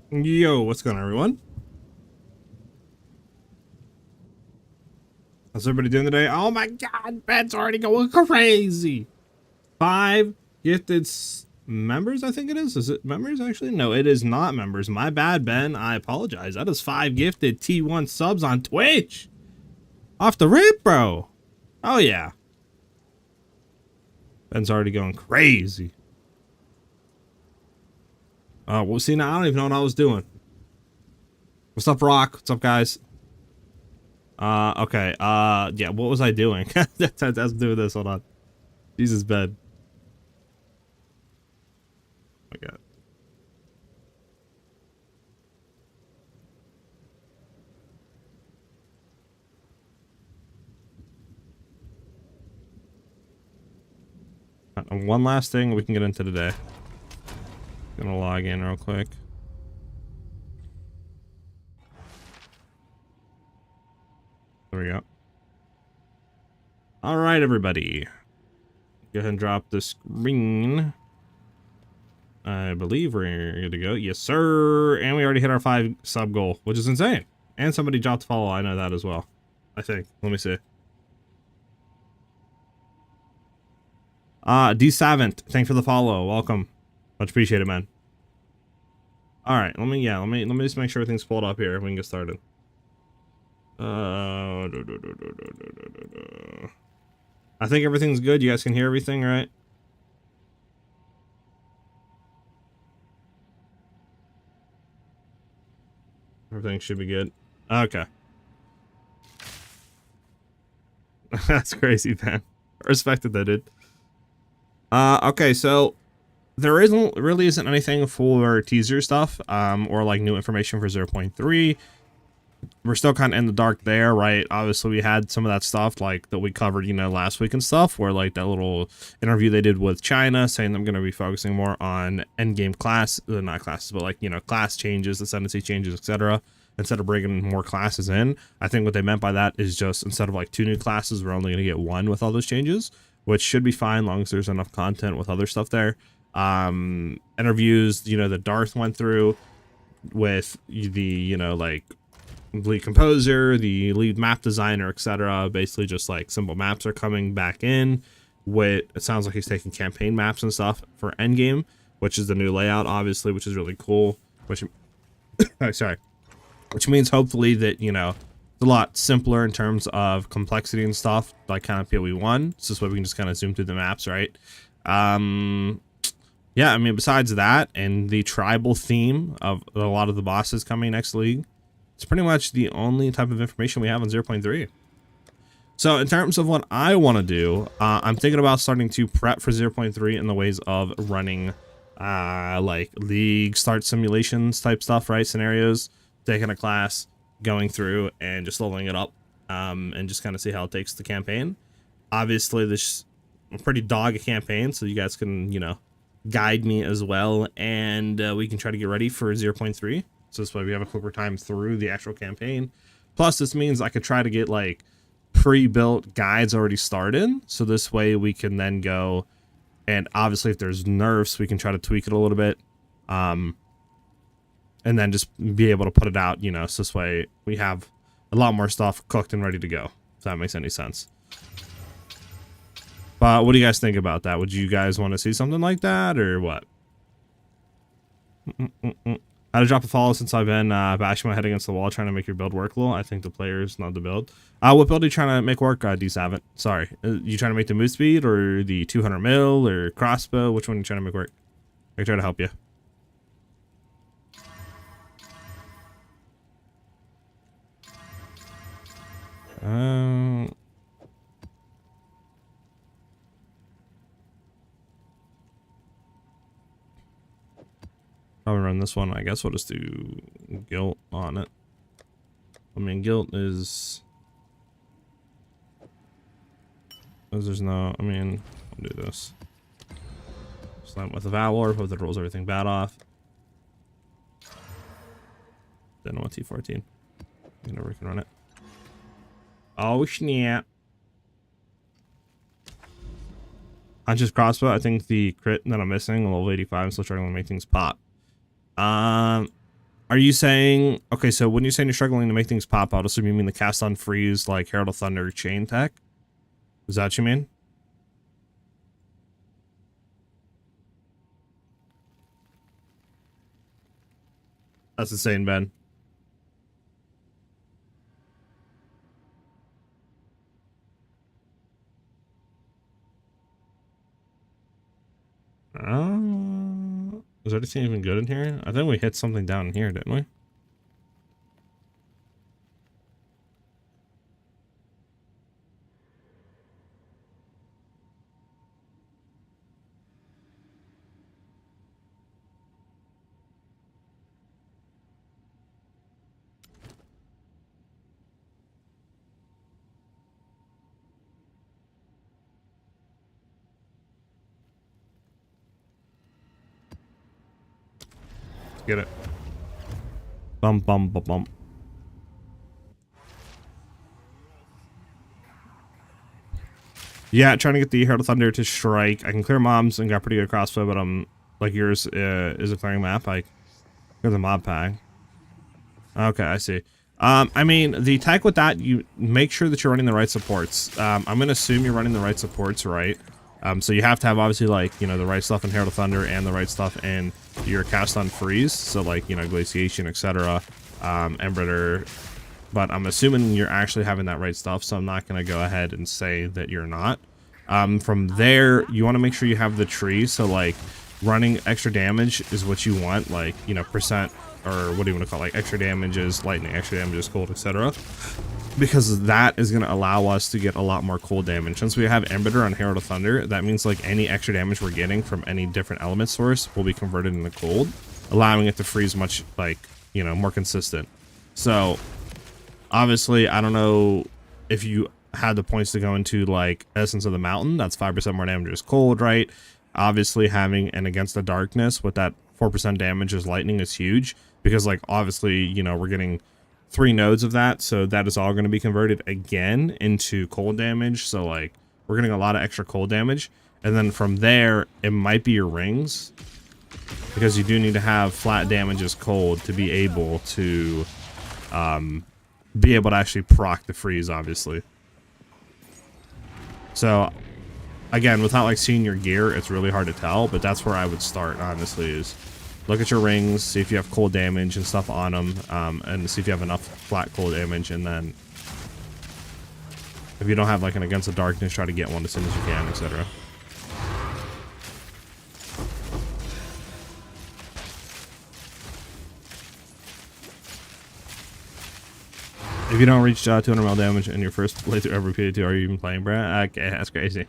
Yo, what's going on, everyone? How's everybody doing today? Oh my god, Ben's already going crazy. 5 gifted members, I think it is. Is it members, actually? No, it is not members. My bad, Ben. I apologize. That is 5 gifted T1 subs on Twitch. Off the rip, bro. Oh, yeah. Ben's already going crazy. Well, see, now I don't even know what I was doing. What's up, Rock? What's up, guys? Okay. Yeah, what was I doing? That has to do with this. Hold on. Jesus, Ben. Oh my god. One last thing we can get into today. Gonna log in real quick. There we go. All right, everybody. Go ahead and drop the screen. I believe we're good to go. Yes, sir. And we already hit our 5 sub goal, which is insane. And somebody dropped a follow. I know that as well. I think. Let me see. D Savant, thanks for the follow. Welcome. Much appreciated, man. All right, let me just make sure everything's pulled up here. We can get started. I think everything's good. You guys can hear everything, right? Everything should be good. Okay. That's crazy, man. I respected that, dude. Okay, so there really isn't anything for teaser stuff, or like new information for 0.3. We're still kind of in the dark there, right? Obviously, we had some of that stuff like that we covered, you know, last week and stuff, where like that little interview they did with China saying I'm going to be focusing more on endgame class, not classes, but like, you know, class changes, ascendancy changes, etc. Instead of bringing more classes in. I think what they meant by that is just instead of like 2 new classes, we're only going to get 1 with all those changes, which should be fine, long as there's enough content with other stuff there. Interviews, you know, that Darth went through with the, you know, like lead composer, the lead map designer, etc. Basically just like simple maps are coming back in. With, it sounds like he's taking campaign maps and stuff for endgame, which is the new layout, obviously, which is really cool. Which sorry, which means hopefully that, you know, it's a lot simpler in terms of complexity and stuff, like kind of PoE 1. So this way we can just kind of zoom through the maps, right? Yeah, I mean, besides that and the tribal theme of a lot of the bosses coming next league, it's pretty much the only type of information we have on 0.3. So in terms of what I want to do, I'm thinking about starting to prep for 0.3 in the ways of running like league start simulations type stuff, right? Scenarios, taking a class, going through and just leveling it up, and just kind of see how it takes the campaign. Obviously, this is a pretty dog campaign, so you guys can, you know, guide me as well, and we can try to get ready for 0.3. So this way we have a quicker time through the actual campaign. Plus, this means I could try to get like pre-built guides already started, so this way we can then go, and obviously if there's nerfs, we can try to tweak it a little bit, and then just be able to put it out, you know, so this way we have a lot more stuff cooked and ready to go, if that makes any sense. But what do you guys think about that? Would you guys want to see something like that, or what? How to drop a follow since I've been bashing my head against the wall trying to make your build work a little. I think the players, not the build. What build are you trying to make work, D Savant? Sorry. You trying to make the Movespeed or the 200 mil or crossbow? Which one are you trying to make work? I can try to help you. Probably run this one. I guess we'll just do guilt on it. I mean, guilt is... There's no... I mean, I'll do this. Slam with the Valor, hope that rolls everything bad off. Then I want T14. I never can run it. Oh, snap. Huntress crossbow. I think the crit that I'm missing, level 85, I'm still trying to make things pop. Are you saying, okay, so when you're saying you're struggling to make things pop, I'll assume you mean the cast on freeze, like Herald of Thunder chain tech? Is that what you mean? That's insane, Ben. Is there anything even good in here? I think we hit something down here, didn't we? Get it. Bum, bum, bum, bum. Yeah, trying to get the Herald of Thunder to strike. I can clear mobs and got pretty good crossbow, but like yours is a clearing map. Like, here's a mob pack. Okay, I see. I mean, the tech with that, you make sure that you're running the right supports. I'm gonna assume you're running the right supports, right? So you have to have, obviously, like, you know, the right stuff in Herald of Thunder and the right stuff in your cast on freeze. So, like, you know, glaciation, etc. Embritter. But I'm assuming you're actually having that right stuff, so I'm not going to go ahead and say that you're not. From there, you want to make sure you have the tree, so, like, running extra damage is what you want, like, you know, percent, or what do you want to call it, like, extra damage is lightning, extra damage is cold, etc. Because that is going to allow us to get a lot more cold damage. Since we have Embritter on Herald of Thunder, that means, like, any extra damage we're getting from any different element source will be converted into cold, allowing it to freeze much, like, you know, more consistent. So obviously, I don't know if you had the points to go into, like, Essence of the Mountain. That's 5% more damage is cold, right? Obviously, having an Against the Darkness with that 4% damage is lightning is huge. Because, like, obviously, you know, we're getting 3 nodes of that. So that is all going to be converted again into cold damage. So, like, we're getting a lot of extra cold damage. And then from there, it might be your rings. Because you do need to have flat damage as cold to be able to actually proc the freeze, obviously. So again, without, like, seeing your gear, it's really hard to tell, but that's where I would start, honestly, is look at your rings, see if you have cold damage and stuff on them, and see if you have enough flat cold damage, and then if you don't have, like, an Against the Darkness, try to get one as soon as you can, etc. If you don't reach 200 mil damage in your first playthrough ever PA2, are you even playing, bruh? Okay, that's crazy.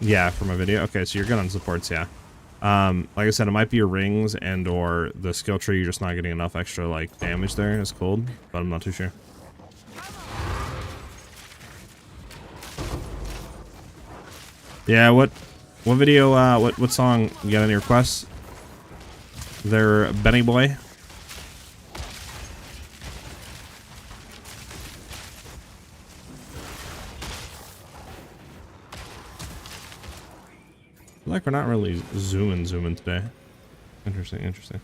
Yeah, for my video. Okay, so you're good on supports, yeah. Like I said, it might be your rings and or the skill tree. You're just not getting enough extra, like, damage there. It's cold, but I'm not too sure. Yeah, what video, what song you got any requests? They're Benny Boy. I feel like we're not really zooming today. Interesting.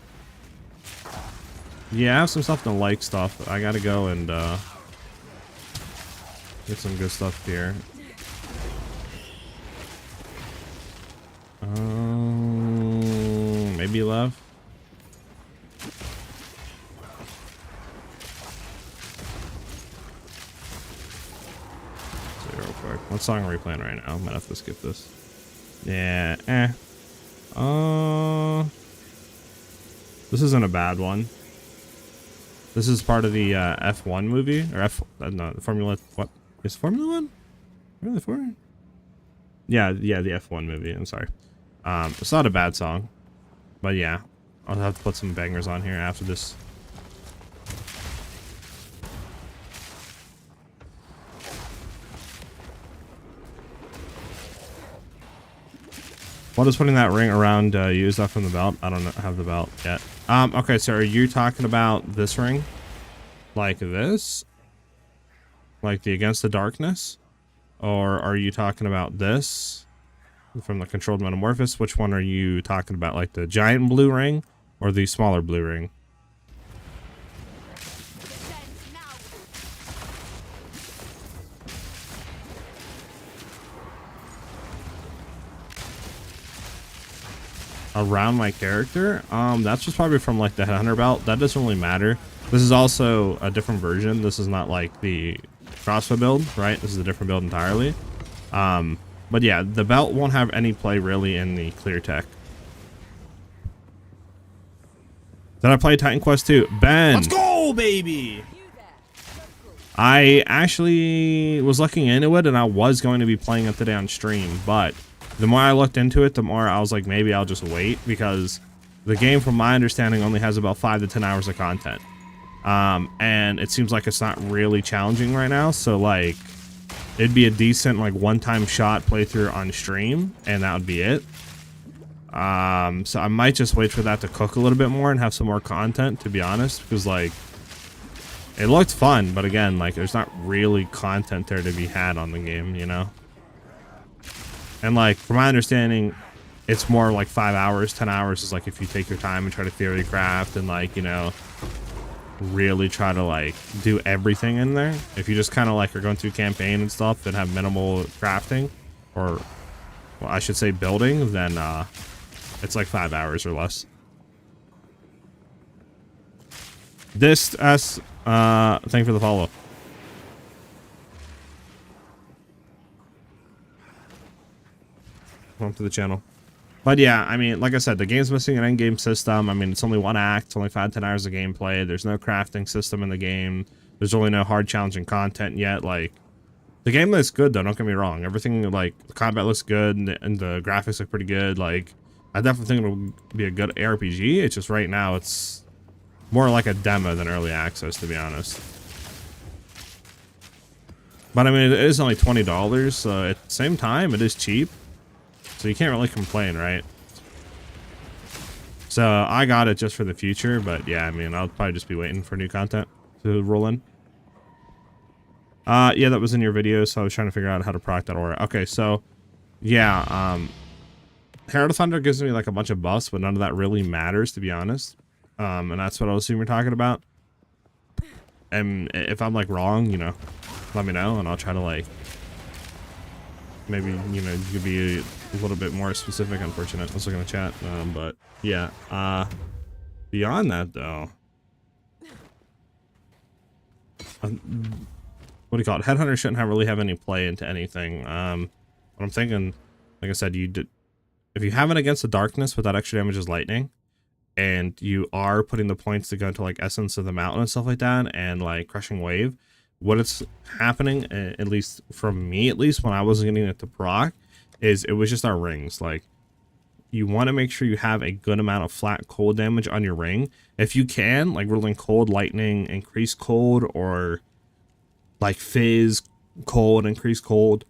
Yeah, I have some stuff to like stuff. I gotta go and get some good stuff here. Maybe love. So real quick, what song are we playing right now? I might have to skip this. Yeah, this isn't a bad one. This is part of the F1 movie, or no, Formula, what? Is Formula 1? Really, Formula? Yeah, the F1 movie, I'm sorry. It's not a bad song, but yeah, I'll have to put some bangers on here after this. What is putting that ring around you? Is that from the belt? I don't have the belt yet. Okay, so are you talking about this ring? Like this? Like the Against the Darkness? Or are you talking about this? from the controlled metamorphosis. Which one are you talking about? Like the giant blue ring or the smaller blue ring? Around my character, that's just probably from like the headhunter belt. That doesn't really matter. This is also a different version. This is not like the crossbow build, right? This is a different build entirely. But yeah, the belt won't have any play really in the clear tech. Did I play Titan Quest 2? Ben, let's go, baby. I actually was looking into it, and I was going to be playing it today on stream, but the more I looked into it, the more I was like, maybe I'll just wait, because the game, from my understanding, only has about 5 to 10 hours of content. And it seems like it's not really challenging right now, so like it'd be a decent like one-time shot playthrough on stream, and that would be it. So I might just wait for that to cook a little bit more and have some more content, to be honest, because like it looked fun, but again, like there's not really content there to be had on the game, you know? And like, from my understanding, it's more like 5 hours, 10 hours is like if you take your time and try to theory craft and like, you know, really try to like do everything in there. If you just kind of like are going through campaign and stuff and have minimal crafting, or well, I should say building, then it's like 5 hours or less. This thank you for the follow. Welcome to the channel. But yeah, I mean, like I said, the game's missing an end-game system. I mean, it's only one act, it's only 5 to 10 hours of gameplay. There's no crafting system in the game. There's really no hard challenging content yet. Like, the game looks good though, don't get me wrong. Everything, like, the combat looks good and the graphics look pretty good. Like, I definitely think it'll be a good ARPG. It's just right now it's more like a demo than early access, to be honest. But I mean, it is only $20, so at the same time, it is cheap. So you can't really complain, right? So I got it just for the future, but yeah, I mean, I'll probably just be waiting for new content to roll in. Yeah, that was in your video, so I was trying to figure out how to proc that aura. Okay, so yeah, Herald of Thunder gives me like a bunch of buffs, but none of that really matters, to be honest. And that's what I was assuming you're talking about. And if I'm like wrong, you know, let me know and I'll try to like maybe, you know, you could be a little bit more specific. Unfortunate. Let's look in the chat. But yeah, beyond that though, what do you call it? Headhunter shouldn't really have any play into anything. What I'm thinking, like I said, if you have it against the darkness with that extra damage as lightning, and you are putting the points to go into like Essence of the Mountain and stuff like that, and like Crushing Wave, what it's happening, at least from me, at least when I wasn't getting it to proc, is it was just our rings. Like, you want to make sure you have a good amount of flat cold damage on your ring. If you can, like rolling cold, lightning, increase cold, or like fizz, cold, increase cold.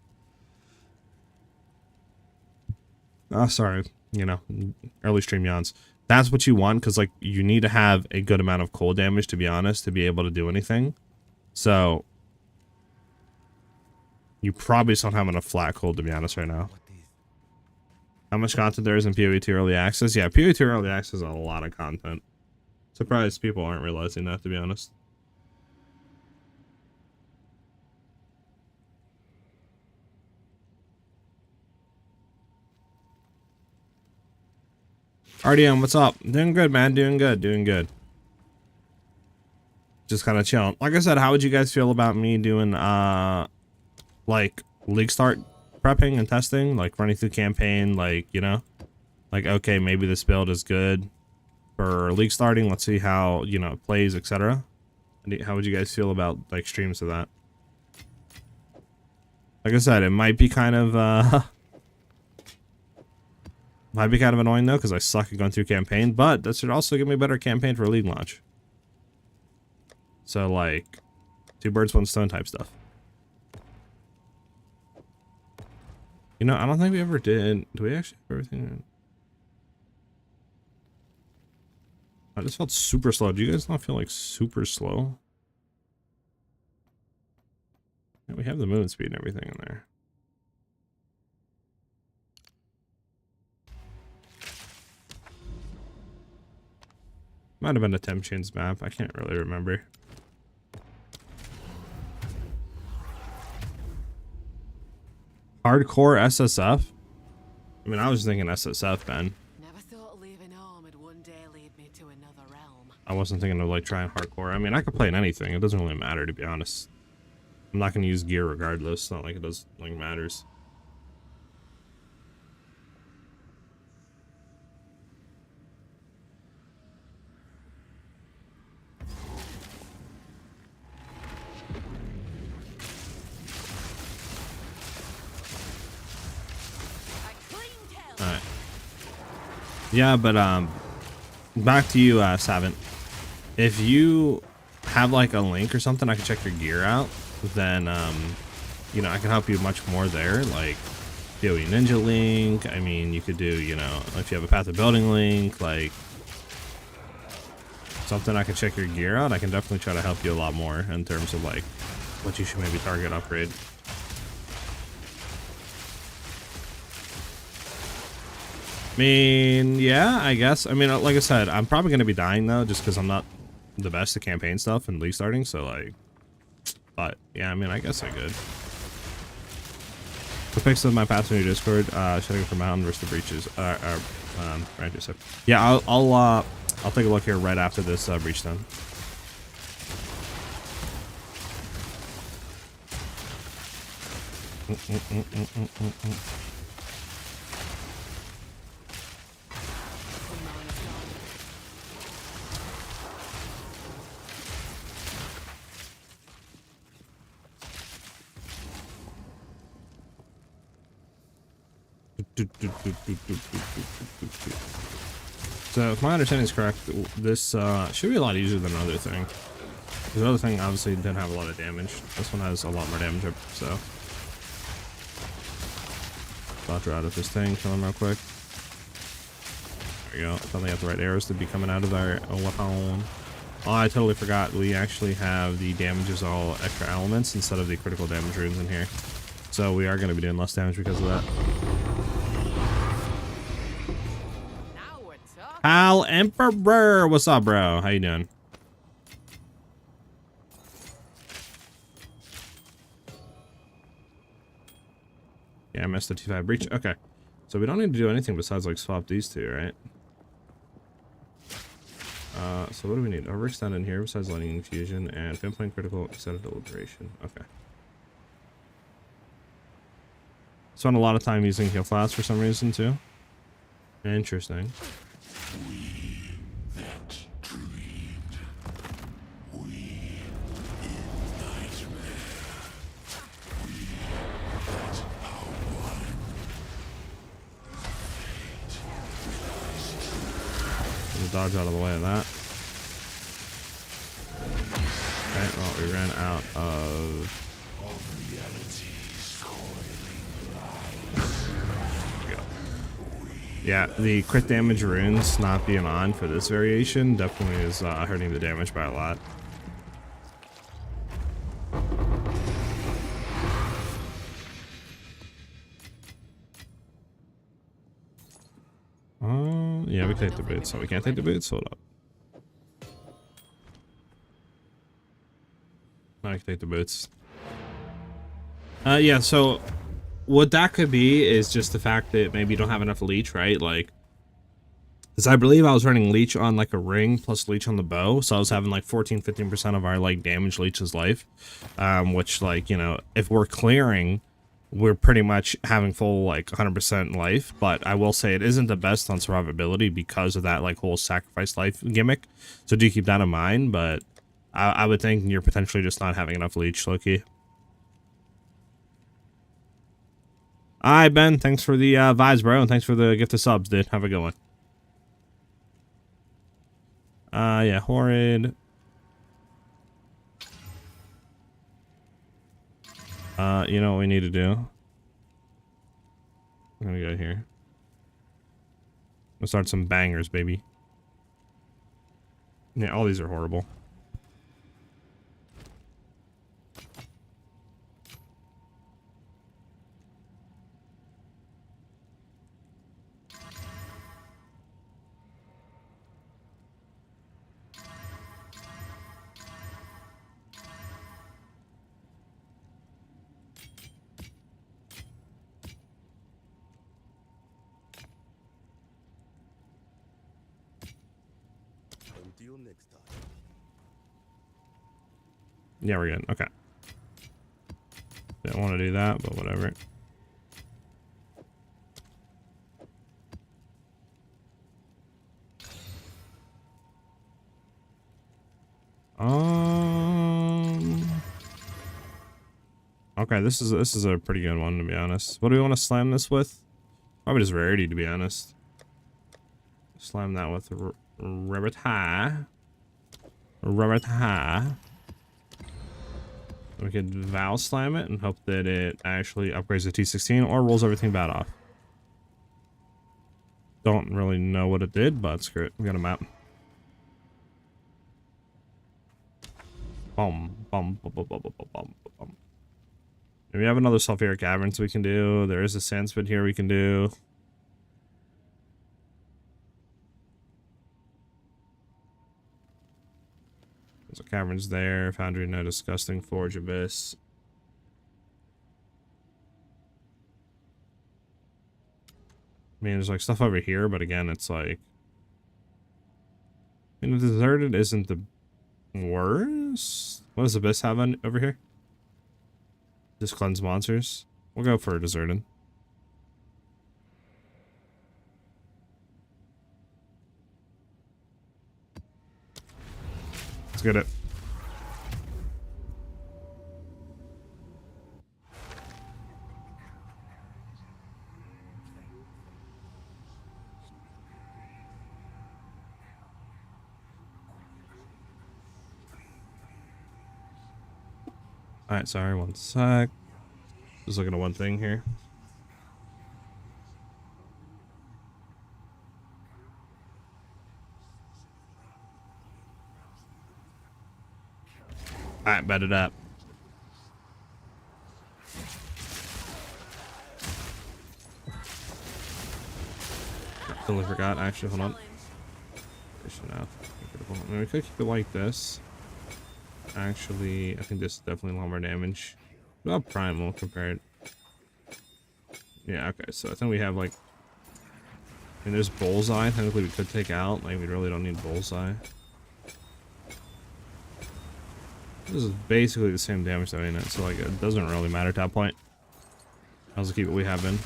Oh, sorry, you know, early stream yawns. That's what you want, because like you need to have a good amount of cold damage, to be honest, to be able to do anything. So you probably just don't have enough flat cold, to be honest, right now. How much content there is in PoE 2 early access? Yeah, PoE 2 early access is a lot of content. Surprised people aren't realizing that, to be honest. RDM, what's up? Doing good, man. Doing good. Doing good. Just kind of chilling. Like I said, how would you guys feel about me doing, like, league start prepping and testing? Like, running through campaign, like, you know? Like, okay, maybe this build is good for league starting. Let's see how, you know, it plays, etc. How would you guys feel about, like, streams of that? Like I said, it might be kind of, might be kind of annoying though, because I suck at going through campaign, but that should also give me a better campaign for league launch. So like, 2 birds, 1 stone type stuff. You know, I don't think we ever did. Do we actually have everything? I just felt super slow. Do you guys not feel like super slow? Yeah, we have the movement speed and everything in there. Might have been a temp chains map. I can't really remember. Hardcore SSF? I mean, I was thinking SSF, Ben. Never thought leaving home would one day lead me to another realm. I wasn't thinking of like trying hardcore. I mean, I could play in anything. It doesn't really matter, to be honest. I'm not going to use gear regardless. It's not like it does like matters. Alright. Yeah, but back to you, Savant. If you have like a link or something, I can check your gear out. Then you know, I can help you much more there. Like PoE Ninja link. I mean, you could do, you know, if you have a Path of Building link, like something I can check your gear out. I can definitely try to help you a lot more in terms of like what you should maybe target upgrade. I mean, yeah, I guess. I mean, like I said, I'm probably going to be dying, though, just because I'm not the best at campaign stuff and league starting, so, like... But, yeah, I mean, I guess I could. The pics of my path in your Discord, shutting for Mountain versus the Breaches, branches. So, yeah, I'll take a look here right after this, Breach done. So if my understanding is correct, this should be a lot easier than another thing. The other thing obviously didn't have a lot of damage. This one has a lot more damage, so. Dodger out of this thing, kill him real quick. There we go. Finally have the right arrows to be coming out of our weapon. Oh, I totally forgot. We actually have the damages all extra elements instead of the critical damage runes in here. So we are going to be doing less damage because of that. Al Emperor, what's up, bro? How you doing? Yeah, I missed the T5 breach. Okay, so we don't need to do anything besides like swap these two, right? So what do we need? Overextend in here besides lightning infusion and pinpoint critical extended deliberation. Okay. Spent a lot of time using heal flask for some reason too. Interesting. We that dreamed, we in nightmare, we that are one. Dodge out of the way of that. Okay, well, we ran out of yeah, the crit damage runes not being on for this variation definitely is hurting the damage by a lot. Yeah, we can take the boots, so we can't take the boots. Hold up. I can take the boots. Yeah, so what that could be is just the fact that maybe you don't have enough leech, right? Like, because I believe I was running leech on like a ring plus leech on the bow, so I was having like 14-15% of our like damage leech's life, which, like, you know, if we're clearing, we're pretty much having full like 100% life. But I will say it isn't the best on survivability because of that like whole sacrifice life gimmick, so do keep that in mind. But I would think you're potentially just not having enough leech, Loki. Alright, Ben, thanks for the vibes, bro, and thanks for the gift of subs, dude. Have a good one. Yeah, Horrid. You know what we need to do? I'm gonna go here. Let's start some bangers, baby. Yeah, all these are horrible. Until next time. Yeah, we're good. Okay. Didn't want to do that, but whatever. Okay, this is a pretty good one, to be honest. What do we want to slam this with? Probably just rarity, to be honest. Slam that with rabbit high. Rabbit high. We could vow slam it and hope that it actually upgrades the T16 or rolls everything bad off. Don't really know what it did, but screw it. We got a map. Boom, boom, boom, boom, boom, boom, boom, boom. We have another sulfuric caverns we can do. There is a sand spit here we can do. There's a caverns there. Foundry, no disgusting. Forge, abyss. I mean, there's like stuff over here, but again, it's like, I mean, the deserted isn't the worst. What does abyss have on over here? Just cleanse monsters. We'll go for a deserted. Let's get it. Alright, sorry, one sec. Just looking at one thing here. Alright, bet it up. Totally forgot, actually, hold on. I mean, we could keep it like this. Actually, I think this is definitely a lot more damage. About primal compared. Yeah, okay, so I think we have like, I mean, there's bullseye. Technically, we could take out. Like, we really don't need bullseye. This is basically the same damage though, ain't it? So like, it doesn't really matter at that point. I'll just keep what we have in.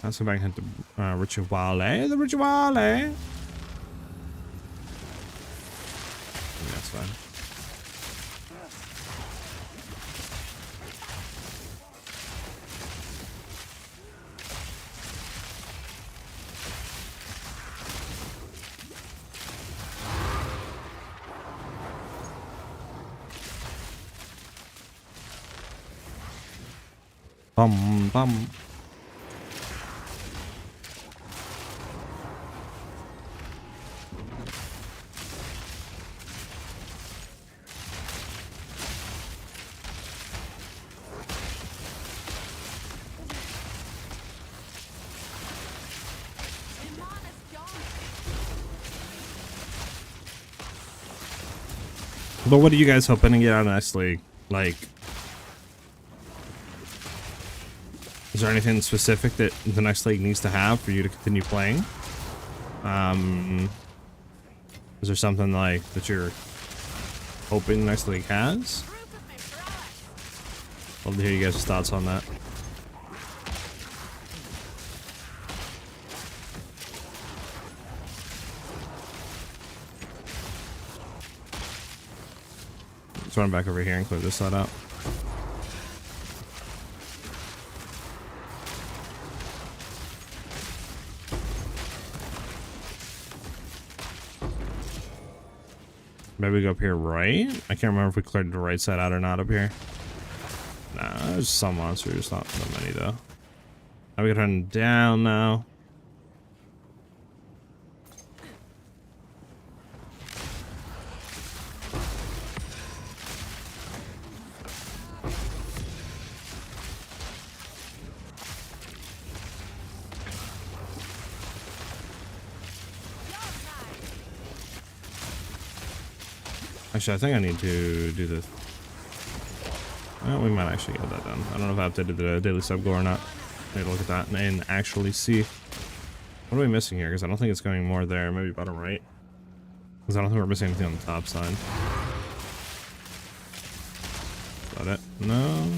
Let's go back into Rituale. The Rituale. That's fine. Bum bum. But what are you guys hoping to get out of this league? Like, is there anything specific that the next league needs to have for you to continue playing? Is there something like that you're hoping the next league has? Love to hear you guys' thoughts on that. Let's run back over here and clear this side out. Maybe we go up here right? I can't remember if we cleared the right side out or not up here. Nah, there's some monsters, not that many though. Now we can run down now. Actually, I think I need to do this. Well, we might actually get that done. I don't know if I updated the daily sub goal or not. Need to look at that and actually see. What are we missing here? Because I don't think it's going more there. Maybe bottom right. Because I don't think we're missing anything on the top side. Is that it? No.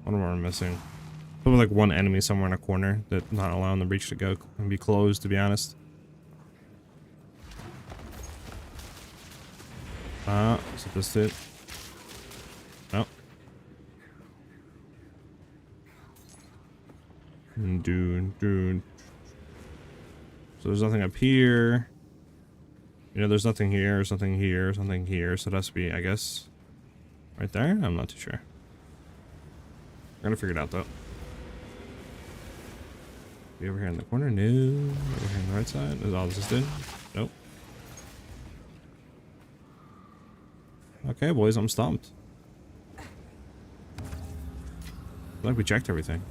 What am I missing? Probably like one enemy somewhere in a corner that's not allowing the breach to go and be closed, to be honest. Is it this dude? No. Dude. So there's nothing up here. You know, there's nothing here, something here, something here. So it has to be, I guess, right there? I'm not too sure. We're gonna figure it out though. Be over here in the corner? No. Over here on the right side? Is all this did? Nope. Okay, boys, I'm stumped. I feel like we checked everything.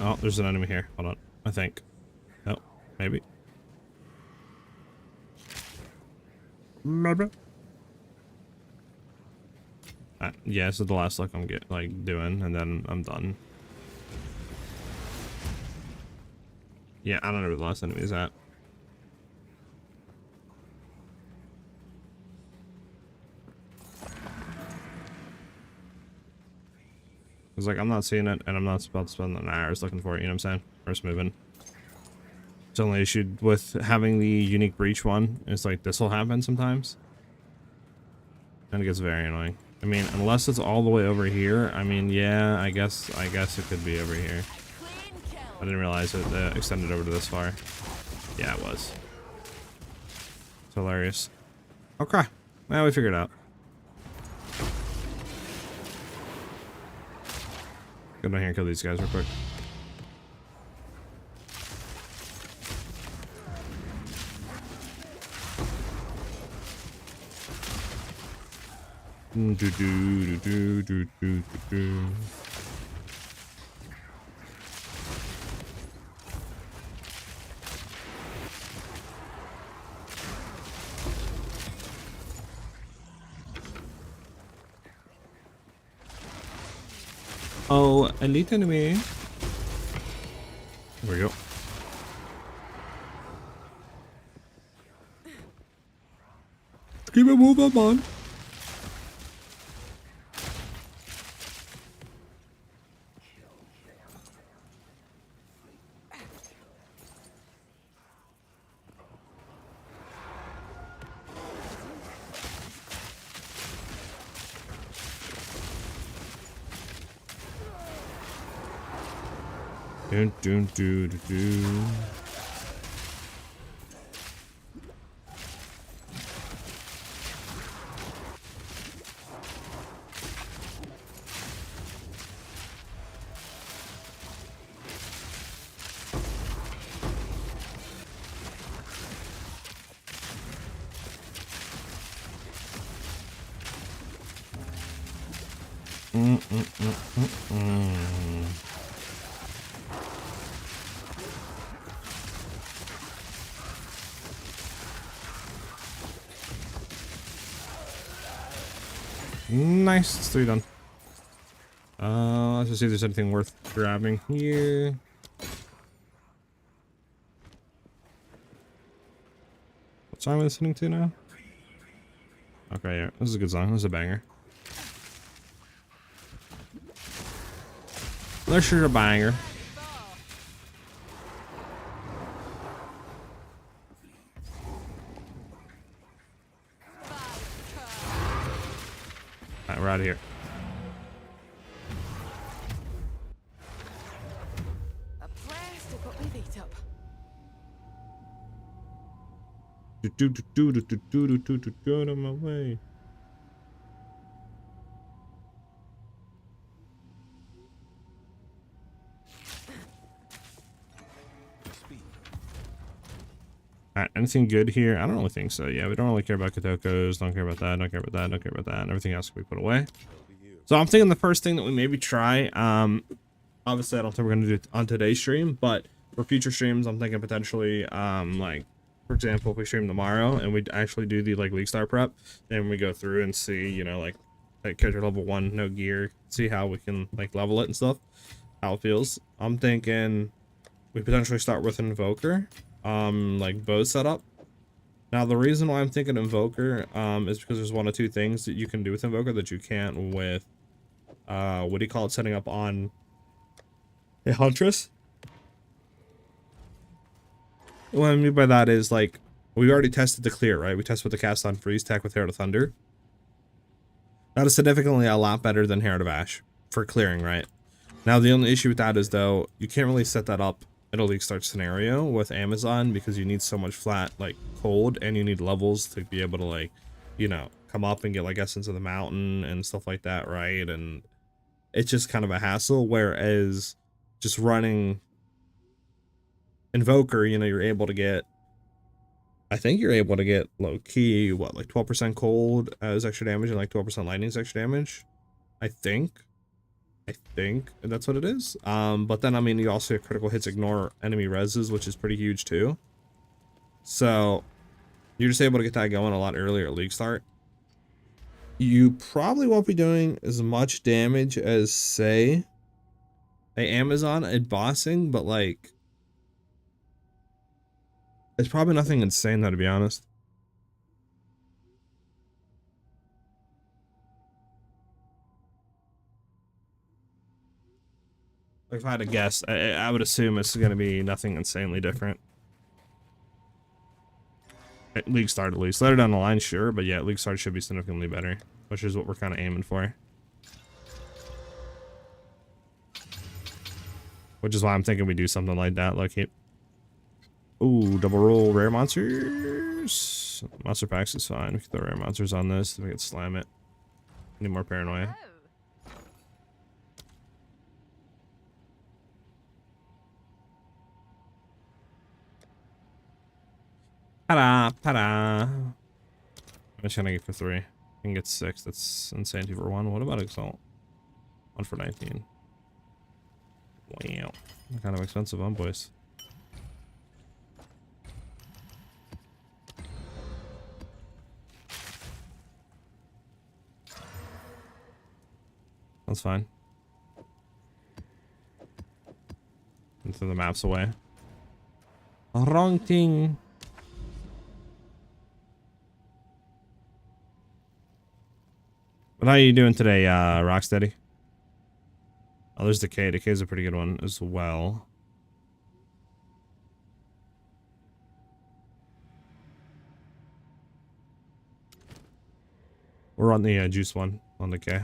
Oh, there's an enemy here. Hold on. I think. No, maybe. Maybe. Yeah, this is the last look I'm doing, and then I'm done. Yeah, I don't know where the last enemy is at. It's like I'm not seeing it, and I'm not about to spend an hours looking for it. You know what I'm saying? First moving. It's only issue with having the unique breach one. It's like this will happen sometimes, and it gets very annoying. I mean, unless it's all the way over here. I mean, yeah, I guess it could be over here. I didn't realize it extended over to this far. Yeah, it was. It's hilarious. Okay, now we figured it out. Go down here and kill these guys real quick. Oh, elite enemy. There we go. Keep it moving, man. Do. Nice, it's 3 done. Let's just see if there's anything worth grabbing here. What song am I listening to now? Okay, yeah, this is a good song. This is a banger. This is a banger. Alright, we're out of here. A place to put my feet up. Out of my way. Alright, anything good here? I don't really think so. Yeah, we don't really care about Kotokos. Don't care about that. Don't care about that. Don't care about that. And everything else can be put away. So I'm thinking the first thing that we maybe try, obviously I don't think we're going to do it on today's stream, but for future streams, I'm thinking potentially, like, for example, if we stream tomorrow and we actually do the, like, League Star prep, and we go through and see, you know, like character level 1, no gear, see how we can, like, level it and stuff, how it feels. I'm thinking we potentially start with Invoker. Like bow setup. Now the reason why I'm thinking Invoker is because there's one of two things that you can do with Invoker that you can't with what do you call it, setting up on a Huntress. What I mean by that is, like, we already tested the clear, right? We tested with the cast on freeze tech with Herald of Thunder. That is significantly a lot better than Herald of Ash for clearing, right? Now the only issue with that is, though, you can't really set that up in a League Start scenario with Amazon because you need so much flat, like, cold, and you need levels to be able to, like, you know, come up and get, like, Essence of the Mountain and stuff like that, right? And it's just kind of a hassle, whereas just running Invoker, you know, you're able to get, I think you're able to get low-key, what, like 12% cold as extra damage and like 12% lightning as extra damage? I think that's what it is. But then, I mean, you also get critical hits ignore enemy reses, which is pretty huge too. So you're just able to get that going a lot earlier at League Start. You probably won't be doing as much damage as, say, a Amazon at bossing, but, like, it's probably nothing insane, though, to be honest. If I had to guess, I would assume it's going to be nothing insanely different. At League Start, at least. Later down the line, sure, but yeah, League Start should be significantly better, which is what we're kind of aiming for. Which is why I'm thinking we do something like that, like, ooh, double roll rare monsters. Monster packs is fine. We can throw rare monsters on this. We can slam it. Need more paranoia. Ta-da! Ta-da! I'm just gonna get for 3. I can get 6. That's insanity for 1. What about Exalt? 1 for 19. Wow. Kind of expensive, huh, boys? That's fine. And throw the maps away. Wrong thing. What are you doing today, Rocksteady? Oh, there's Decay. Decay's a pretty good one as well. We're on the juice one on Decay.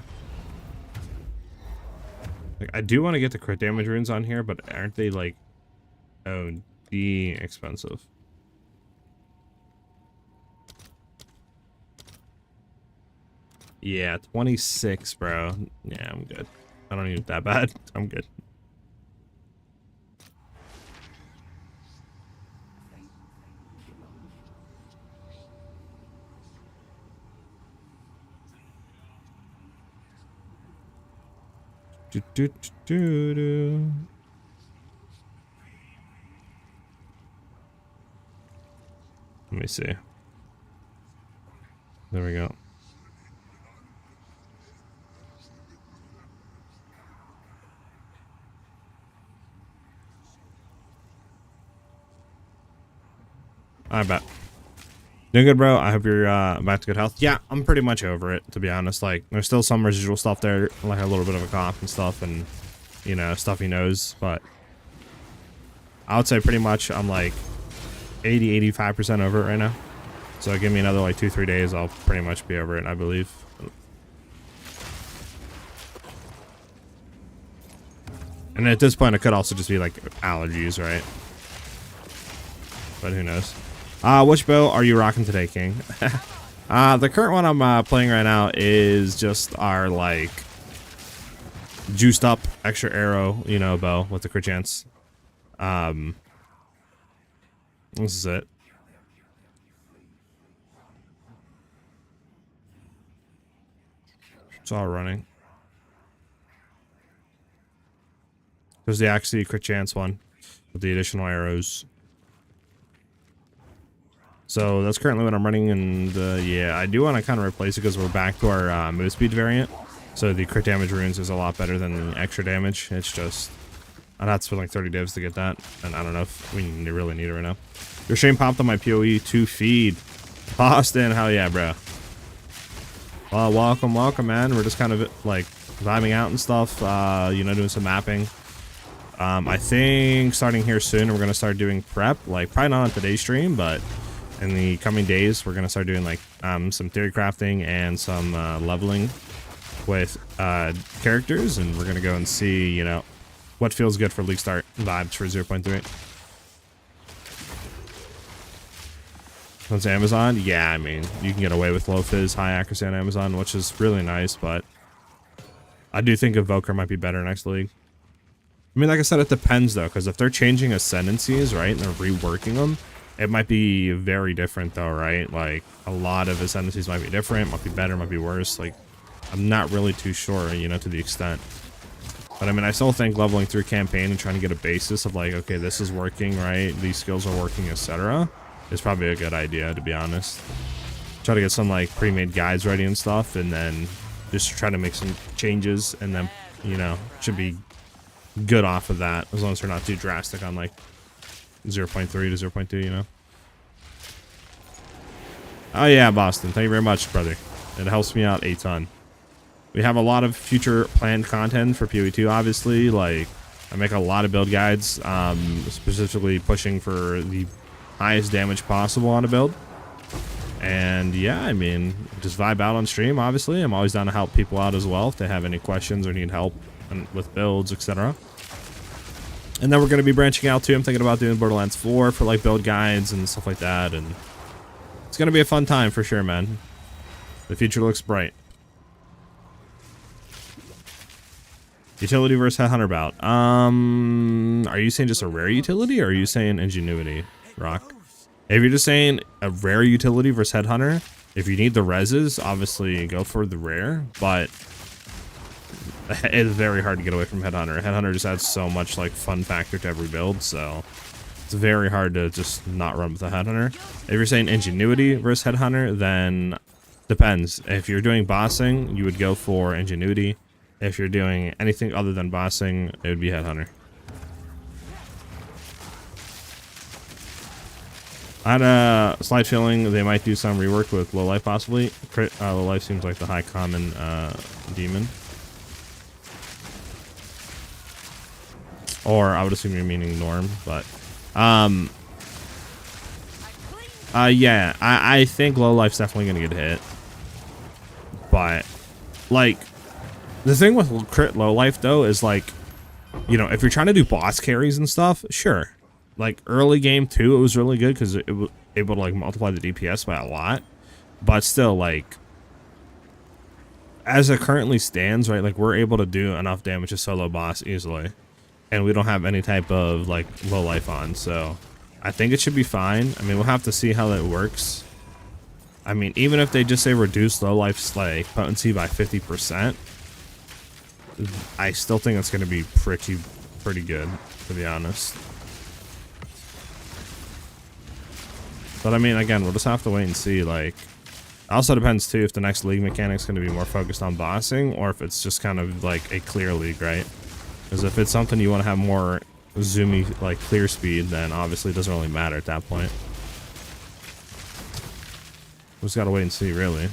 Like, I do want to get the crit damage runes on here, but aren't they, like, OD expensive? Yeah, 26, bro. Yeah, I'm good. I don't need it that bad. I'm good. Let me see. There we go. I bet. Doing good, bro. I hope you're back to good health. Yeah, I'm pretty much over it, to be honest. Like, there's still some residual stuff there, like a little bit of a cough and stuff, and, you know, stuffy nose, but I would say pretty much I'm like 80-85% over it right now. So give me another like 2-3 days, I'll pretty much be over it, I believe. And at this point, it could also just be like allergies, right? But who knows? Which bow are you rocking today, King? The current one I'm playing right now is just our, like, juiced up extra arrow, you know, bow with the crit chance. This is it. It's all running. There's the actually crit chance one with the additional arrows. So that's currently what I'm running, and yeah, I do want to kind of replace it because we're back to our Movespeed variant. So the crit damage runes is a lot better than the extra damage. It's just, I'd have to spend like 30 divs to get that, and I don't know if we really need it right now. Your stream popped on my PoE 2 feed. Boston, hell yeah, bro. Well, welcome, man. We're just kind of like vibing out and stuff, you know, doing some mapping. I think starting here soon, we're going to start doing prep, like probably not on today's stream, but in the coming days, we're going to start doing like some theory crafting and some leveling with characters, and we're going to go and see, you know, what feels good for League Start vibes for 0.3. Once Amazon, yeah, I mean, you can get away with low fizz, high accuracy on Amazon, which is really nice, but I do think Invoker might be better next league. I mean, like I said, it depends though, because if they're changing Ascendancies, right, and they're reworking them, it might be very different though, right? Like, a lot of Ascendancies might be different, might be better, might be worse. Like, I'm not really too sure, you know, to the extent. But I mean, I still think leveling through campaign and trying to get a basis of like, okay, this is working, right? These skills are working, etc. is probably a good idea, to be honest. Try to get some like pre-made guides ready and stuff, and then just try to make some changes, and then, you know, should be good off of that, as long as they're not too drastic on like 0.3 to 0.2, you know. Oh yeah, Boston, thank you very much, brother. It helps me out a ton. We have a lot of future planned content for PoE 2, obviously. Like, I make a lot of build guides, specifically pushing for the highest damage possible on a build. And yeah, I mean, just vibe out on stream, obviously. I'm always down to help people out as well if they have any questions or need help with builds, etc. And then we're going to be branching out too. I'm thinking about doing Borderlands 4 for like build guides and stuff like that, and it's going to be a fun time for sure, man. The future looks bright. Utility versus Headhunter bout. Are you saying just a rare utility, or are you saying ingenuity, Rock? If you're just saying a rare utility versus Headhunter, if you need the reses, obviously go for the rare, but it's very hard to get away from Headhunter. Headhunter just adds so much like fun factor to every build, so it's very hard to just not run with a Headhunter. If you're saying ingenuity versus Headhunter, then depends. If you're doing bossing, you would go for ingenuity. If you're doing anything other than bossing, it would be Headhunter. I had a slight feeling they might do some rework with low life, possibly. Low life seems like the high common demon. Or I would assume you're meaning norm, but yeah, I think low life's definitely gonna get hit. But like, the thing with crit low life though is like, you know, if you're trying to do boss carries and stuff, sure. Like early game too, it was really good because it was able to like multiply the DPS by a lot. But still, like, as it currently stands, right, like we're able to do enough damage to solo boss easily, and we don't have any type of like low life on, so I think it should be fine. I mean, we'll have to see how that works. I mean, even if they just say reduce low life's like potency by 50%, I still think it's going to be pretty good, to be honest. But I mean, again, we'll just have to wait and see. Like, it also depends too if the next league mechanic's going to be more focused on bossing, or if it's just kind of like a clear league, right? Because if it's something you want to have more zoomy, like clear speed, then obviously it doesn't really matter at that point. We just gotta wait and see, really.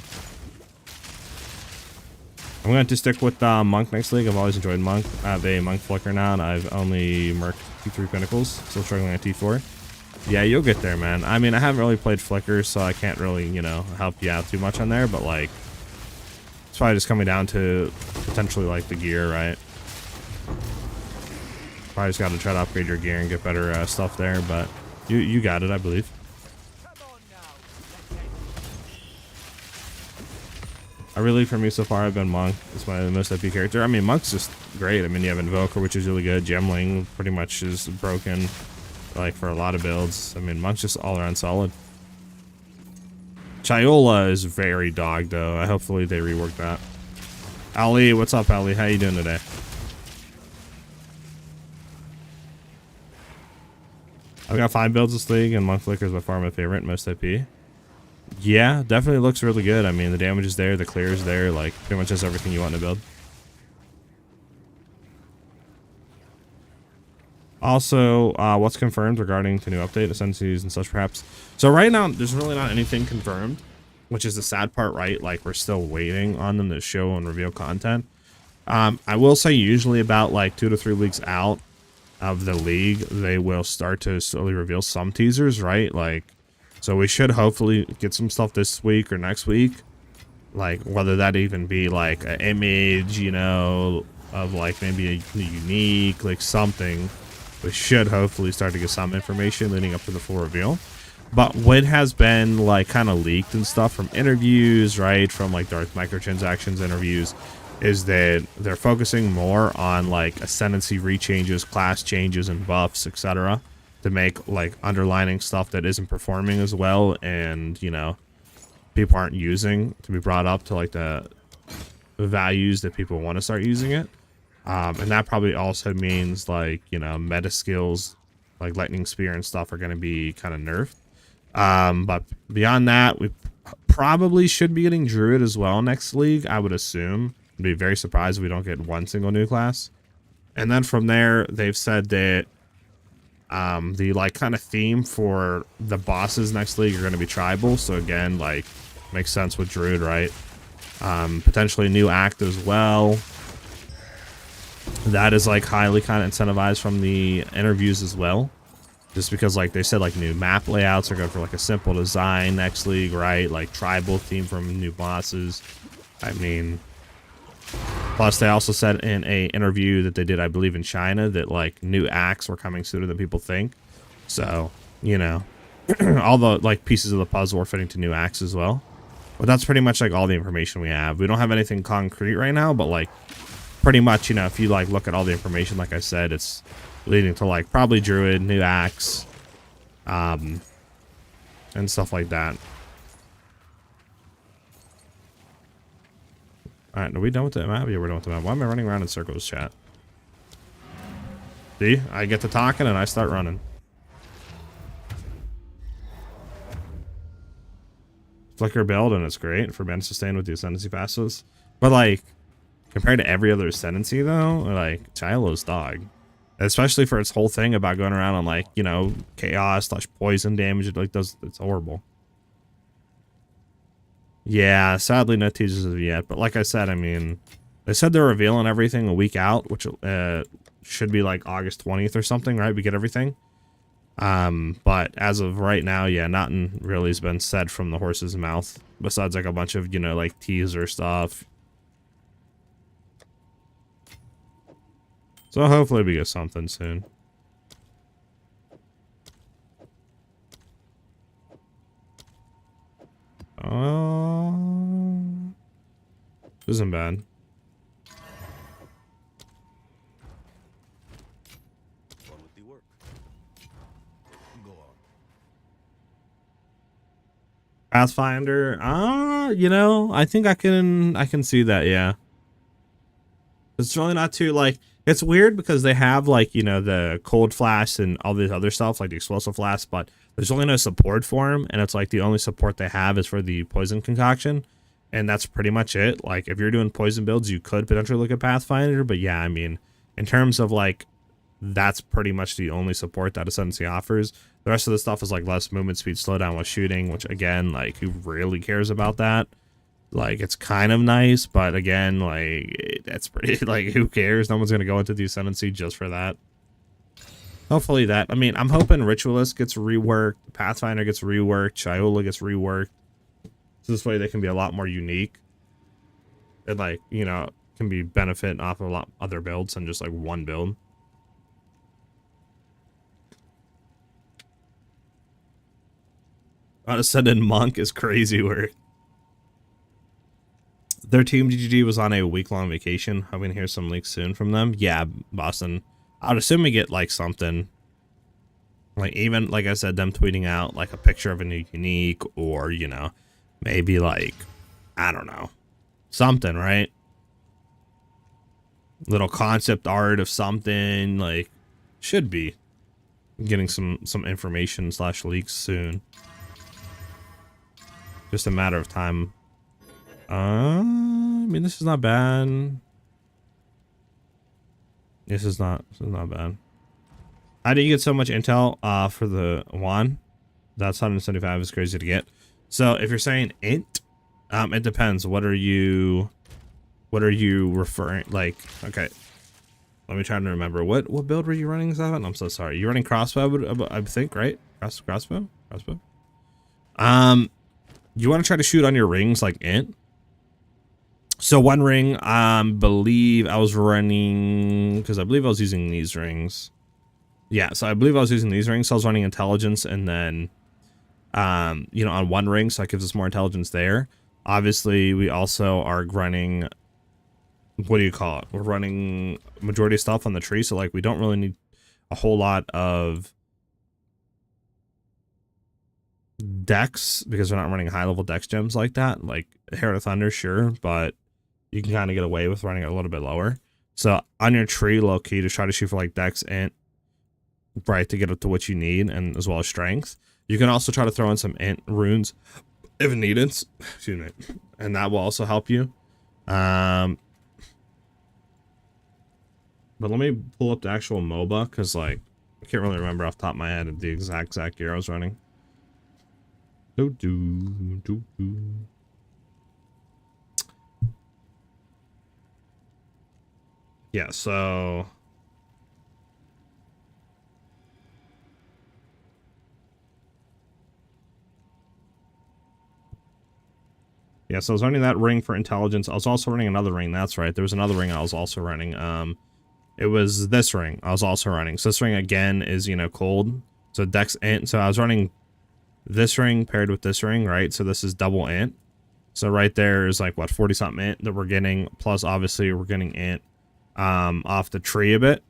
I'm going to stick with Monk next league. I've always enjoyed Monk. I have a Monk Flicker now, and I've only merked T3 Pinnacles. Still struggling at T4. Yeah, you'll get there, man. I mean, I haven't really played Flicker, so I can't really, you know, help you out too much on there, but like, it's probably just coming down to potentially like the gear, right? Probably just got to try to upgrade your gear and get better stuff there, but you got it, I believe. really, for me so far, I've been Monk. It's my most OP character. I mean, Monk's just great. I mean, you have Invoker, which is really good. Gemling pretty much is broken, like, for a lot of builds. I mean, Monk's just all around solid. Chiola is very dog, though. Hopefully they rework that. Ali, what's up, Ali? How you doing today? I've got 5 builds this league, and Monk Flicker is by far my favorite, most OP. Yeah, definitely looks really good. I mean, the damage is there, the clear is there, like, pretty much has everything you want to build. Also, what's confirmed regarding to new update, Ascendancies and such, perhaps? So right now, there's really not anything confirmed, which is the sad part, right? Like, we're still waiting on them to show and reveal content. I will say usually about, like, 2 to 3 weeks out of the league, they will start to slowly reveal some teasers, right? Like, so we should hopefully get some stuff this week or next week, like whether that even be like an image, you know, of like maybe a unique, like something. We should hopefully start to get some information leading up to the full reveal. But what has been like kind of leaked and stuff from interviews, right, from like Darth microtransactions interviews, is that they're focusing more on like Ascendancy rechanges, class changes, and buffs, etc., to make like underlining stuff that isn't performing as well, and you know, people aren't using to be brought up to like the values that people want to start using it. And that probably also means like, you know, meta skills like Lightning Spear and stuff are going to be kind of nerfed. But beyond that, we probably should be getting Druid as well next league, I would assume. I'd be very surprised if we don't get one single new class. And then from there, they've said that the like kind of theme for the bosses next league are going to be tribal. So again, like, makes sense with Druid, right? Potentially new act as well. That is like highly kind of incentivized from the interviews as well. Just because like they said like new map layouts are going for like a simple design next league, right? Like tribal theme from new bosses. I mean, plus they also said in a interview that they did, I believe in China, that like new acts were coming sooner than people think. So, you know, all the like pieces of the puzzle are fitting to new acts as well. But that's pretty much like all the information we have. We don't have anything concrete right now, but like pretty much, you know, if you like look at all the information, like I said, it's leading to like probably Druid, new acts, and stuff like that. All right, are we done with the map? Yeah, we're done with the map. Why am I running around in circles, chat? See, I get to talking and I start running. Flicker build and it's great for men sustain with the Ascendancy passives. But like, compared to every other Ascendancy though, like, Chio's dog. Especially for its whole thing about going around on like, you know, chaos / poison damage. It like does, it's horrible. Yeah, sadly no teasers as of yet. But like I said, I mean, they said they're revealing everything a week out, which should be like August 20th or something, right? We get everything. But as of right now, yeah, nothing really has been said from the horse's mouth. Besides like a bunch of, you know, like teaser stuff. So hopefully we get something soon. Isn't bad. Pathfinder, you know, I think I can see that, yeah. It's really not too like, it's weird because they have like, you know, the cold flash and all this other stuff like the explosive flash, but there's only no support for them, and it's like the only support they have is for the poison concoction, and that's pretty much it. Like if you're doing poison builds, you could potentially look at Pathfinder, but yeah, I mean, in terms of like, that's pretty much the only support that Ascendancy offers. The rest of the stuff is like less movement speed, slowdown with shooting, which again, like, who really cares about that? Like, it's kind of nice, but again, like, that's pretty, like, who cares? No one's going to go into the Ascendancy just for that. Hopefully that, I mean, I'm hoping Ritualist gets reworked, Pathfinder gets reworked, Chiola gets reworked. So this way they can be a lot more unique. And, like, you know, can be benefit off of a lot other builds than just, like, one build. Ascendant Monk is crazy work. Their team GGG was on a week-long vacation. I'm gonna hear some leaks soon from them. Yeah, Boston. I'd assume we get like something, like even like I said, them tweeting out like a picture of a new unique, or you know, maybe like I don't know, something, right? Little concept art of something, like should be getting some information / leaks soon. Just a matter of time. I mean, this is not bad. This is not bad. How do you get so much intel for the wand? That's 175 is crazy to get. So if you're saying int, it depends. What are you referring, like, okay. Let me try to remember. What build were you running, Seven? I'm so sorry. You're running crossbow, I think, right? Crossbow? You want to try to shoot on your rings like int. So one ring, believe I was running, because I believe I was using these rings. Yeah, so I believe I was using these rings. So I was running intelligence, and then, you know, on one ring, so that gives us more intelligence there. Obviously, we also are running, what do you call it? We're running majority of stuff on the tree, so like we don't really need a whole lot of dex, because we're not running high level dex gems like that. Like Hair of Thunder, sure, but you can kind of get away with running it a little bit lower. So on your tree, low key, to try to shoot for like dex int, right, to get up to what you need, and as well as strength. You can also try to throw in some int runes if needed. Excuse me, and that will also help you. But let me pull up the actual MOBA, because like I can't really remember off the top of my head the exact gear I was running. Yeah, so yeah, so I was running that ring for intelligence. I was also running another ring. That's right. There was another ring I was also running. It was this ring I was also running. So this ring again is, you know, cold. So dex int. So I was running this ring paired with this ring, right? So this is double int. So right there is like what, 40 something int that we're getting. Plus obviously we're getting int off the tree a bit,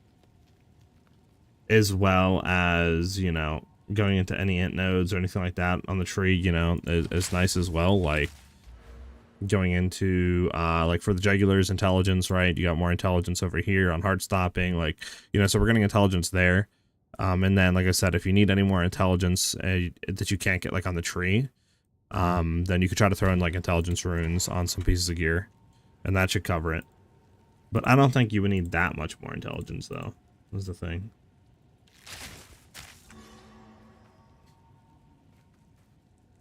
as well as, you know, going into any int nodes or anything like that on the tree, you know, is nice as well. Like going into like for the jugulars intelligence, right? You got more intelligence over here on heart stopping, like, you know, so we're getting intelligence there. And then like I said, if you need any more intelligence that you can't get like on the tree, then you could try to throw in like intelligence runes on some pieces of gear, and that should cover it. But I don't think you would need that much more intelligence though, is the thing.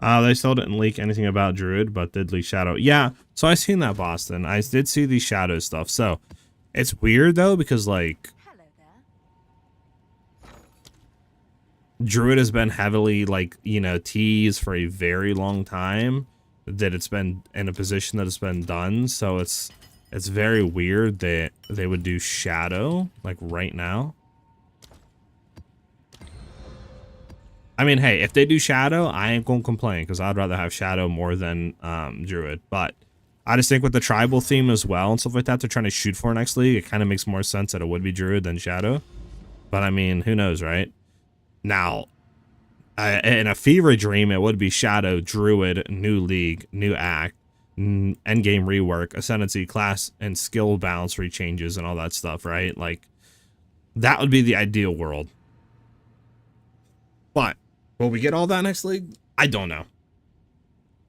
They still didn't leak anything about Druid, but did leak Shadow. Yeah, so I seen that, Boston. I did see the Shadow stuff. So it's weird though, because like Druid has been heavily like, you know, teased for a very long time, that it's been in a position that it's been done. So it's very weird that they would do Shadow like right now. I mean, hey, if they do Shadow, I ain't gonna complain, because I'd rather have Shadow more than Druid. But I just think with the tribal theme as well and stuff like that they're trying to shoot for next league, it kind of makes more sense that it would be Druid than Shadow. But I mean, who knows, right? Now, in a fever dream, it would be Shadow, Druid, new league, new act, endgame rework, Ascendancy, class, and skill balance rechanges, and all that stuff, right? Like, that would be the ideal world. But will we get all that next league? I don't know.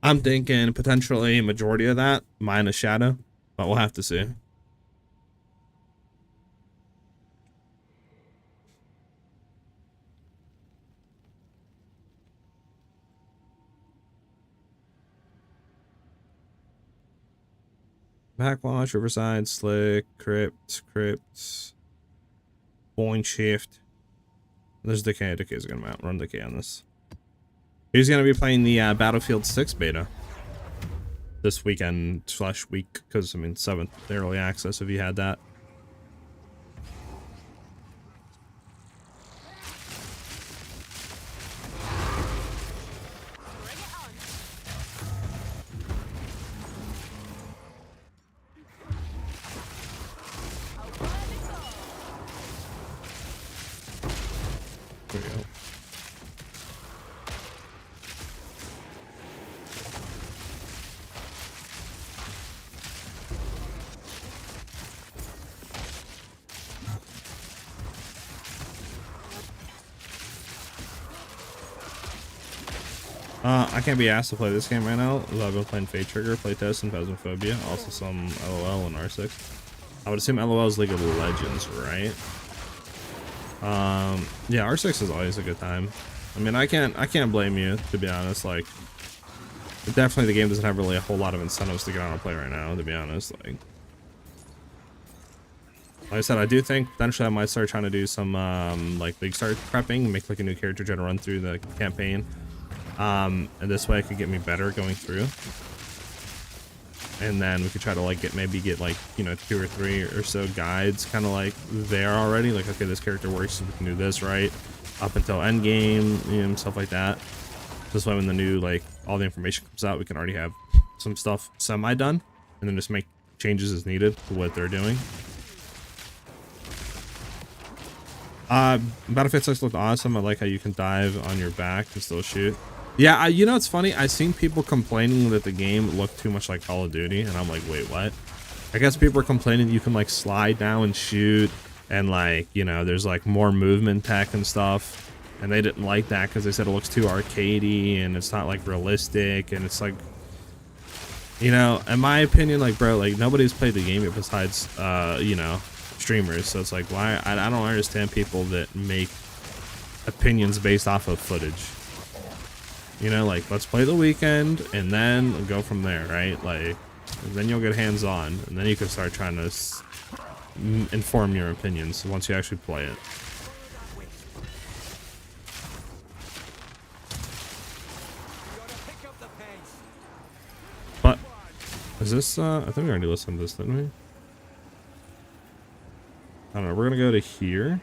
I'm thinking potentially a majority of that minus Shadow, but we'll have to see. Backwash, Riverside, Slick, Crypt, Point Shift. There's Decay. Decay's gonna mount. Run Decay on this. He's gonna be playing the Battlefield 6 beta this weekend / week, because I mean 7th early access if you had that. I can't be asked to play this game right now. I've been playing Fate Trigger, Playtest, and Phasmophobia. Also some LOL and R6. I would assume LOL is League of Legends, right? Yeah, R6 is always a good time. I mean, I can't blame you, to be honest. Like, definitely the game doesn't have really a whole lot of incentives to get on and play right now, to be honest. Like I said, I do think potentially I might start trying to do some like league start prepping, make like a new character try to run through the campaign. And this way it could get me better going through. And then we could try to like get like, you know, 2 or 3 or so guides kind of like there already. Like, okay, this character works, so we can do this right up until end game, you know, stuff like that. This way when the new, like, all the information comes out, we can already have some stuff semi-done, and then just make changes as needed to what they're doing. Battlefield 6 looked awesome. I like how you can dive on your back and still shoot. Yeah, you know, it's funny. I've seen people complaining that the game looked too much like Call of Duty, and I'm like, wait, what? I guess people are complaining that you can, like, slide down and shoot, and, like, you know, there's, like, more movement tech and stuff. And they didn't like that because they said it looks too arcadey and it's not like realistic, and it's like, you know, in my opinion, like, bro, like, nobody's played the game yet besides you know, streamers. So it's like, why? I don't understand people that make opinions based off of footage. You know, like, let's play the weekend and then go from there, right? Like, then you'll get hands on, and then you can start trying to inform your opinions once you actually play it. But is this I think we already listened to this, didn't we? I don't know. We're gonna go to here,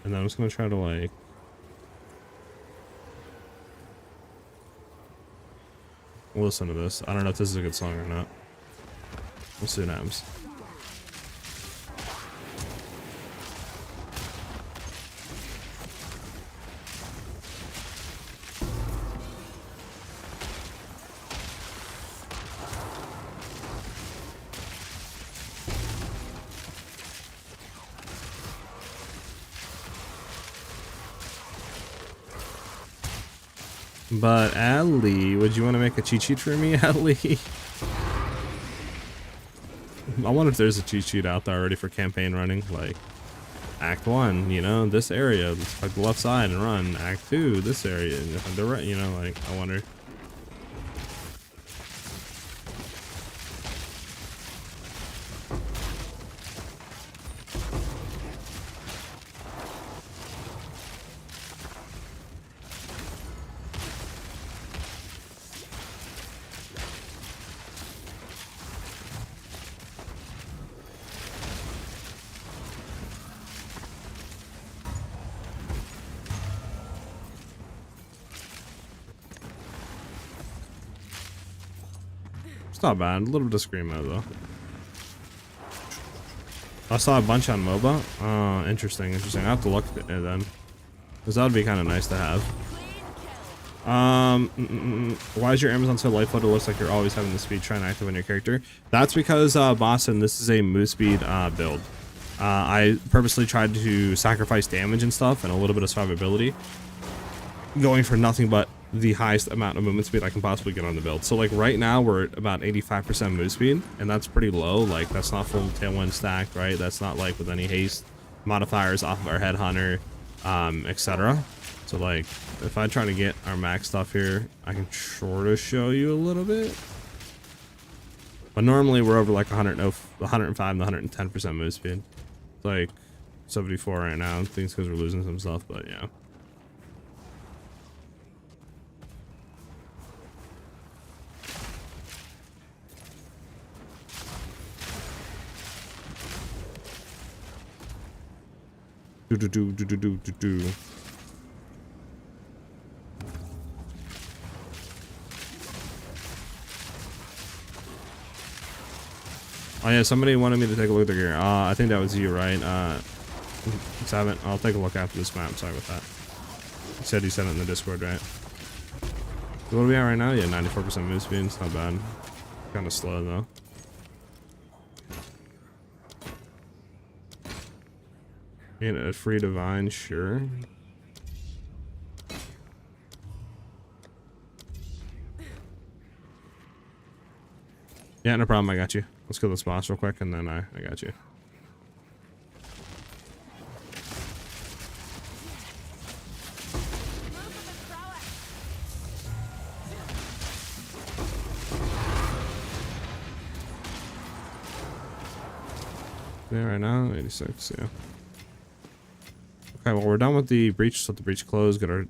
and then I'm just gonna try to, like, listen to this. I don't know if this is a good song or not. We'll see what happens. But Ali, would you want to make a cheat sheet for me, Ali? I wonder if there's a cheat sheet out there already for campaign running, like Act 1, you know, this area, let's like the left side and run. Act 2, this area, the right, you know, like, I wonder. It's not bad. A little bit of screamo though. I saw a bunch on MOBA. Oh, interesting. I have to look at it then, because that would be kind of nice to have. Why is your Amazon so light footed? It looks like you're always having the speed trying to active on your character. That's because Boston, this is a Movespeed build. I purposely tried to sacrifice damage and stuff and a little bit of survivability, going for nothing but the highest amount of movement speed I can possibly get on the build. So like right now we're at about 85% move speed, and that's pretty low. Like, that's not full tailwind stacked, right? That's not like with any haste modifiers off of our headhunter, etc. So like, if I try to get our max stuff here, I can sort of show you a little bit. But normally we're over like 105 and 110% move speed. It's like 74 right now. I think it's because we're losing some stuff, but yeah. Oh yeah, somebody wanted me to take a look at their gear. I think that was you, right? 7. I'll take a look after this map. Sorry about that. You said you sent it in the Discord, right? What are we at right now? Yeah, 94% move speed. It's not bad. Kind of slow though. And a free divine, sure. Yeah, no problem. I got you. Let's kill this boss real quick, and then I got you. Yeah, right now, 86, yeah. Okay, well, we're done with the breach. Just let the breach close. Get our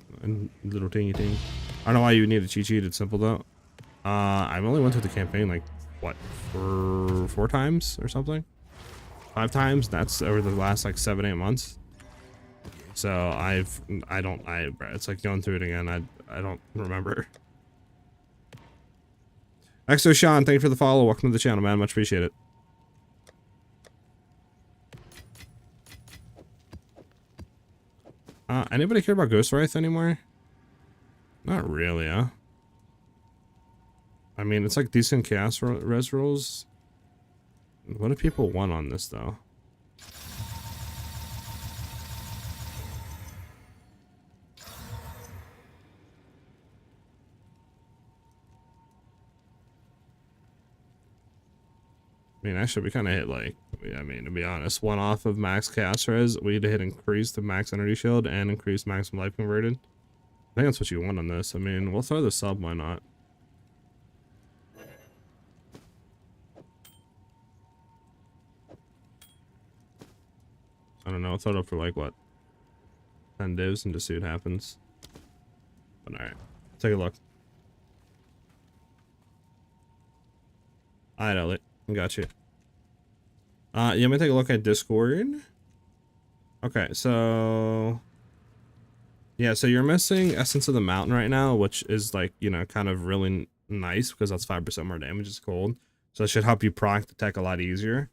little tingy ting. I don't know why you would need a cheat sheet. It's simple, though. I've only went through the campaign, like, what, for 4 times or something? 5 times? That's over the last, like, 7-8 months. So, it's like going through it again. I don't remember. Exo Sean, thank you for the follow. Welcome to the channel, man. Much appreciate it. Anybody care about Ghost Wraith anymore? Not really, huh? I mean, it's like decent chaos res rolls. What do people want on this, though? I mean, actually, we kind of hit, like, I mean, to be honest, 1 off of max chaos res. We hit increase the max energy shield and increase maximum life converted. I think that's what you want on this. I mean, we'll throw the sub, why not? I don't know, I'll throw it up for like, what, 10 divs and just see what happens. But alright, take a look. Alright, Elliot, got you. Yeah, let me take a look at Discord. Okay, so... yeah, so you're missing Essence of the Mountain right now, which is like, you know, kind of really nice because that's 5% more damage. It's cold. So it should help you proc the tech a lot easier.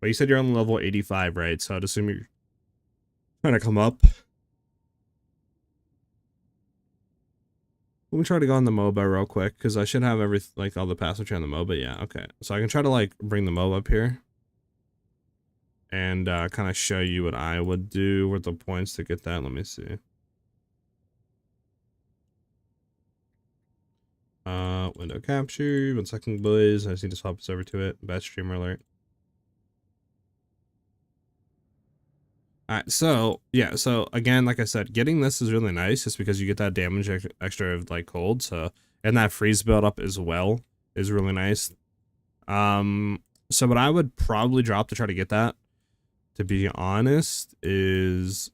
But you said you're on level 85, right? So I'd assume you're trying to come up. Let me try to go on the MOBA real quick because I should have like all the passive tree on the MOBA. Yeah, okay. So I can try to like bring the MOBA up here and kind of show you what I would do with the points to get that. Let me see. Window capture. 1 second, boys. I just need to swap this over to it. Bad streamer alert. Alright, so yeah, so again, like I said, getting this is really nice just because you get that damage extra of like cold, so, and that freeze build up as well is really nice. So what I would probably drop to try to get that, to be honest, is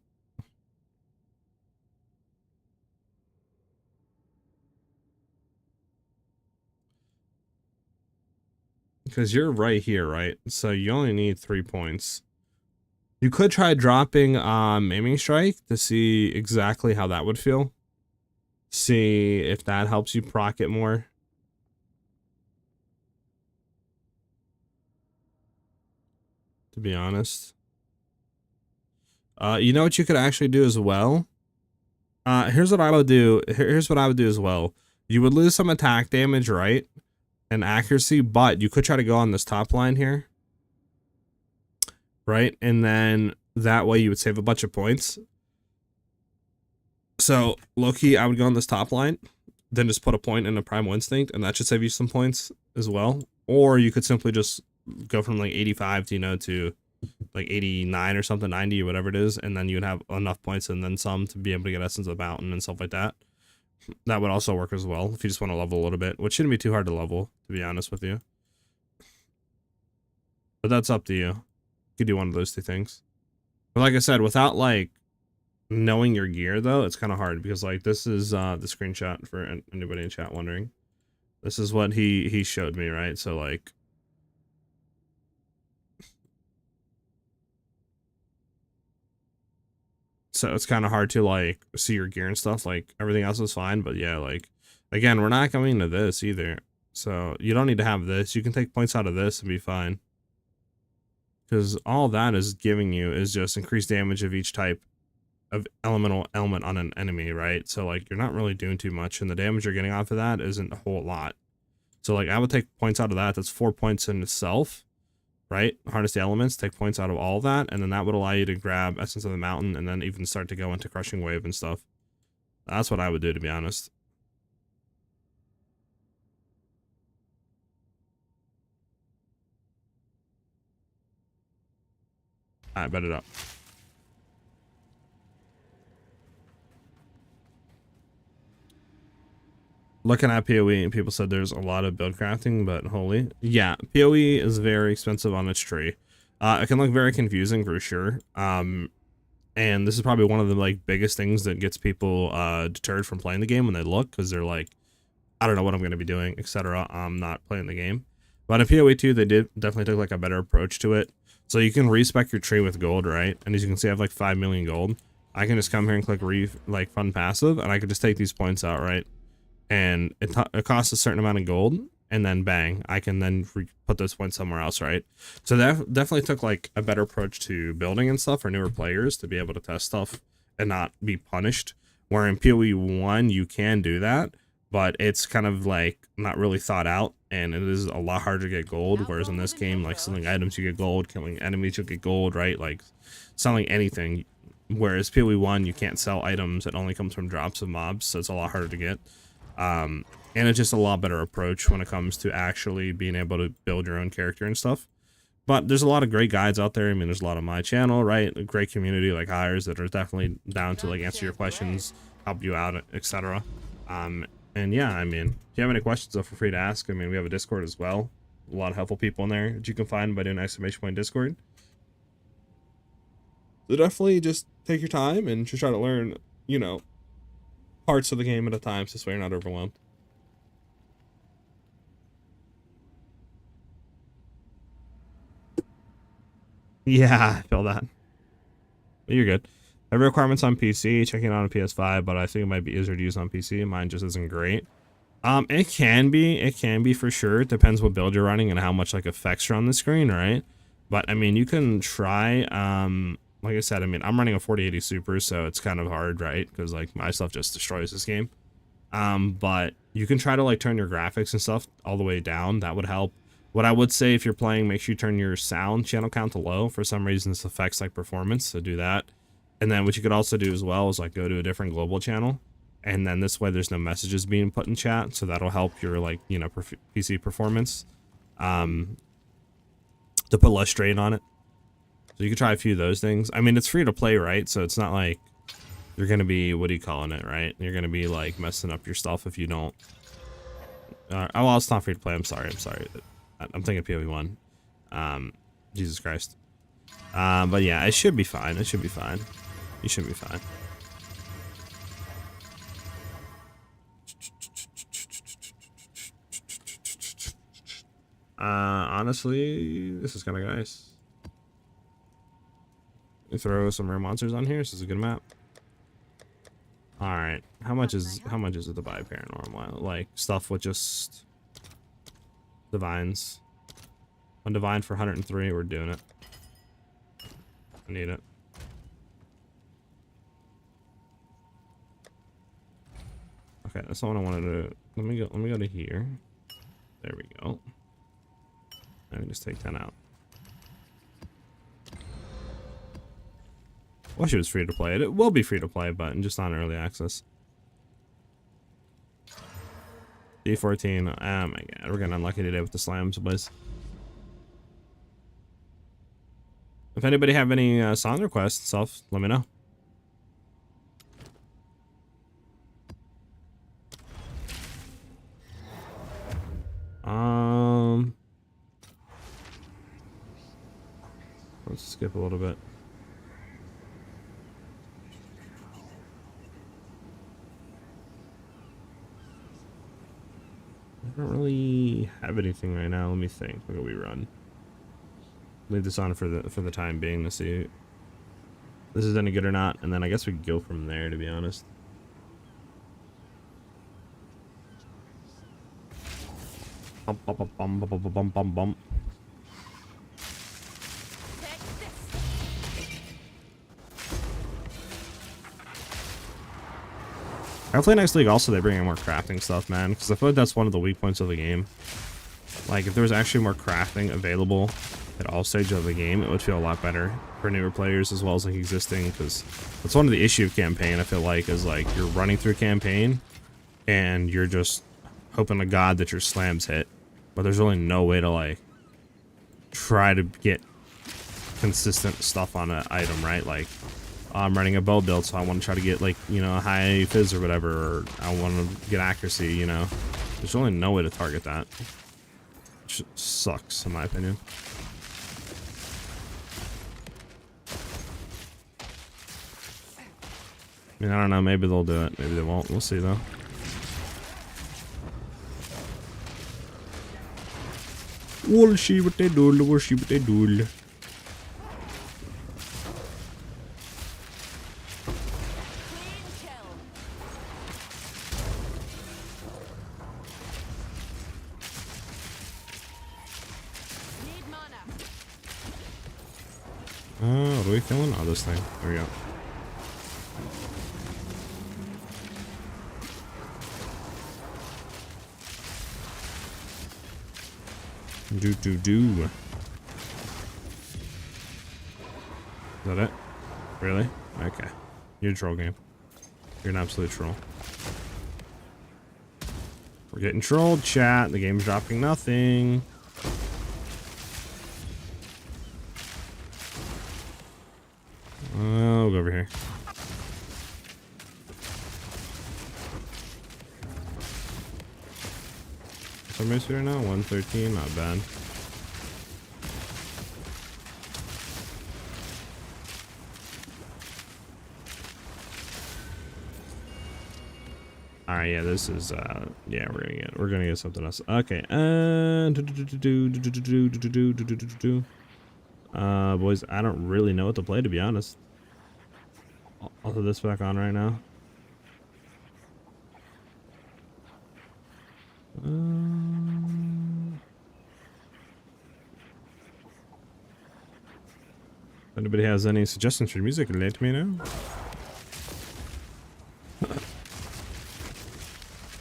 because you're right here, right? So you only need 3 points. You could try dropping Maiming Strike to see exactly how that would feel. See if that helps you proc it more. To be honest. You know what you could actually do as well? Here's what I would do. Here's what I would do as well. You would lose some attack damage, right? And accuracy, but you could try to go on this top line here. Right? And then that way you would save a bunch of points. So, low-key, I would go on this top line, then just put a point in a Primal Instinct, and that should save you some points as well. Or you could simply just go from like 85 to, you know, to like 89 or something, 90 or whatever it is, and then you'd have enough points and then some to be able to get Essence of the Mountain and stuff like that. That would also work as well if you just want to level a little bit, which shouldn't be too hard to level, to be honest with you. But that's up to you. You could do one of those 2 things. But like I said, without like knowing your gear though, it's kind of hard because like this is the screenshot for anybody in chat wondering. This is what he showed me, right? So like it's kind of hard to like see your gear and stuff. Like everything else is fine, but yeah, like again, we're not coming to this either. So you don't need to have this. You can take points out of this and be fine. Because all that is giving you is just increased damage of each type of element on an enemy, right? So like you're not really doing too much, and the damage you're getting off of that isn't a whole lot. So like I would take points out of that. That's 4 points in itself, right? Harness the elements, take points out of all of that, and then that would allow you to grab Essence of the Mountain and then even start to go into Crushing Wave and stuff. That's what I would do, to be honest. I bet it up. Looking at PoE, people said there's a lot of build crafting, but holy, yeah, PoE is very expensive on its tree. It can look very confusing for sure. And this is probably one of the like biggest things that gets people deterred from playing the game when they look, because they're like, I don't know what I'm going to be doing, etc. I'm not playing the game. But in PoE 2, they did definitely take like a better approach to it. So you can respec your tree with gold, right? And as you can see, I have like 5 million gold. I can just come here and click fund passive, and I could just take these points out, right? And it costs a certain amount of gold, and then bang, I can then put those points somewhere else, right? So that definitely took like a better approach to building and stuff for newer players to be able to test stuff and not be punished. Where in PoE 1 you can do that, but it's kind of like not really thought out, and it is a lot harder to get gold. Whereas in this game, like selling items you get gold, killing enemies you get gold, right? Like selling anything. Whereas PoE 1 you can't sell items; it only comes from drops of mobs, so it's a lot harder to get. And it's just a lot better approach when it comes to actually being able to build your own character and stuff. But there's a lot of great guides out there. I mean, there's a lot of my channel, right? A great community like ours that are definitely down to like answer your questions, help you out, etc. And yeah, I mean, if you have any questions, though, feel free to ask. I mean, we have a Discord as well. A lot of helpful people in there that you can find by doing !Discord. So definitely just take your time and just try to learn, you know, parts of the game at a time, so this way you're not overwhelmed. Yeah, I feel that. But you're good. Every requirement's on PC, checking out on PS5, but I think it might be easier to use on PC. Mine just isn't great. It can be for sure. It depends what build you're running and how much like effects are on the screen, right? But I mean, you can try. Like I said, I mean, I'm running a 4080 Super, so it's kind of hard, right? Because like my stuff just destroys this game. But you can try to like turn your graphics and stuff all the way down. That would help. What I would say, if you're playing, make sure you turn your sound channel count to low. For some reason, this affects like performance, so do that. And then what you could also do as well is like go to a different global channel, and then this way there's no messages being put in chat, so that'll help your like, you know, PC performance. To put less strain on it. So you could try a few of those things. I mean, it's free to play, right? So it's not like you're gonna be, what are you calling it, right? You're gonna be like messing up your stuff if you don't. Oh well, it's not free to play. I'm sorry. I'm thinking PoE 1. Jesus Christ. But yeah, it should be fine. It should be fine. You should be fine. Honestly, this is kind of nice. We throw some rare monsters on here. This is a good map. All right, how much is it to buy paranormal? Like stuff with just divines. One divine for 103. We're doing it. I need it. Okay, that's not what I wanted to. Let me go to here. There we go. Let me just take 10 out. Wish it was free to play. It will be free to play, but just not early access. D14. Oh my god, we're getting unlucky today with the slams, boys. If anybody have any song requests, stuff, let me know. Let's skip a little bit. I don't really have anything right now. Let me think. What do we run? Leave this on for the time being to see if this is any good or not, and then I guess we could go from there, to be honest. Bump, bump, bump, bump, bump, bump, bump, bump. Hopefully next league also they bring in more crafting stuff, man, because I feel like that's one of the weak points of the game. Like, if there was actually more crafting available at all stages of the game, it would feel a lot better for newer players as well as like existing, because that's one of the issue of campaign, I feel like, is like you're running through campaign and you're just hoping to God that your slams hit, but there's really no way to like try to get consistent stuff on an item, right? Like, I'm running a bow build, so I want to try to get, like, you know, a high fizz or whatever, or I want to get accuracy, you know. There's really no way to target that. Which sucks, in my opinion. I mean, I don't know, maybe they'll do it, maybe they won't. We'll see, though. We'll see what they do, we'll see what they do. What are we killing? Oh, this thing. There we go. Do. Is that it? Really? Okay. You're a troll game. You're an absolute troll. We're getting trolled, chat. The game's dropping nothing. We'll go over here. Somebody's here now. 113, not bad. All right, yeah, this is yeah, we're gonna get something else. Okay, boys, I don't really know what to play, to be honest. I'll put this back on right now. If anybody has any suggestions for music, let me know.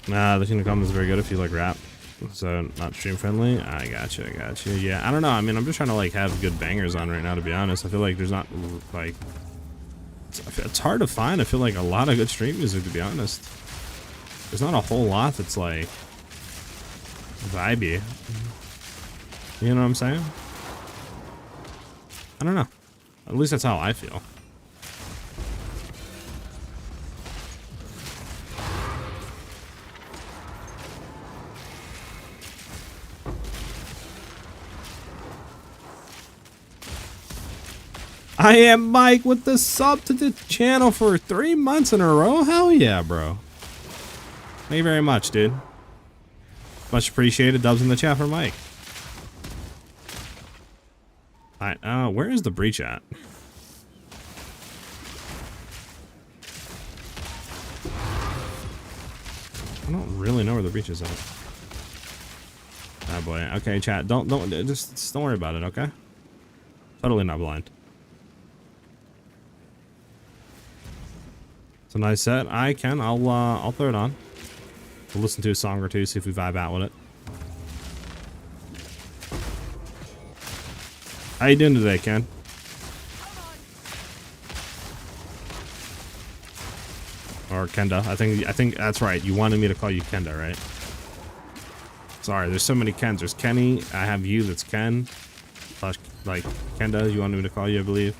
Nah, the Kingdom Come is very good if you like rap. So, not stream friendly. I gotcha. Yeah, I don't know. I mean, I'm just trying to, like, have good bangers on right now, to be honest. I feel like there's not, like... It's hard to find. I feel like a lot of good stream music, to be honest. There's not a whole lot that's, like... vibey. You know what I'm saying? I don't know. At least that's how I feel. I am Mike with the sub to the channel for 3 months in a row. Hell yeah, bro. Thank you very much, dude. Much appreciated. Dubs in the chat for Mike. Alright, where is the breach at? I don't really know where the breach is at. Oh boy. Okay, chat. Don't just don't worry about it, okay? Totally not blind. It's a nice set. I'll throw it on. We'll listen to a song or two, see if we vibe out with it. How you doing today, Ken? Or Kenda. I think that's right. You wanted me to call you Kenda, right? Sorry, there's so many Kens. There's Kenny. I have you. That's Ken. Like Kenda. You wanted me to call you, I believe.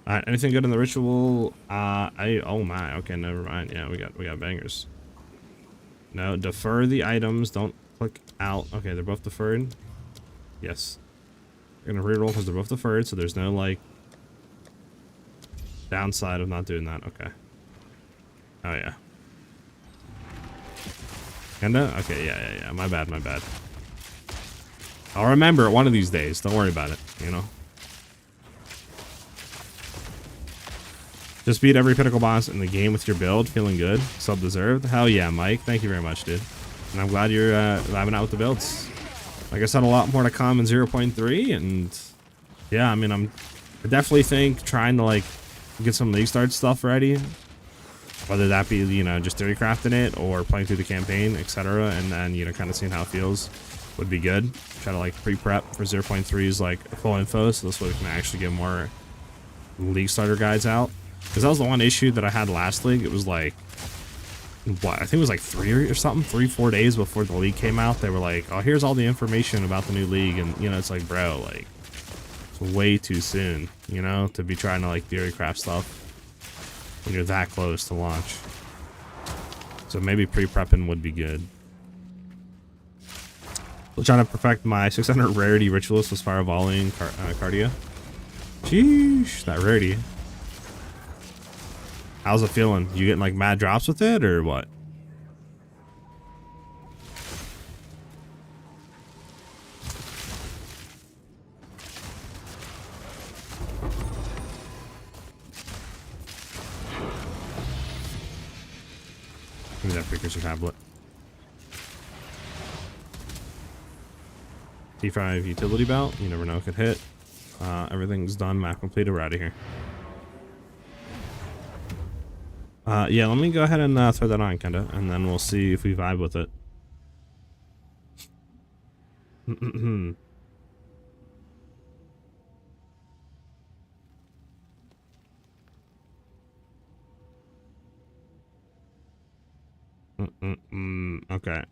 Alright, anything good in the ritual? Oh my, okay, never mind. Yeah, we got bangers. No, defer the items, don't click out. Okay, they're both deferred. Yes. We're gonna reroll because they're both deferred, so there's no, like, downside of not doing that. Okay. Oh yeah. Kinda? Okay, yeah. My bad. I'll remember it one of these days. Don't worry about it, you know? Just beat every pinnacle boss in the game with your build. Feeling good. Sub deserved. Hell yeah, Mike. Thank you very much, dude. And I'm glad you're vibing out with the builds. Like I said, a lot more to come in 0.3. And yeah, I mean, I definitely think trying to, like, get some league start stuff ready. Whether that be, you know, just theory crafting it or playing through the campaign, etc. And then, you know, kind of seeing how it feels would be good. Try to, like, pre-prep for 0.3's, like, full info. So this way we can actually get more league starter guides out. Because that was the one issue that I had last league. It was like, what, I think it was like 3-4 days before the league came out. They were like, oh, here's all the information about the new league. And, you know, it's like, bro, like, it's way too soon, you know, to be trying to like theory craft stuff when you're that close to launch. So maybe pre-prepping would be good. Still trying to perfect my 600 rarity ritualist with fire volley and cardia. Sheesh, that rarity. How's it feeling? You getting like mad drops with it or what? Give me that precursor tablet. T5 utility belt. You never know, it could hit. Everything's done. Map completed. We're out of here. Yeah, let me go ahead and throw that on, kinda, and then we'll see if we vibe with it. Okay.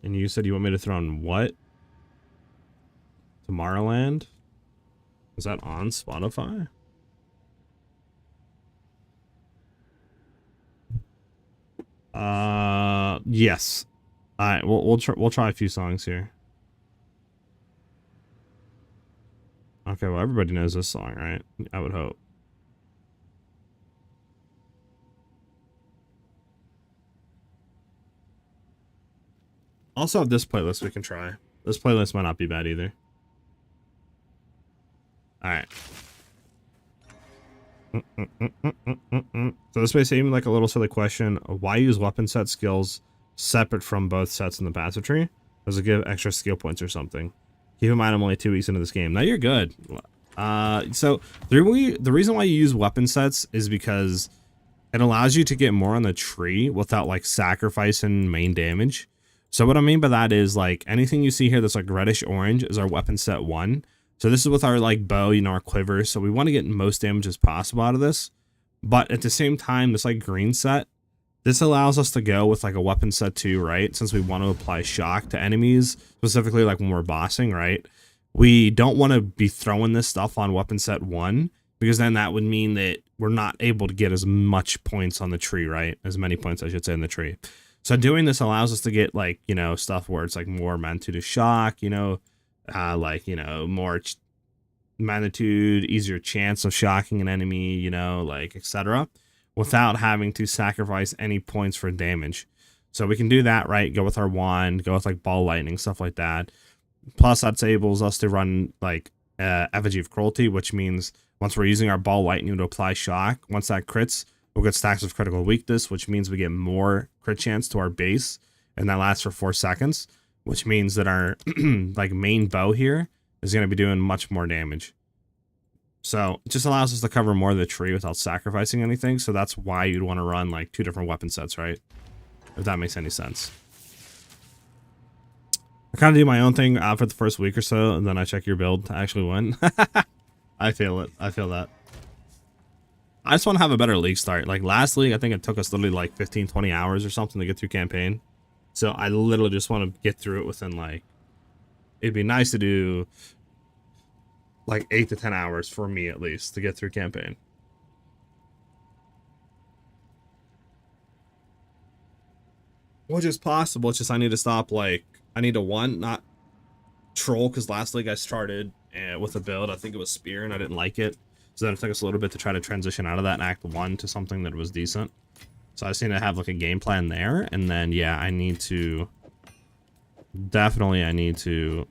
And you said you want me to throw on what? Tomorrowland? Is that on Spotify? Yes. All right, we'll try a few songs here. Okay, well everybody knows this song, right? I would hope. Also have this playlist we can try. This playlist might not be bad either. Alright. So this may seem like a little silly question. Why use weapon set skills separate from both sets in the passive tree? Does it give extra skill points or something? Keep in mind I'm only 2 weeks into this game. Now you're good. So the reason why you use weapon sets is because it allows you to get more on the tree without like sacrificing main damage. So what I mean by that is like anything you see here that's like reddish orange is our weapon set 1. So this is with our like bow, you know, our quiver. So we want to get most damage as possible out of this. But at the same time, this like green set, this allows us to go with like a weapon set 2, right? Since we want to apply shock to enemies, specifically like when we're bossing, right? We don't want to be throwing this stuff on weapon set 1 because then that would mean that we're not able to get as much points on the tree, right? As many points, I should say, in the tree. So doing this allows us to get like, you know, stuff where it's like more magnitude of shock, you know, like, you know, more magnitude, easier chance of shocking an enemy, you know, like, etc. Without having to sacrifice any points for damage. So we can do that, right? Go with our wand, go with like ball lightning, stuff like that. Plus that enables us to run like effigy of cruelty, which means once we're using our ball lightning to apply shock, once that crits, we'll get stacks of critical weakness, which means we get more crit chance to our base, and that lasts for 4 seconds, which means that our like main bow here is going to be doing much more damage. So it just allows us to cover more of the tree without sacrificing anything. So that's why you'd want to run like 2 different weapon sets, right? If that makes any sense. I kind of do my own thing for the first week or so, and then I check your build to actually win. I feel it. I feel that. I just want to have a better league start. Like last league, I think it took us literally like 15-20 hours or something to get through campaign. So I literally just want to get through it within like, it'd be nice to do like 8 to 10 hours for me at least to get through campaign. Which is possible. It's just I need to stop like, I need to not troll, because last league I started with a build. I think it was spear and I didn't like it. So then it took us a little bit to try to transition out of that in Act 1 to something that was decent. So I just need to have like a game plan there. And then, yeah, I need to... Definitely I need to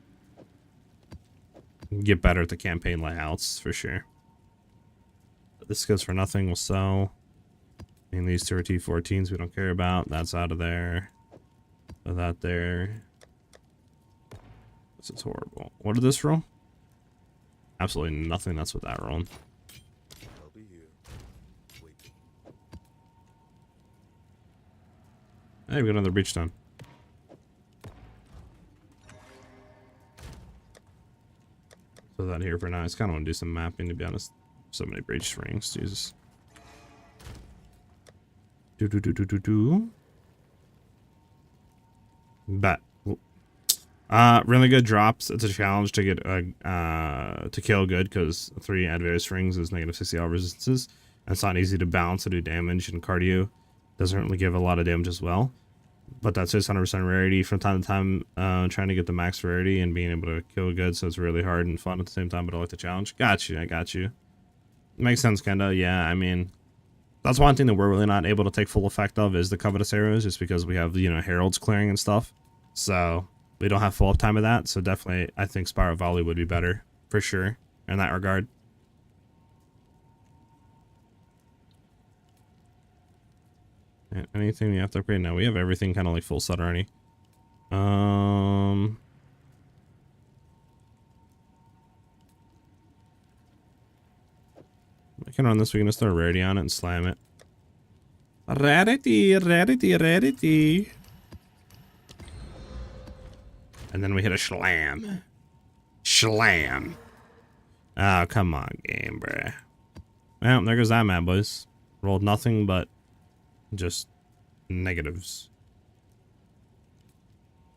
get better at the campaign layouts, for sure. This goes for nothing. We'll sell. And these 2 are T14s we don't care about. That's out of there. Put that there. This is horrible. What did this roll? Absolutely nothing. That's what that rolled. Hey, we got another breach done. So put that here for now. I just kind of want to do some mapping, to be honest. So many breach rings, Jesus. Bet. Really good drops. It's a challenge to get to kill good, because 3 adverse rings is negative 60 all resistances. And it's not easy to balance to do damage, and cardio doesn't really give a lot of damage as well. But that's just 100% rarity from time to time, trying to get the max rarity and being able to kill good, so it's really hard and fun at the same time, but I like the challenge. Got you, I got you. Makes sense, kinda, yeah, I mean, that's one thing that we're really not able to take full effect of is the Covetous Arrows, just because we have, you know, Heralds clearing and stuff. So, we don't have full uptime of that, so definitely, I think Spiral Volley would be better, for sure, in that regard. Anything you have to upgrade? No, we have everything kind of like full set already. I can run this. We can just throw rarity on it and slam it. Rarity, rarity, rarity. And then we hit a slam. Slam. Oh, come on, game, bruh. Well, there goes that map, boys. Rolled nothing but just negatives.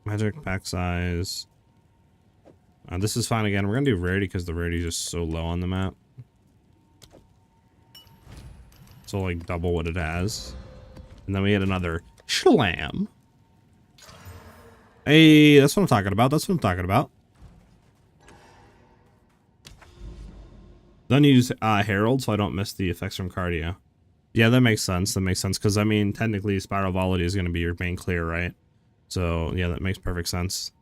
Magic, pack size. This is fine again. We're gonna do rarity because the rarity is just so low on the map. So like double what it has. And then we hit another slam. Hey, that's what I'm talking about. That's what I'm talking about. Don't use Herald so I don't miss the effects from cardio. Yeah, that makes sense. That makes sense. Because, I mean, technically, Spiral Volley is going to be your main clear, right? So, yeah, that makes perfect sense.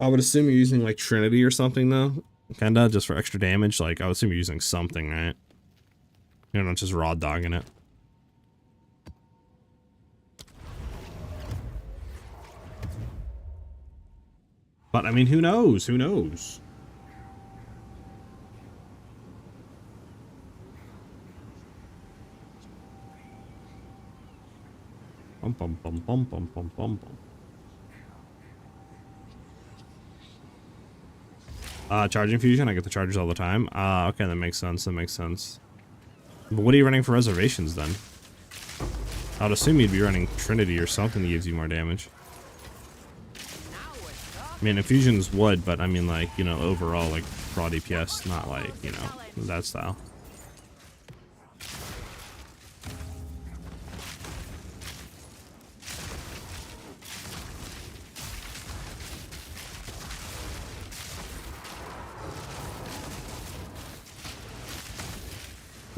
I would assume you're using, like, Trinity or something, though. Kinda, just for extra damage. Like, I would assume you're using something, right? You're not just raw dogging it. But, I mean, who knows? Who knows? Bum, bum, bum, bum, bum, bum, bum, bum. Charging fusion, I get the chargers all the time. Okay, that makes sense, that makes sense. But what are you running for reservations, then? I would assume you'd be running Trinity or something that gives you more damage. I mean, infusions would, but I mean, like, you know, overall, like, raw DPS, not like, you know, that style.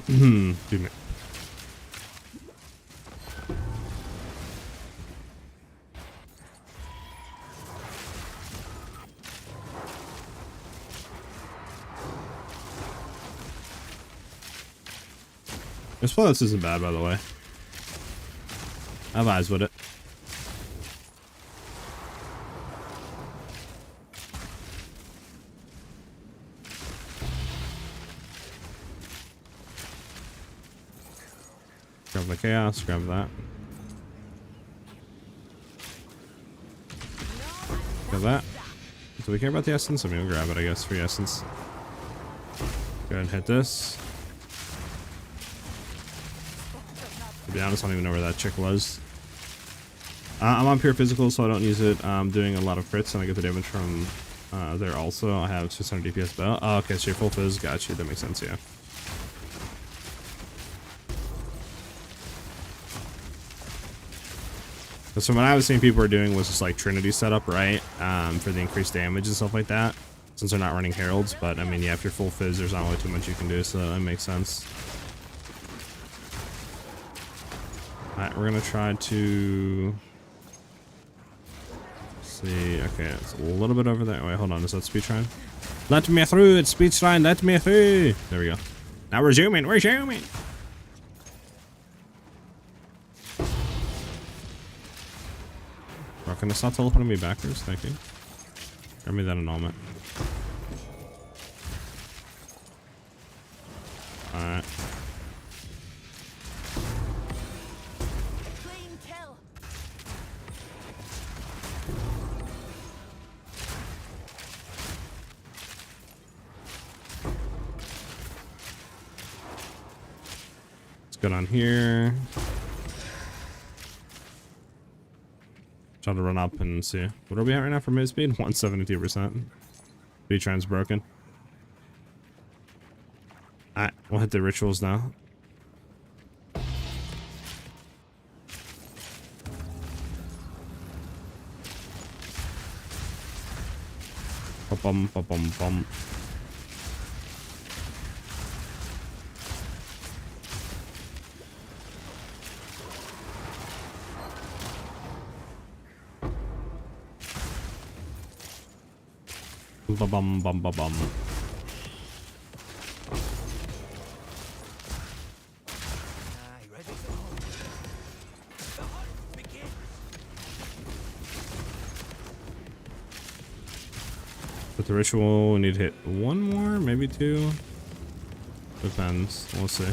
Dude, man. This plus isn't bad, by the way. I have eyes with it. Grab the chaos, grab that. Grab that. Do we care about the essence? I mean, we'll grab it, I guess, for the essence. Go ahead and hit this. To be honest, I don't even know where that chick was. I'm on pure physical, so I don't use it. I'm doing a lot of crits, and I get the damage from there also. I have 600 DPS bow. Oh, okay, so you're full fizz. Got you. That makes sense, yeah. So what I was seeing people were doing was just like Trinity setup, right? For the increased damage and stuff like that. Since they're not running Heralds, but I mean, yeah, if you're full fizz, there's not really too much you can do, so that makes sense. Alright, we're gonna try to see. Okay, it's a little bit over there. Wait, hold on. Is that speed shrine? Let me through. It's speed shrine. Let me through. There we go. Now we're zooming. We're zooming. Bro, can I stop teleporting me backwards? Thank you. Grab me that annulment. Alright. Good on here. Try to run up and see. What are we at right now for Movespeed? 172%. B-Trend's broken. Alright, we'll hit the rituals now. Bum bum bum bum. Bum bum bum bum bum. With the ritual, we need to hit one more, maybe two. Depends. We'll see.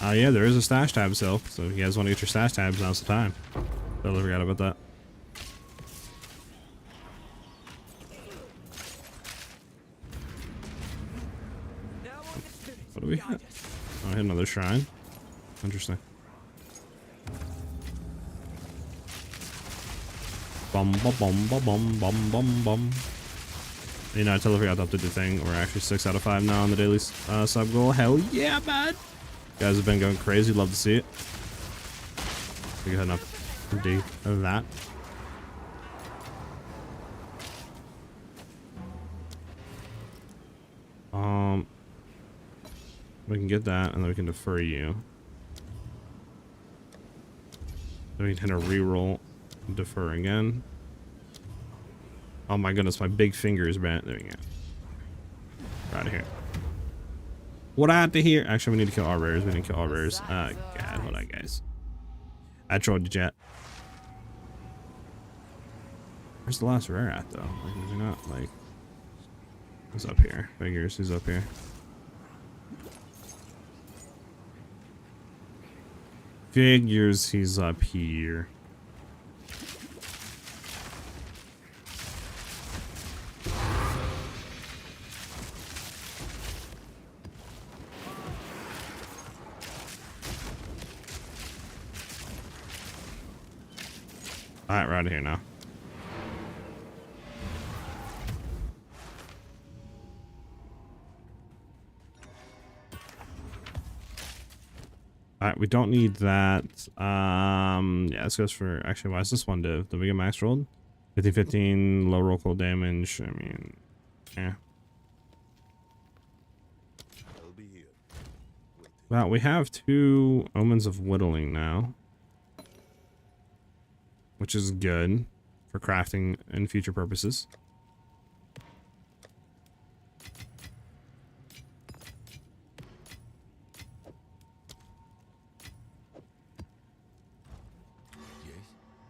Yeah, there is a stash tab still. So if you guys want to get your stash tabs, now's the time. Totally forgot about that. What do we hit? Oh, I hit another shrine. Interesting. Bum bum bum bum bum bum bum bum. You know, I totally forgot to update the thing. We're actually 6 out of 5 now on the daily sub goal. Hell yeah, man! You guys have been going crazy. Love to see it. Go ahead and update that. We can get that, and then we can defer you. Then we can hit a reroll, defer again. Oh my goodness, my big finger is bent. There we go. Right here. What I had to hear. Actually, we need to kill our rares. We didn't kill our rares. God, hold on, guys. I trolled you, chat. Where's the last rare at, though? Like, is he not, like... Who's up here? Figures, who's up here? Figures, he's up here. Alright, we're out of here now. Alright, we don't need that. Yeah, this goes for... Actually, why is this one div? Did we get max rolled? 50-15, low roll cold damage. I mean, yeah. Well, we have 2 Omens of Whittling now. Which is good for crafting and future purposes.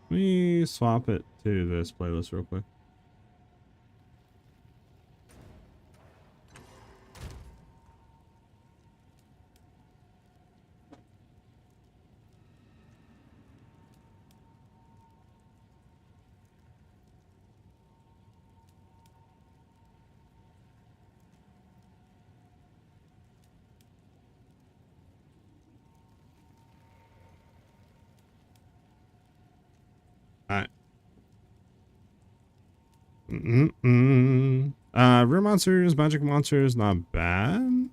Let me swap it to this playlist real quick. Alright. Rare monsters, magic monsters, not bad.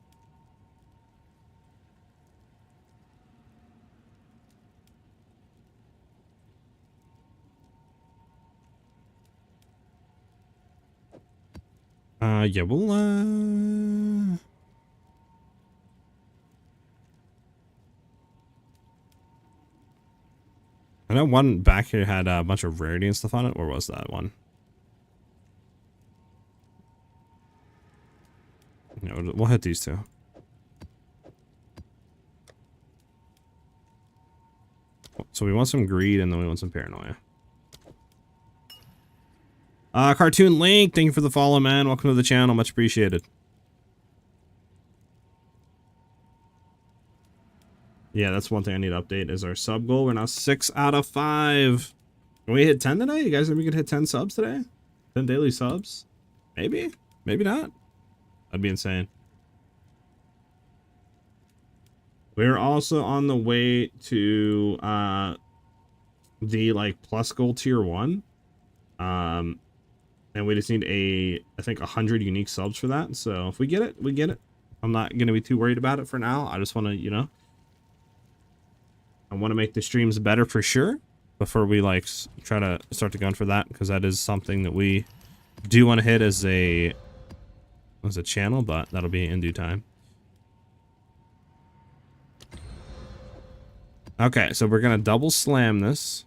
Yeah, we'll, I know one back here had a bunch of rarity and stuff on it. Or was that one? No, we'll hit these 2. So we want some greed and then we want some paranoia. Cartoon Link, thank you for the follow, man. Welcome to the channel, much appreciated. Yeah, that's one thing I need to update is our sub goal. We're now 6 out of 5. Can we hit 10 today? You guys think we could hit 10 subs today? 10 daily subs? Maybe, maybe not. That'd be insane. We're also on the way to the like plus goal tier 1. And we just need I think 100 unique subs for that. So if we get it, we get it. I'm not gonna be too worried about it for now. I just want to, you know, I want to make the streams better for sure before we like try to start to gun for that, because that is something that we do want to hit as a channel, but that'll be in due time. Okay, so we're gonna double slam this.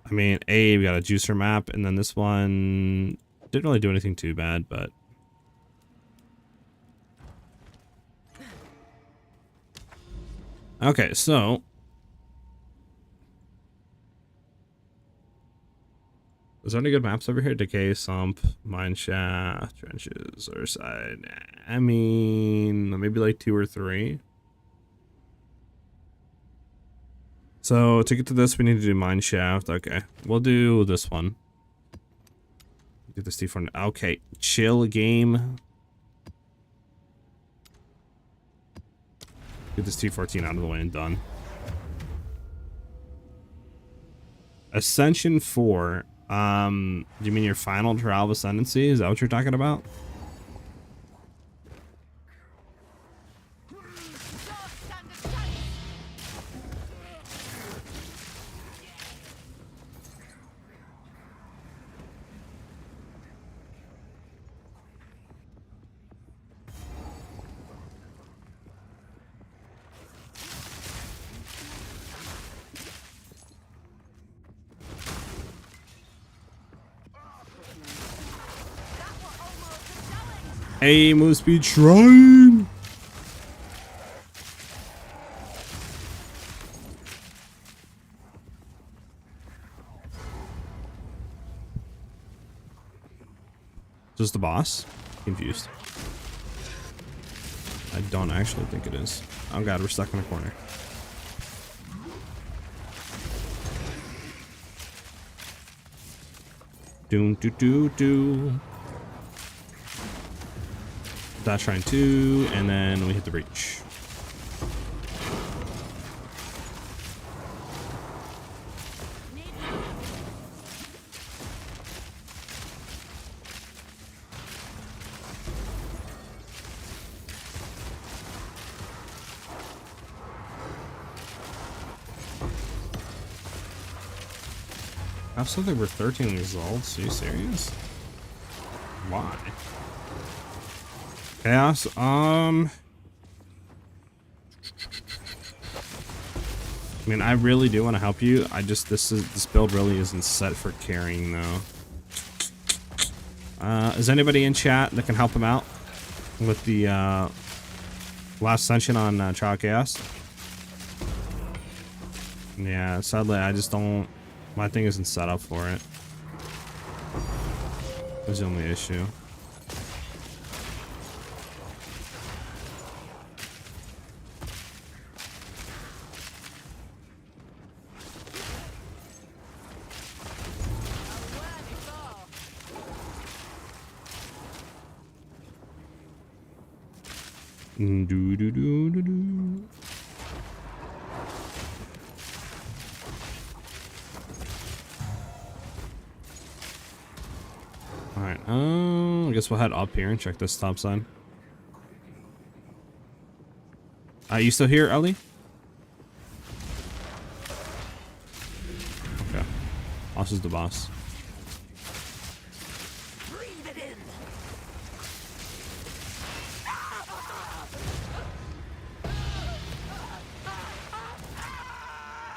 I mean, we got a juicer map, and then this one didn't really do anything too bad, but okay, so is there any good maps over here? Decay, Sump, Mineshaft, Trenches, or side? I mean, maybe like 2 or 3. So to get to this, we need to do Mineshaft. Okay, we'll do this one. Do this T4. Okay, chill game. Get this T14 out of the way and done. Ascension 4. Do you mean your final trial of Ascendancy? Is that what you're talking about? Hey, Movespeed Shrine! Is this the boss? Confused. I don't actually think it is. Oh god, we're stuck in a corner. Doom doo doo doo. Dash Shrine 2, and then we hit the breach. I also think we're 13 results. Are you serious? Why? Chaos, I mean, I really do want to help you. I just, this build really isn't set for carrying though. Is anybody in chat that can help him out with the last Ascension on Trial Chaos? Yeah, sadly I just don't, my thing isn't set up for it. That's the only issue. Do do do do do. All right. I guess we'll head up here and check this stop sign. You still here, Ellie? Okay. Boss is the boss.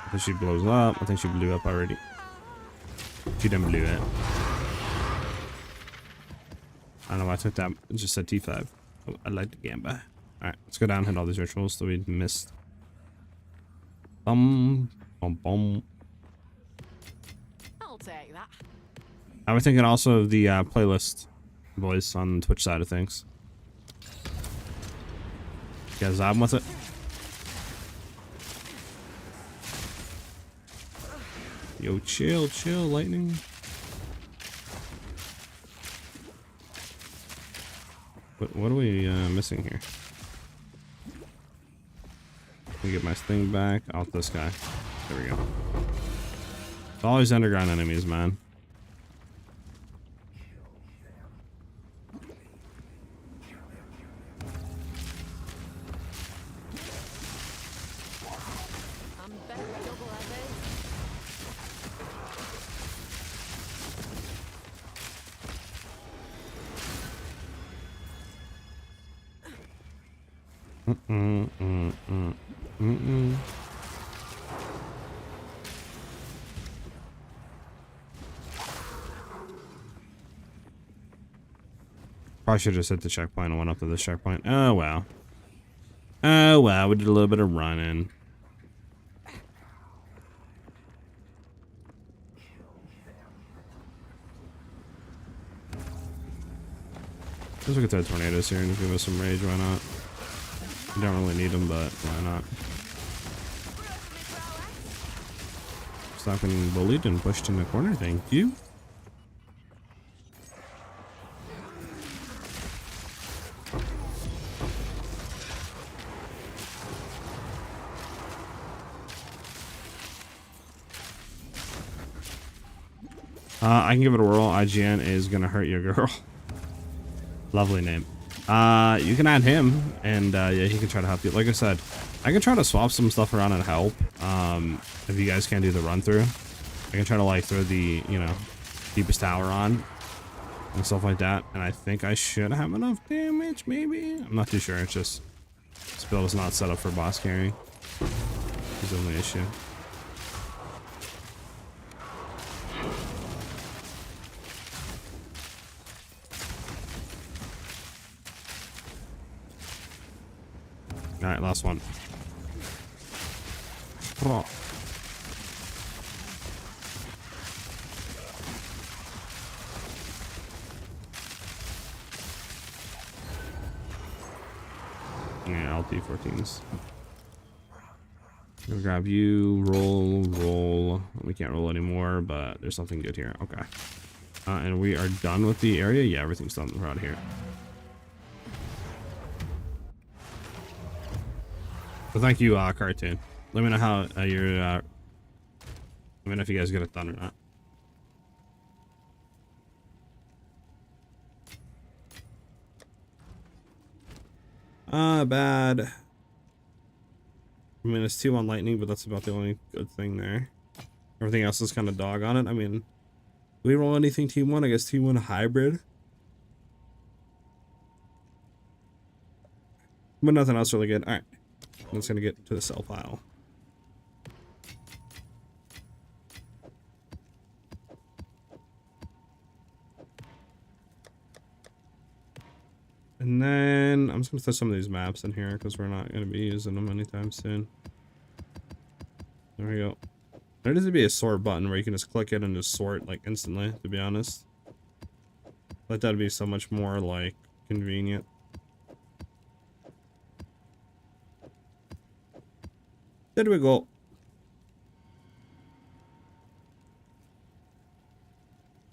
I think she blows up. I think she blew up already. She didn't blew it. I don't know why I took that. It just said T5. Oh, I like the gamba. Alright, let's go down and hit all these rituals that we missed. Bum, bum, bum. I'll take that. I was thinking also of the playlist, boys, on the Twitch side of things. You guys vibe with it? Yo, chill, lightning. What are we missing here? Let me get my thing back off this guy. There we go. It's always underground enemies, man. Probably should have just hit the checkpoint and went up to this checkpoint. Oh well. Oh well, we did a little bit of running. Let's look at the tornadoes here and give us some rage, why not? We don't really need them, but why not? Stop getting bullied and pushed in the corner, thank you. I can give it a whirl. IGN is gonna hurt your girl. Lovely name. You can add him, and yeah, he can try to help you. Like I said, I can try to swap some stuff around and help. If you guys can't do the run through, I can try to like throw the, you know, deepest tower on and stuff like that. And I think I should have enough damage, maybe. I'm not too sure. It's just this build is not set up for boss carry. Is the only issue. All right, last one. Oh. Yeah, LT14s. Gonna grab you, roll. We can't roll anymore, but there's something good here. Okay. And we are done with the area. Yeah, everything's done around here. So thank you, Cartoon. Let me know how you're. Let me know if you guys get it done or not. Bad. I mean, it's 2 on lightning, but that's about the only good thing there. Everything else is kind of dog on it. I mean, do we roll anything T1? I guess T1 hybrid. But nothing else really good. All right. I'm just gonna get to the sell pile. And then I'm just gonna throw some of these maps in here because we're not gonna be using them anytime soon. There we go. There needs to be a sort button where you can just click it and just sort like instantly, to be honest. Like that'd be so much more like convenient. There we go.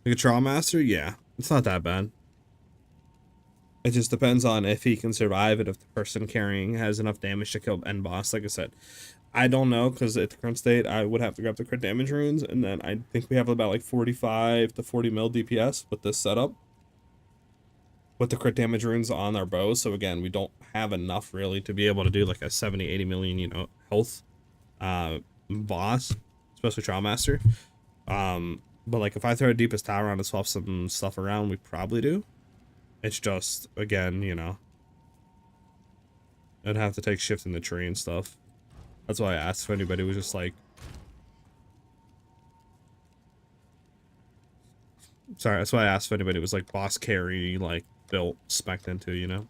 Like a trial master? Yeah, it's not that bad. It just depends on if he can survive it, if the person carrying has enough damage to kill end boss. Like I said, I don't know, because at the current state, I would have to grab the crit damage runes, and then I think we have about like 45 to 40 mil DPS with this setup. With the crit damage runes on our bows, so again, we don't have enough really to be able to do like a 70, 80 million, you know, health boss, especially trial master. But like if I throw a deepest tower on and swap some stuff around, we probably do. It's just, again, you know, I'd have to take shift in the tree and stuff. That's why I asked if anybody was just like, sorry, that's why I asked if anybody was like boss carry, like built spec'd into, you know.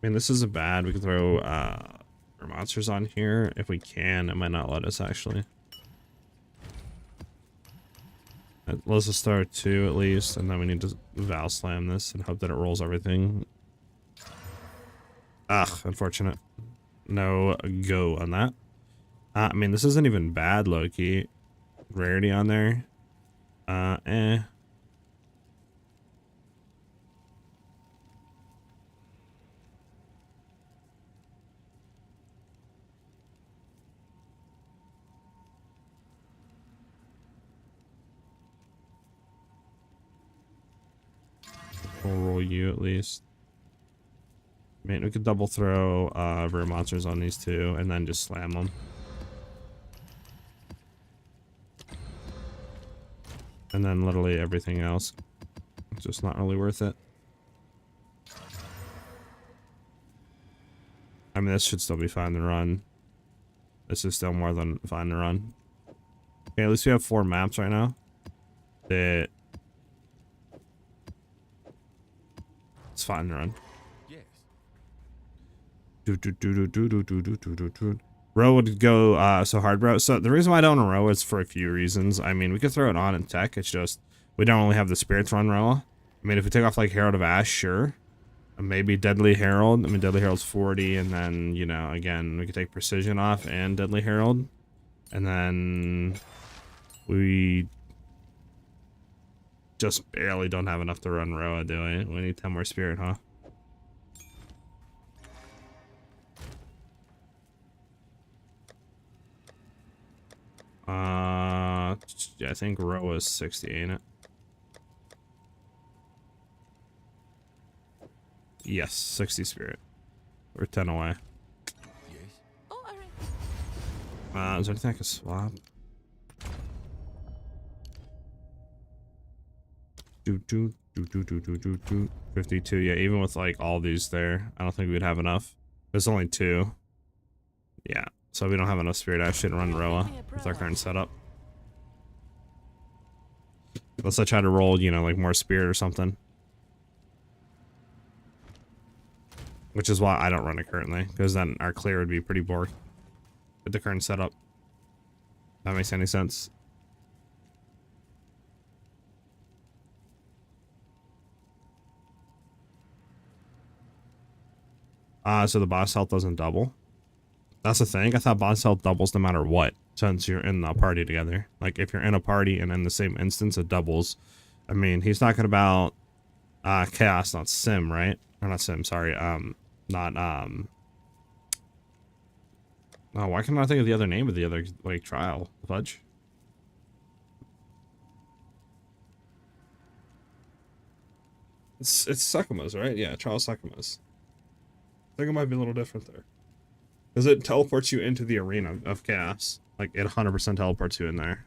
I mean, this isn't bad. We can throw our monsters on here if we can. It might not let us actually. Let's just start 2 at least, and then we need to Val slam this and hope that it rolls everything. Ugh, unfortunate. No go on that. I mean, this isn't even bad, low-key. Rarity on there. Eh. We'll roll you at least. I mean, we could double throw rare monsters on these two and then just slam them. And then literally everything else. It's just not really worth it. I mean, this should still be fine to run. This is still more than fine to run. Okay, at least we have 4 maps right now. That it's fine to run. Yes. Row would go so hard, bro. So the reason why I don't row is for a few reasons. I mean, we could throw it on in tech. It's just we don't really have the spirits run row. I mean, if we take off like Herald of Ash, sure. Maybe Deadly Herald. I mean, Deadly Herald's 40, and then, you know, again, we could take Precision off and Deadly Herald. And then we just barely don't have enough to run Roa, do we? We need 10 more Spirit, huh? Yeah, I think Roa is 60, ain't it? Yes, 60 Spirit. We're 10 away. Yes. Oh, alright. Is there anything I can swap? 52. Yeah, even with like all these there, I don't think we'd have enough. There's only 2. Yeah, so we don't have enough Spirit Ash to run Roa with our current setup. Unless I try to roll, you know, like more Spirit or something. Which is why I don't run it currently, because then our clear would be pretty boring with the current setup. If that makes any sense. So the boss health doesn't double. That's the thing. I thought boss health doubles no matter what, since you're in the party together. Like, if you're in a party and in the same instance, it doubles. I mean, he's talking about Chaos, not Sim, right? Or not Sim, sorry. Oh, why can't I think of the other name of the other, like, trial? Fudge? It's Sekimo's, right? Yeah, Trial Sekimo's. I think it might be a little different there. Because it teleports you into the arena of Chaos. Like, it 100% teleports you in there.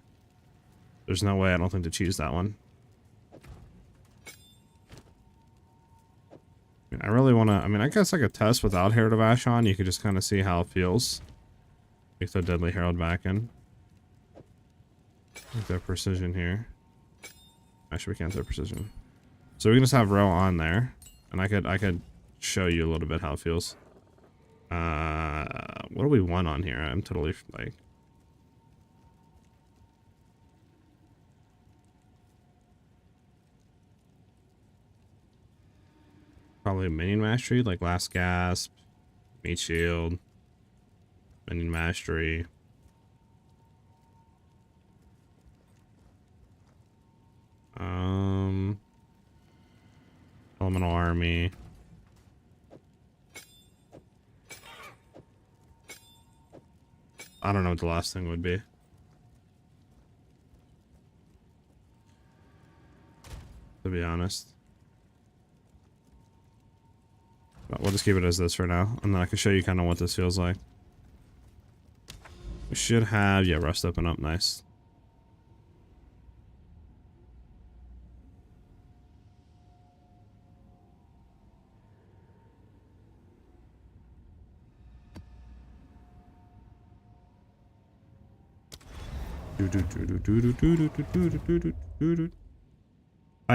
There's no way, I don't think, to choose that one. I really want to... I mean, I guess I could test without Herald of Ash on. You could just kind of see how it feels. Take the Deadly Herald back in. Take that Precision here. Actually, we can't throw Precision. So we can just have Row on there. And I could show you a little bit how it feels. What do we want on here? I'm totally, like... Probably Minion Mastery, like Last Gasp, Meat Shield, Minion Mastery. Elemental Army. I don't know what the last thing would be. To be honest. But we'll just keep it as this for now, and then I can show you kind of what this feels like. We should have, yeah, Rust open up, nice. You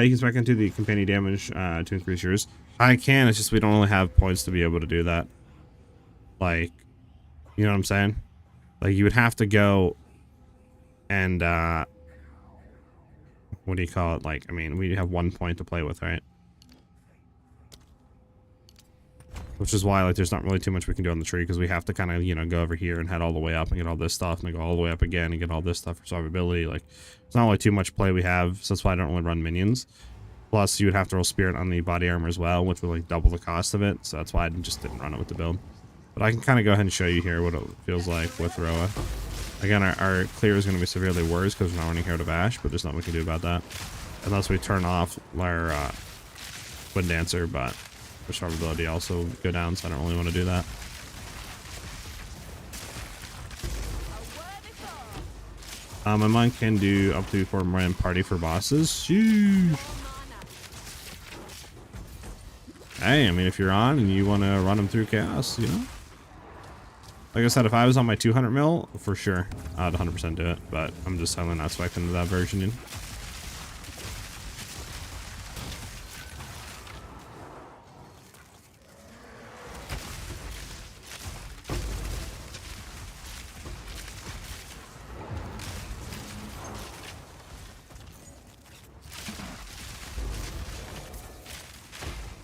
can spec into the companion damage to increase yours. I can, it's just we don't really have points to be able to do that. Like, you know what I'm saying? Like, you would have to go and, what do you call it? Like, I mean, we have 1 point to play with, right? Which is why, like, there's not really too much we can do on the tree, because we have to kind of, you know, go over here and head all the way up and get all this stuff, and then go all the way up again and get all this stuff for survivability. Like, it's not really too much play we have, so that's why I don't really run minions. Plus, you would have to roll Spirit on the body armor as well, which would, like, double the cost of it, so that's why I just didn't run it with the build. But I can kind of go ahead and show you here what it feels like with Roa. Again, our clear is going to be severely worse because we're not running Herald of Ash, but there's nothing we can do about that. Unless we turn off our Wind Dancer, but for survivability also go down, so I don't really want to do that. My monk can do up to 4-man party for bosses. Sheesh. Hey, I mean, if you're on and you want to run them through chaos, you know? Like I said, if I was on my 200 mil, for sure, I'd 100% do it, but I'm just totally not spec'd into that version, dude.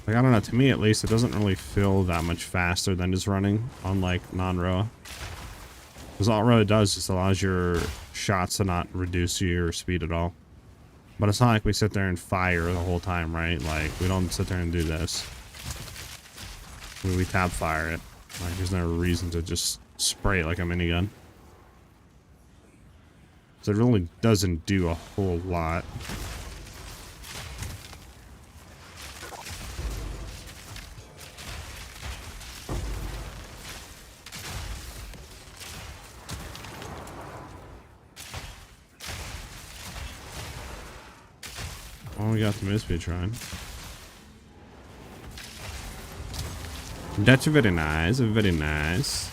Like, I don't know, to me at least, it doesn't really feel that much faster than just running on, like, non-Roa. Because all it really does is allows your shots to not reduce your speed at all. But it's not like we sit there and fire the whole time, right? Like, we don't sit there and do this. We tap fire it. Like, there's no reason to just spray it like a minigun. So it really doesn't do a whole lot. Oh, we got the Movespeed shrine. That's very nice, very nice.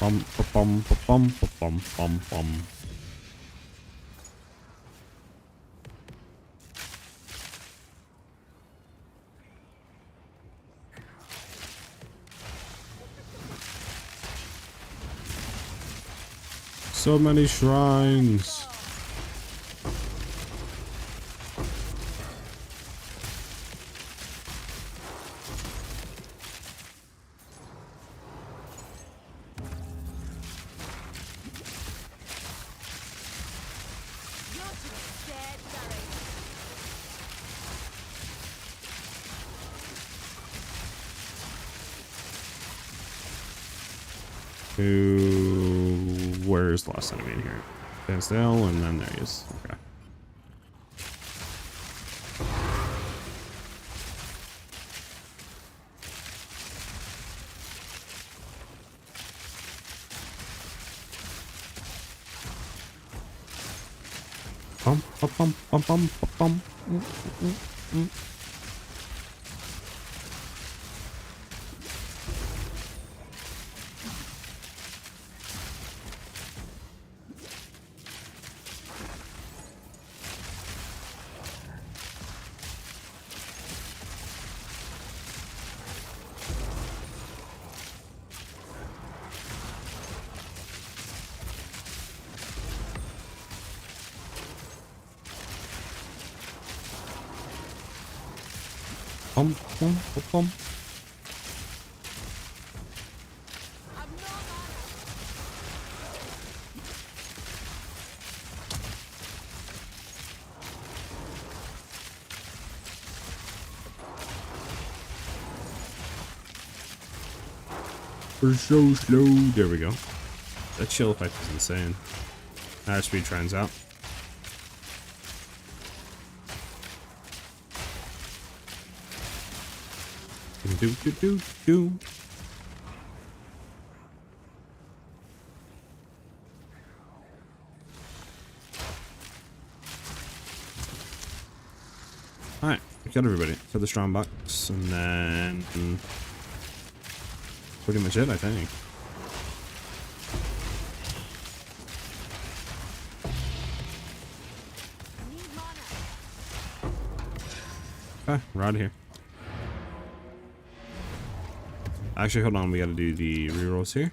Bum bum bum bum bum bum. So many shrines. Where's the last enemy in here? Stand still, and then there he is. Okay. Bum bum bum bum bum bum. Bum, bum, bum. We're so slow. There we go. That chill effect is insane. Our speed trends out. Do do do do. All right, we got everybody for the strong box, and then pretty much it, I think. Okay, we're out of here. Actually, hold on. We got to do the rerolls here.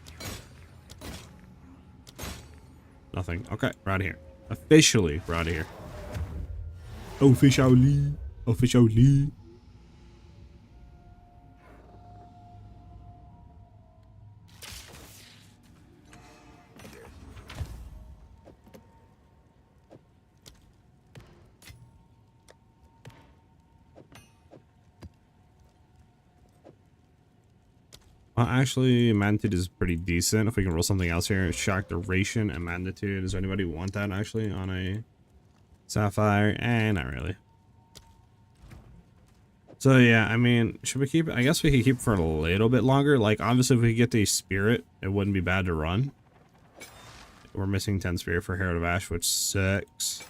Nothing. Okay, we're out of here. Officially, we're out of here. Officially. Officially. Well, actually, magnitude is pretty decent. If we can roll something else here, shock duration and magnitude. Does anybody want that actually on a sapphire? Not really. So yeah, I mean, should we keep it? I guess we could keep it for a little bit longer. Like, obviously, if we get the spirit, it wouldn't be bad to run. We're missing 10 spirit for Herald of Ash, which sucks.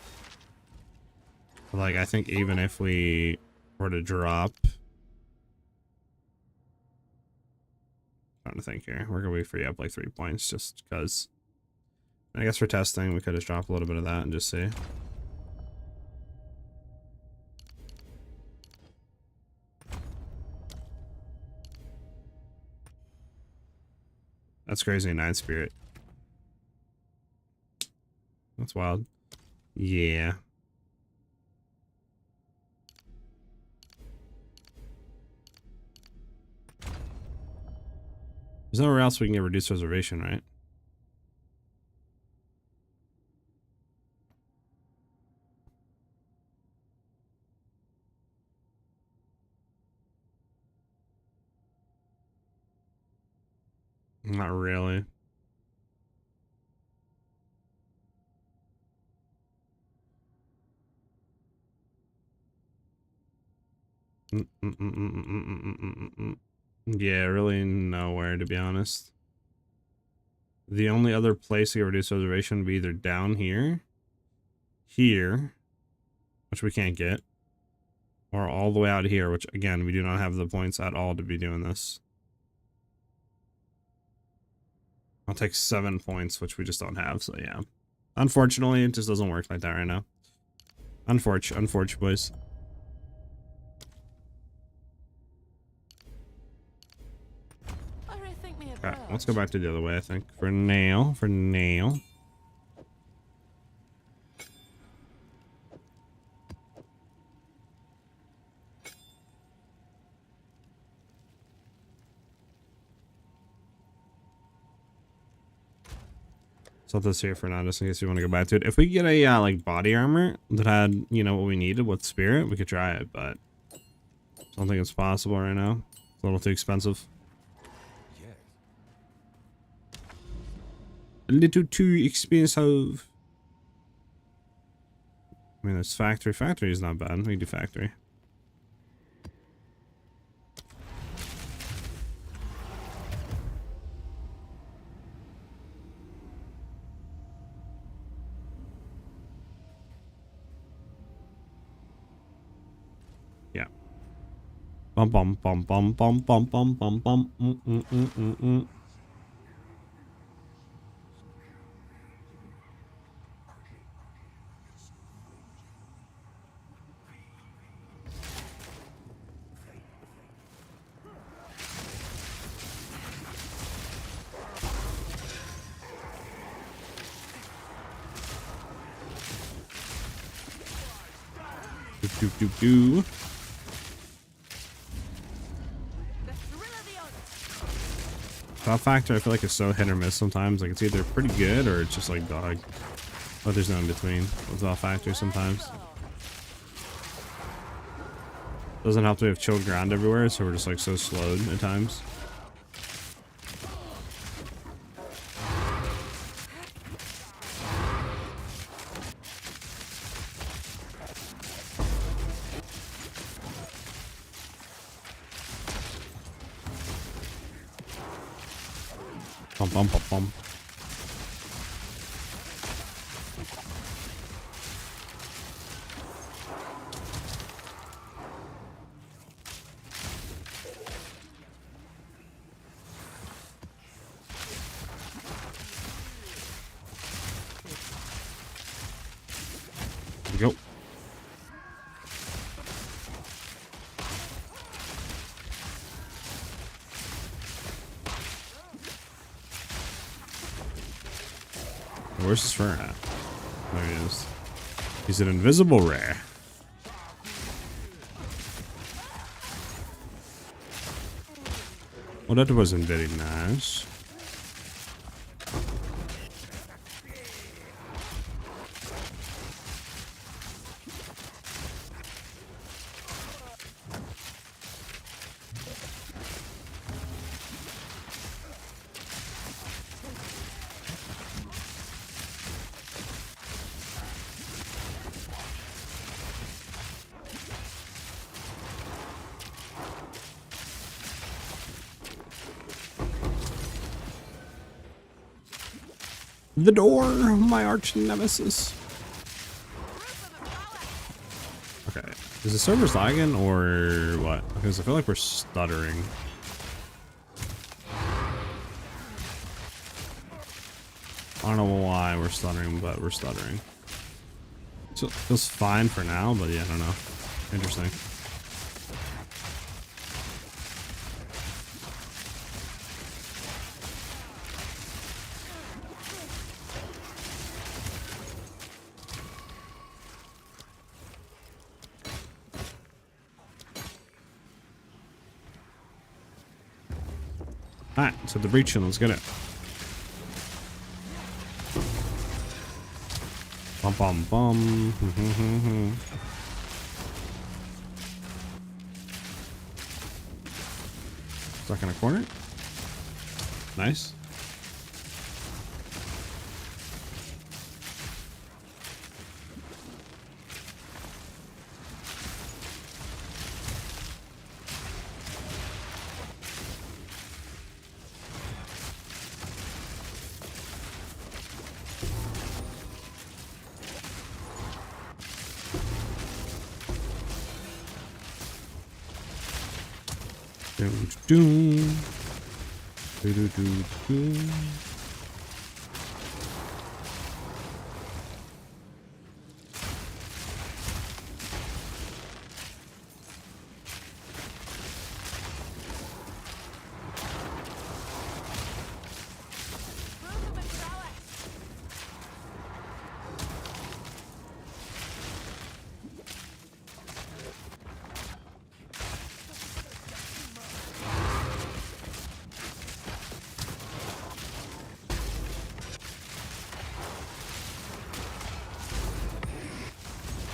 Like, I think even if we were to drop... Trying to think here. We're gonna be free up like 3 points just because. I guess for testing, we could just drop a little bit of that and just see. That's crazy. 9 spirit. That's wild. Yeah. There's nowhere else we can get reduced reservation, right? Not really. Yeah, really nowhere, to be honest. The only other place to get reduced reservation would be either down here, which we can't get, or all the way out here, which again, we do not have the points at all to be doing this. I'll take 7 points, which we just don't have, so yeah. Unfortunately, it just doesn't work like that right now. Unfortunate, boys. Okay, let's go back to the other way, I think. For now. So this here for now, just in case you want to go back to it. If we get a like body armor that had, you know, what we needed with spirit, we could try it, but I don't think it's possible right now. It's a little too expensive. A little too expensive. I mean, it's factory. Factory is not bad. We can do factory. Yeah. Bum bum bum bum bum bum bum bum bum. Do. Top factor, I feel like it's so hit or miss sometimes. Like it's either pretty good or it's just like dog. But there's no in between with top factor sometimes. Doesn't help to have chilled ground everywhere, so we're just like so slowed at times. Bum bum bum bum. Here we go. Where's this rare at? There he is. He's an invisible rare. Well, that wasn't very nice. The door, my arch nemesis. Okay, is the server's lagging or what? Because I feel like we're stuttering. I don't know why we're stuttering, but we're stuttering. So it feels fine for now, but yeah, I don't know. Interesting. Alright, so the breach, let's get it. Bum bum bum. Stuck in a corner. Nice.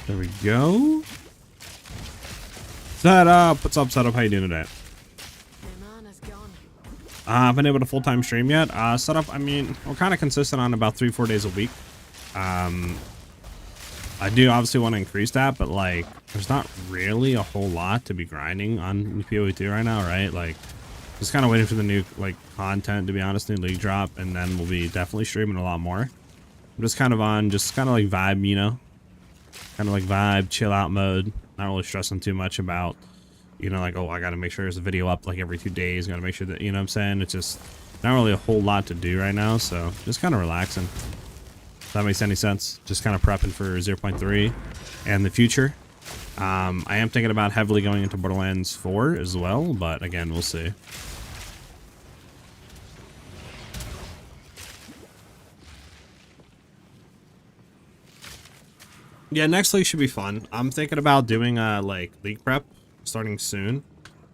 There we go. Setup. What's up, Setup? How you doing today? I haven't been able to full-time stream yet. Setup, I mean, we're kind of consistent on about 3-4 days a week. I do obviously want to increase that, but like, there's not really a whole lot to be grinding on PoE 2 right now, right? Like, just kind of waiting for the new like content, to be honest, new league drop, and then we'll be definitely streaming a lot more. I'm just kind of on, just kind of like vibe, you know? Kind of like vibe, chill out mode. Not really stressing too much about, you know, like, oh, I got to make sure there's a video up like every 2 days. Got to make sure that, you know what I'm saying? It's just not really a whole lot to do right now. So just kind of relaxing. If that makes any sense. Just kind of prepping for 0.3 and the future. I am thinking about heavily going into Borderlands 4 as well, but again, we'll see. Yeah, next league should be fun. I'm thinking about doing like league prep starting soon.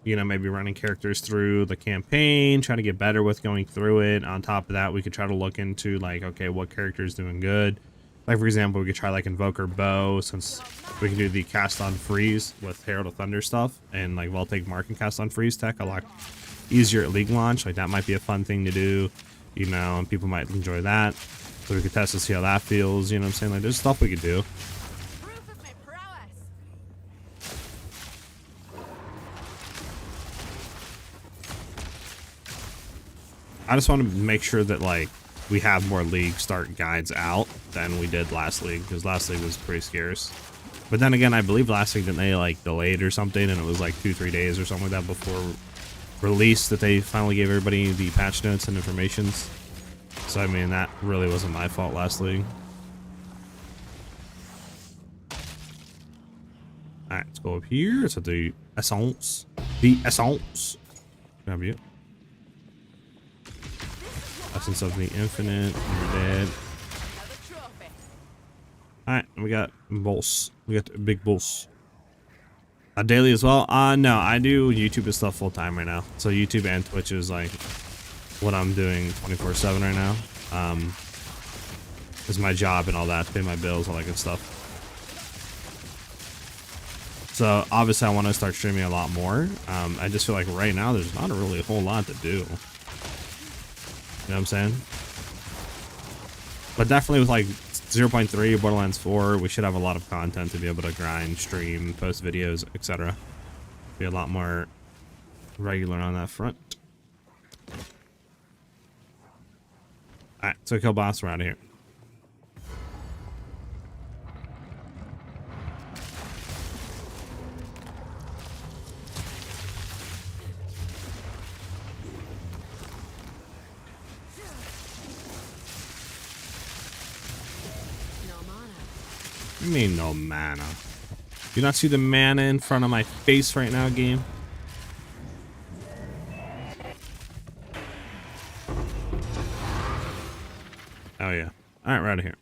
You know, maybe running characters through the campaign, try to get better with going through it. On top of that, we could try to look into like, okay, what character is doing good. Like for example, we could try like Invoker Bow, since we can do the cast on freeze with Herald of Thunder stuff, and like Voltaic Mark and cast on freeze tech a lot easier at league launch. Like that might be a fun thing to do, you know, and people might enjoy that. So we could test to see how that feels, you know what I'm saying? Like there's stuff we could do. I just want to make sure that like we have more league start guides out than we did last league, because last league was pretty scarce. But then again, I believe last week, didn't they like delayed or something, and it was like 2-3 days or something like that before release that they finally gave everybody the patch notes and informations. So I mean, that really wasn't my fault last league. Alright, let's go up here. So the Essence. The Essence. Grab you. Essence of the Infinite. You're dead. Alright, we got boss. We got the big boss. Daily as well? No, I do YouTube and stuff full time right now. So YouTube and Twitch is like what I'm doing 24/7 right now. Is my job and all that, to pay my bills, all that good stuff. So obviously I want to start streaming a lot more. I just feel like right now there's not really a whole lot to do. You know what I'm saying? But definitely with like 0.3, Borderlands 4, we should have a lot of content to be able to grind, stream, post videos, etc. Be a lot more regular on that front. Alright, so kill boss, we're out of here. You mean no mana? You not see the mana in front of my face right now, game? Oh yeah. Alright, we're out of here.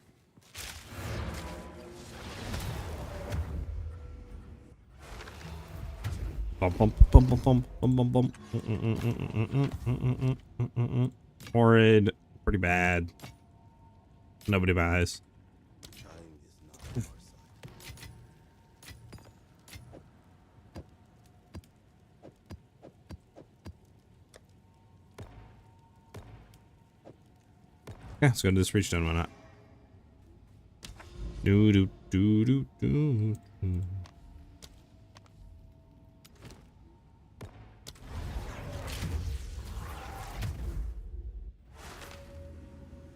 Bum bum bum bum bum bum bum bum. Horrid. Pretty bad. Nobody buys. Yeah, let's go to this reach done, why not? Do do do do do.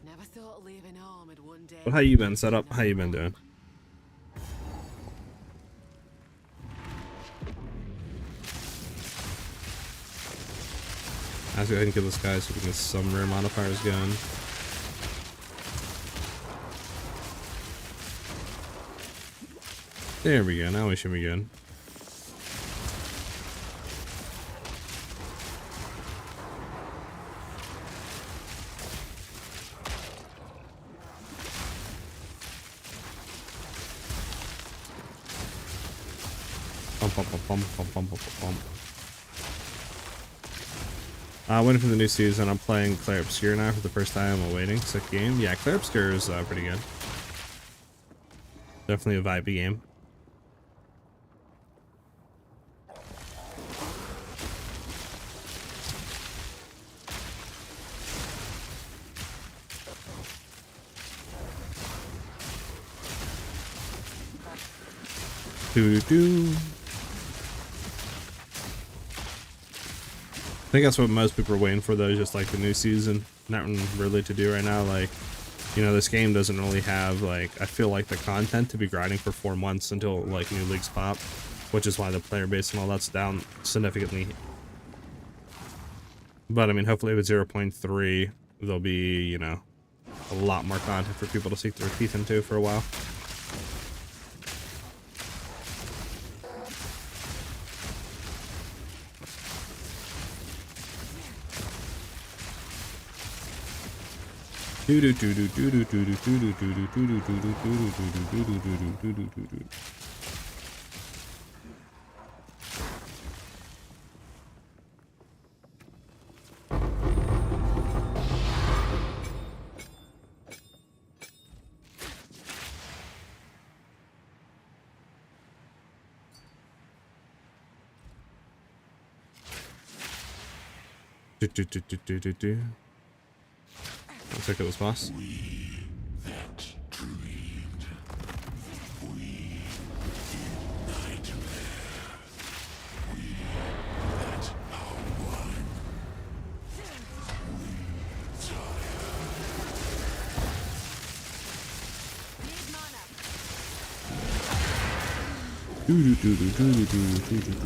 Never thought of leaving home at one day. Well, how you been set up? How you been doing? Let's go ahead and kill this guy so we can get some rare modifiers going. There we go, now we should be good. Bump, bump, bump, bump, bump, bump, bump, bump. Waiting for the new season. I'm playing Claire Obscure now for the first time while waiting. Sick game. Yeah, Claire Obscure is pretty good. Definitely a vibey game. Doo doo doo. I think that's what most people are waiting for, though, just like the new season. Nothing really to do right now. Like, you know, this game doesn't really have, like, I feel like the content to be grinding for 4 months until, like, new leagues pop, which is why the player base and all that's down significantly. But, I mean, hopefully with 0.3, there'll be, you know, a lot more content for people to sink their teeth into for a while. Do do do do do do do do do do do do do do do do do do do do. Let's check out this boss. We that dreamed, we nightmare, we that are one, we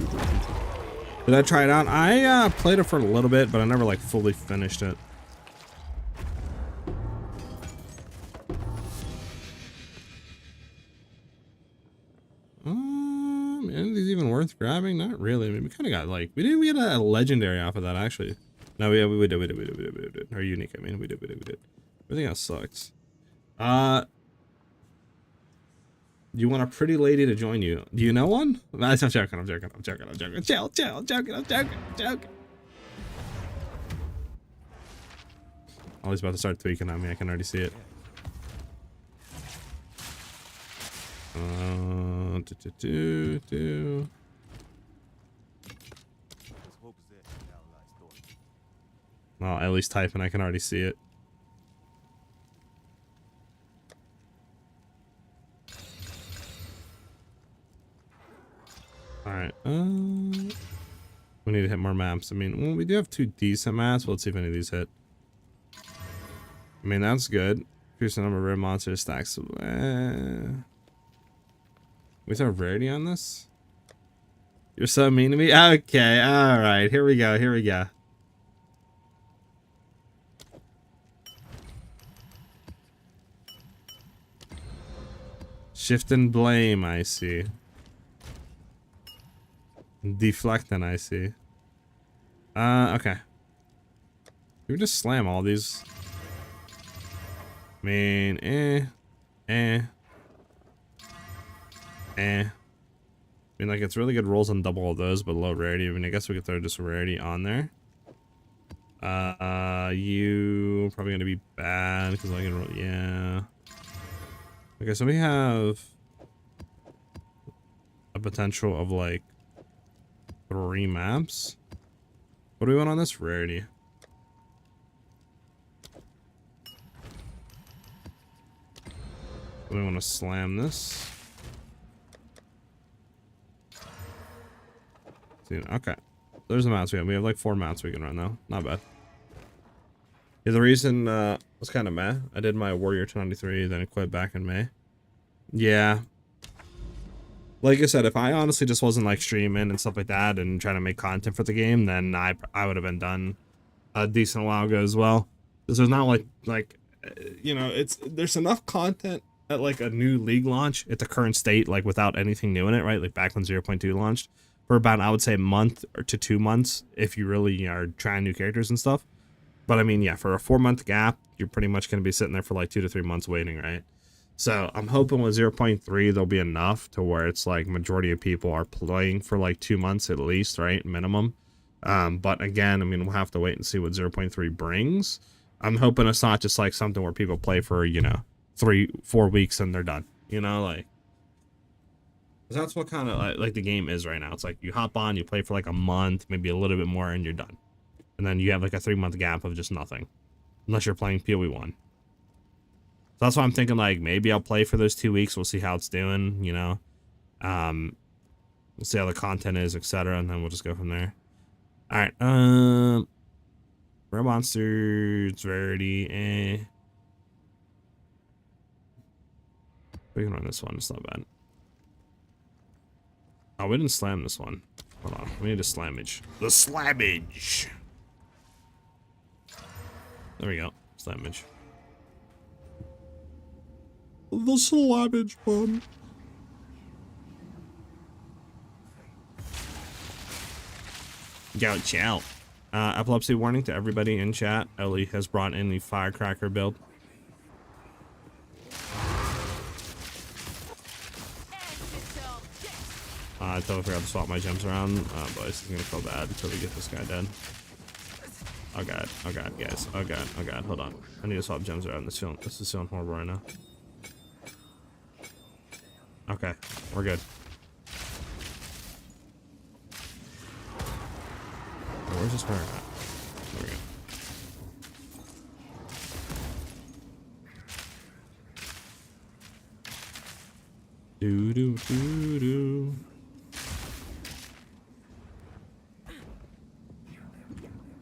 tired. Did I try it out? I played it for a little bit, but I never like fully finished it. Anything's even worth grabbing? Not really. I mean, we kind of got like we get a legendary off of that actually. No, we did. Or unique. I mean, we did. Everything else sucks. You want a pretty lady to join you. Do you know one? I'm joking, I'm joking, I'm joking, I'm joking. Chill, chill, I'm joking, I'm joking, I'm joking. Ollie's about to start tweaking on me, I can already see it. Well, at least typing, I can already see it. Alright, we need to hit more maps. I mean, well, we do have 2 decent maps. Well, let's see if any of these hit. I mean, that's good. Increase the number of rare monster stacks. We throw rarity on this? You're so mean to me? Okay, alright. Here we go, here we go. Shift and blame, I see. Deflecting, I see. Okay. We just slam all these. I mean, I mean, like, it's really good rolls on double of those, but low rarity. I mean, I guess we could throw just rarity on there. You probably gonna be bad because I can roll. Yeah. Okay, so we have a potential of like 3 maps. What do we want on this? Rarity. We want to slam this. Okay. There's the mounts we have. We have like 4 mounts we can run though. Not bad. Yeah, the reason was kind of meh. I did my Warrior 293, then I quit back in May. Yeah. Like I said, if I honestly just wasn't like streaming and stuff like that and trying to make content for the game, then I would have been done a decent while ago as well. Because there's not like you know, there's enough content at like a new league launch at the current state, like without anything new in it, right? Like back when 0.2 launched, for about, I would say, a month or to 2 months if you really are trying new characters and stuff. But I mean, yeah, for a 4-month gap, you're pretty much going to be sitting there for like 2 to 3 months waiting, right? So I'm hoping with 0.3 there'll be enough to where it's like majority of people are playing for like 2 months at least, right? Minimum. But again, I mean, we'll have to wait and see what 0.3 brings. I'm hoping it's not just like something where people play for, you know, 3-4 weeks and they're done, you know, like, that's what kind of like the game is right now. It's like you hop on, you play for like a month, maybe a little bit more, and you're done. And then you have like a 3-month gap of just nothing, unless you're playing PoE 1. So that's why I'm thinking like maybe I'll play for those 2 weeks. We'll see how it's doing, you know. We'll see how the content is, etc., and then we'll just go from there. All right. Rare monsters, rarity. We can run this one. It's not bad. Oh, we didn't slam this one. Hold on. We need a slammage. The slammage. There we go. Slammage. The slammage one. Ouch, out. Epilepsy warning to everybody in chat. Ellie has brought in the firecracker build. I totally forgot to swap my gems around. Oh boy, this is gonna feel bad until we get this guy dead. Oh god, guys. Oh god, hold on. I need to swap gems around. This is feeling horrible right now. Okay, we're good. Oh, where's this fire at? There we go. Do.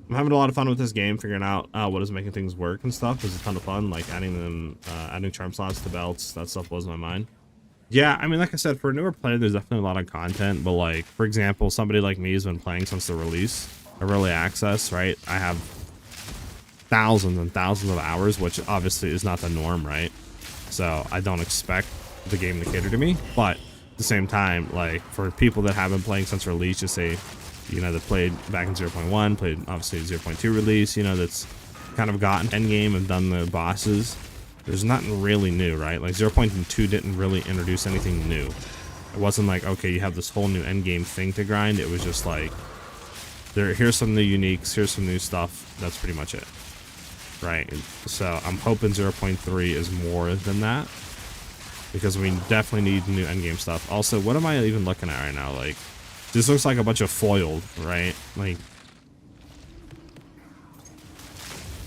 I'm having a lot of fun with this game, figuring out what is making things work and stuff. It's a ton of fun, like adding charm slots to belts. That stuff blows my mind. Yeah, I mean, like I said, for a newer player, there's definitely a lot of content. But like, for example, somebody like me has been playing since the release of early access, right? I have thousands and thousands of hours, which obviously is not the norm, right? So I don't expect the game to cater to me. But at the same time, like for people that have been playing since release, just say, you know, that played back in 0.1, played obviously 0.2 release, you know, that's kind of gotten endgame and done the bosses. there's nothing really new, right? Like 0.2 didn't really introduce anything new. It wasn't like, okay, you have this whole new endgame thing to grind. It was just like, here's some new uniques, here's some new stuff. That's pretty much it, right? So I'm hoping 0.3 is more than that, because we definitely need new endgame stuff. Also, what am I even looking at right now? Like, this looks like a bunch of foiled, right? Like,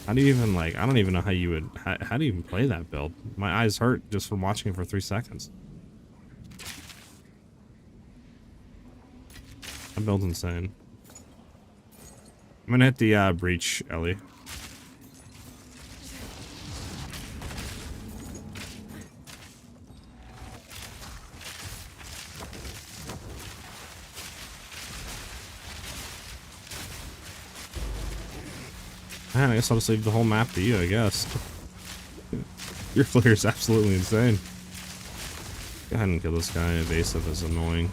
how do you even, like, I don't even know how you would, how do you even play that build? My eyes hurt just from watching it for 3 seconds. That build's insane. I'm gonna hit the breach, Ellie. Man, I guess I'll just leave the whole map to you, I guess. Your flare is absolutely insane. Go ahead and kill this guy. Evasive is annoying.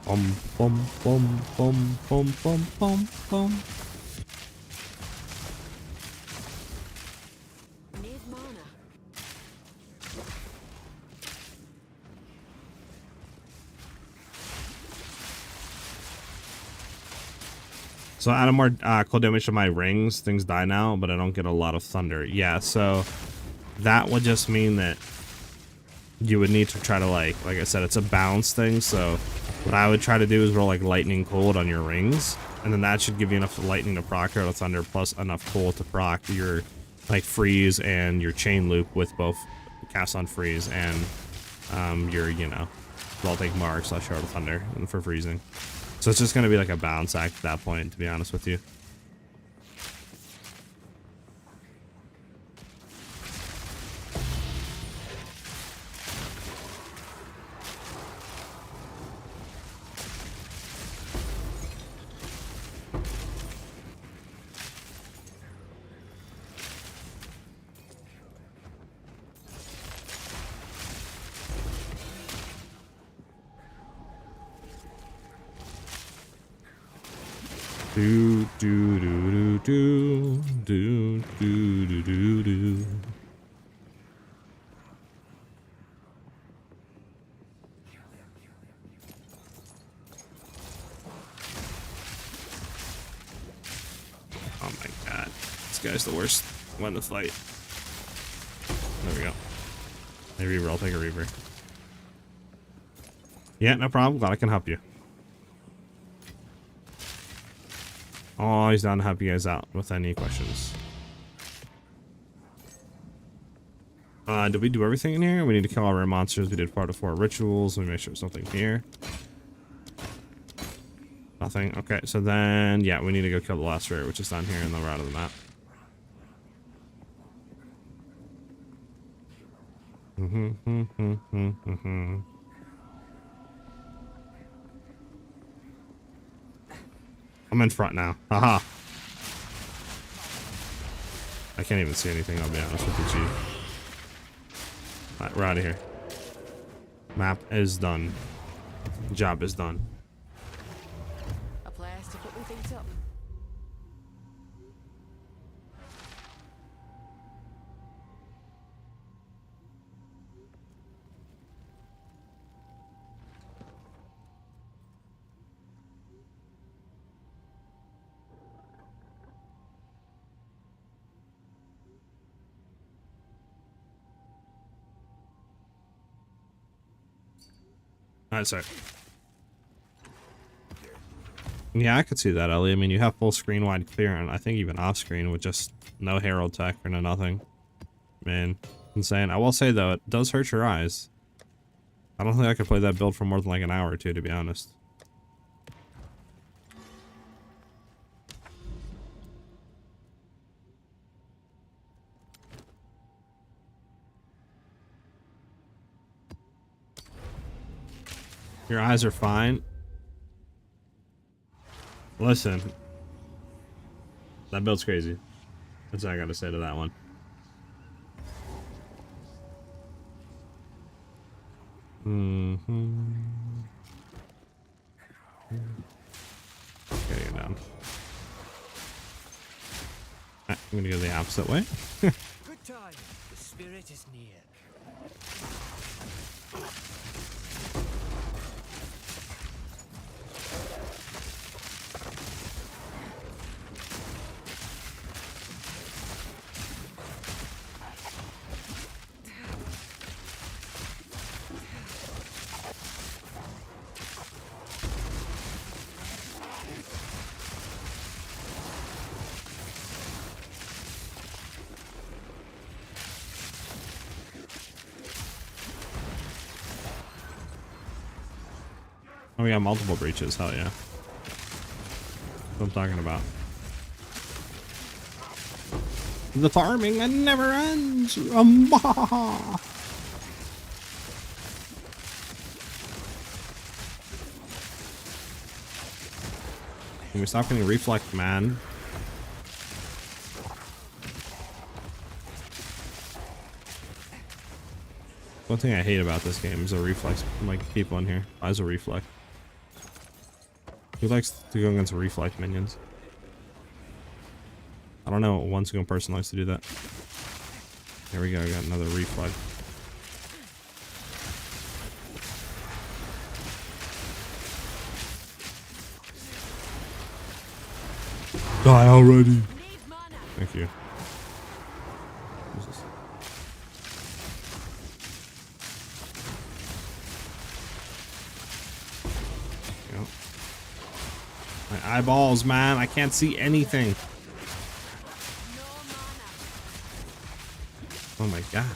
Bum bum bum bum bum bum bum bum. Need mana. So add more cold damage to my rings. Things die now, but I don't get a lot of thunder. Yeah, so that would just mean that you would need to try to, like I said, it's a balance thing. So what I would try to do is roll like lightning cold on your rings, and then that should give you enough lightning to proc your thunder, plus enough cold to proc your like freeze and your chain loop with both cast on freeze and your, you know, Voltaic Mark / Shard of Thunder for freezing. So it's just going to be like a balance act at that point, to be honest with you. Do do do do do do do do do. Oh my god, this guy's the worst one to fight. There we go. Hey Reaver, I'll take a Reaver. Yeah, no problem. Glad I can help you. Always down to help you guys out with any questions. Did we do everything in here? We need to kill all our monsters. We did part of 4 rituals. Let me make sure there's nothing here. Nothing. Okay, so then, yeah, we need to go kill the last rare, which is down here, and then we're out of the map. I'm in front now. Haha. I can't even see anything, I'll be honest with you, Chief. Alright, we're out of here. Map is done. Job is done. A place to put my feet up. Alright, sorry. Yeah, I could see that, Ellie. I mean, you have full screen wide clear, and I think even off screen with just no Herald tech or no nothing. Man, insane. I will say, though, it does hurt your eyes. I don't think I could play that build for more than like an hour or two, to be honest. Your eyes are fine. Listen. That build's crazy. That's all I gotta say to that one. Okay, you're down. Alright. I'm gonna go the opposite way. Good time. The spirit is near. Oh, we got multiple breaches. Hell yeah. That's what I'm talking about. The farming that never ends. Can we stop getting reflect, man? One thing I hate about this game is a reflex. Like people in here. Why is a reflect? Who likes to go against reflect minions? I don't know. One single person likes to do that. Here we go. I got another reflect. Die already. Thank you. Jesus. Yep. My eyeballs, man. I can't see anything. Oh my god.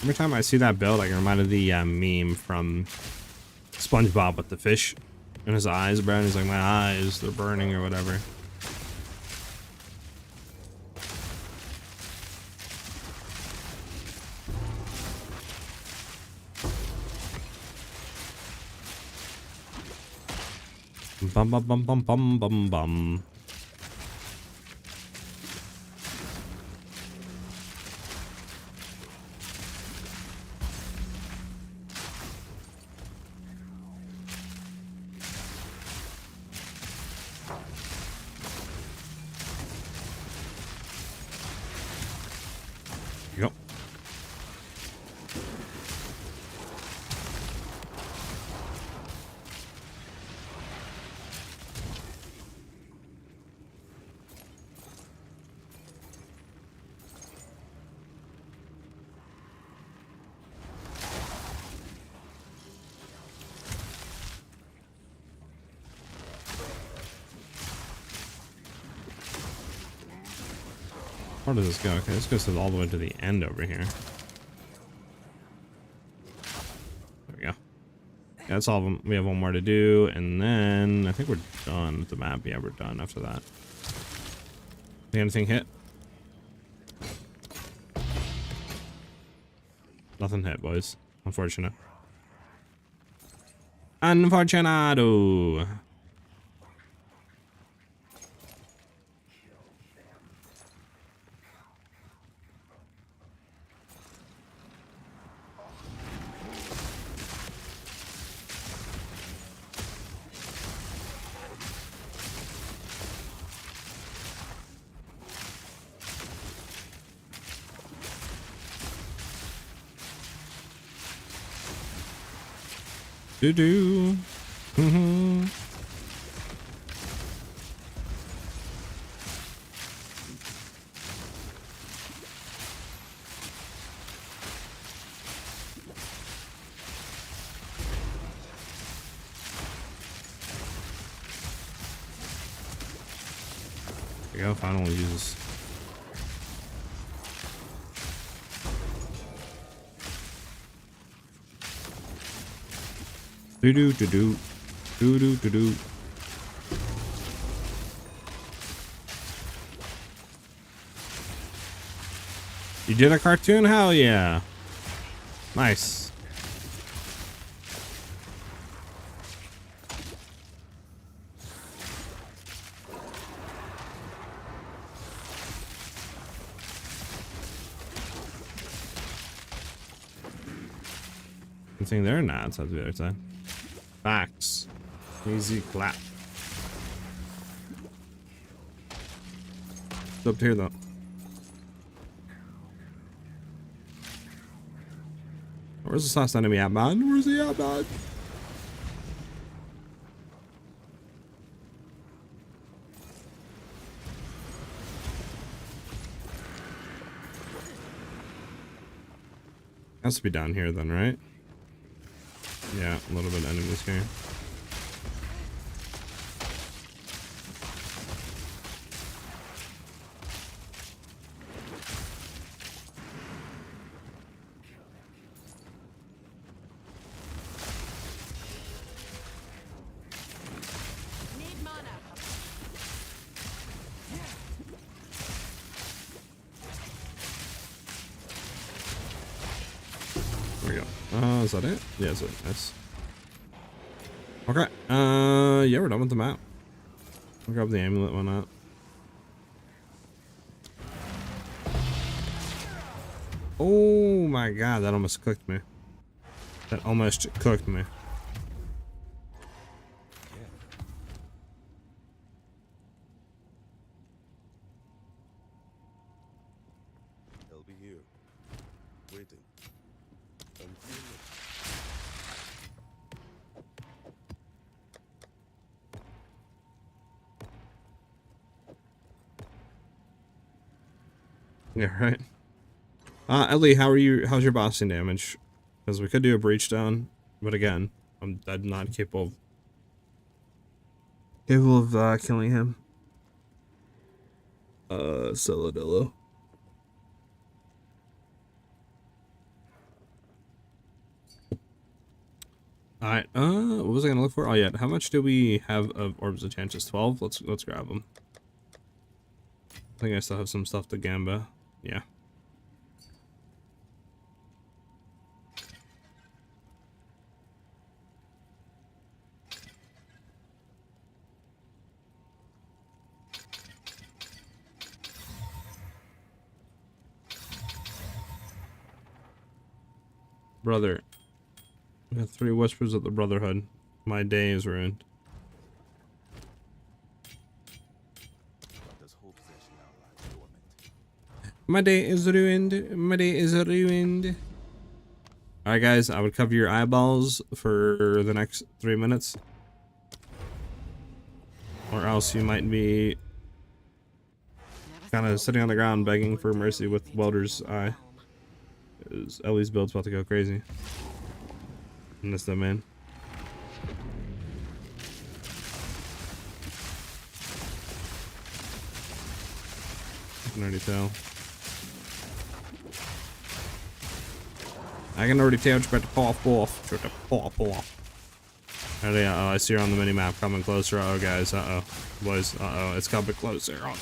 Every time I see that build, I get reminded of the meme from SpongeBob with the fish and his eyes burn. He's like, my eyes, they're burning or whatever. Bum bum bum bum bum bum bum. Yep. Where does this go? Okay, this goes all the way to the end over here. There we go. Yeah, that's all of them. We have one more to do, and then I think we're done with the map. Yeah, we're done after that. Think anything hit? Nothing hit, boys. Unfortunate. Unfortunado. Do-do. Mm-hmm. There we go. Finally uses. Do do do do do do do do. You did a cartoon? Hell yeah! Nice. Good thing they're not. It's the other side. Facts. Easy clap. It's up here though. Where's this last enemy at, man? Where's he at, man? Has to be down here then, right? Yeah, a little bit of enemies here. Need mana. There we go. Is that it? Yeah, that's it. Nice. Okay. Yeah, we're done with the map. I'll grab the amulet one out. Oh my god, that almost cooked me. That almost cooked me. I'll be here, waiting. Until Yeah, right. Ellie, how are you? How's your bossing damage? Because we could do a breach down, but again, I'm not capable of killing him. Celadillo. Alright, what was I gonna look for? Oh yeah, how much do we have of orbs of chances? 12? Let's grab them. I think I still have some stuff to gamba. Yeah. Brother. We got 3 whispers of the Brotherhood. My day is ruined. does whole possession now lie dormant? My day is ruined. My day is ruined. Alright guys, I would cover your eyeballs for the next 3 minutes. Or else you might be kind of sitting on the ground begging for mercy with Welder's eye. Ellie's build's about to go crazy. And that's the man. I can already tell. I can already tell it's about to pop off. It's about to pop off. Oh yeah, oh, I see her on the mini map coming closer. Uh oh, guys. Uh oh. Boys, uh oh. It's coming closer. Oh, God.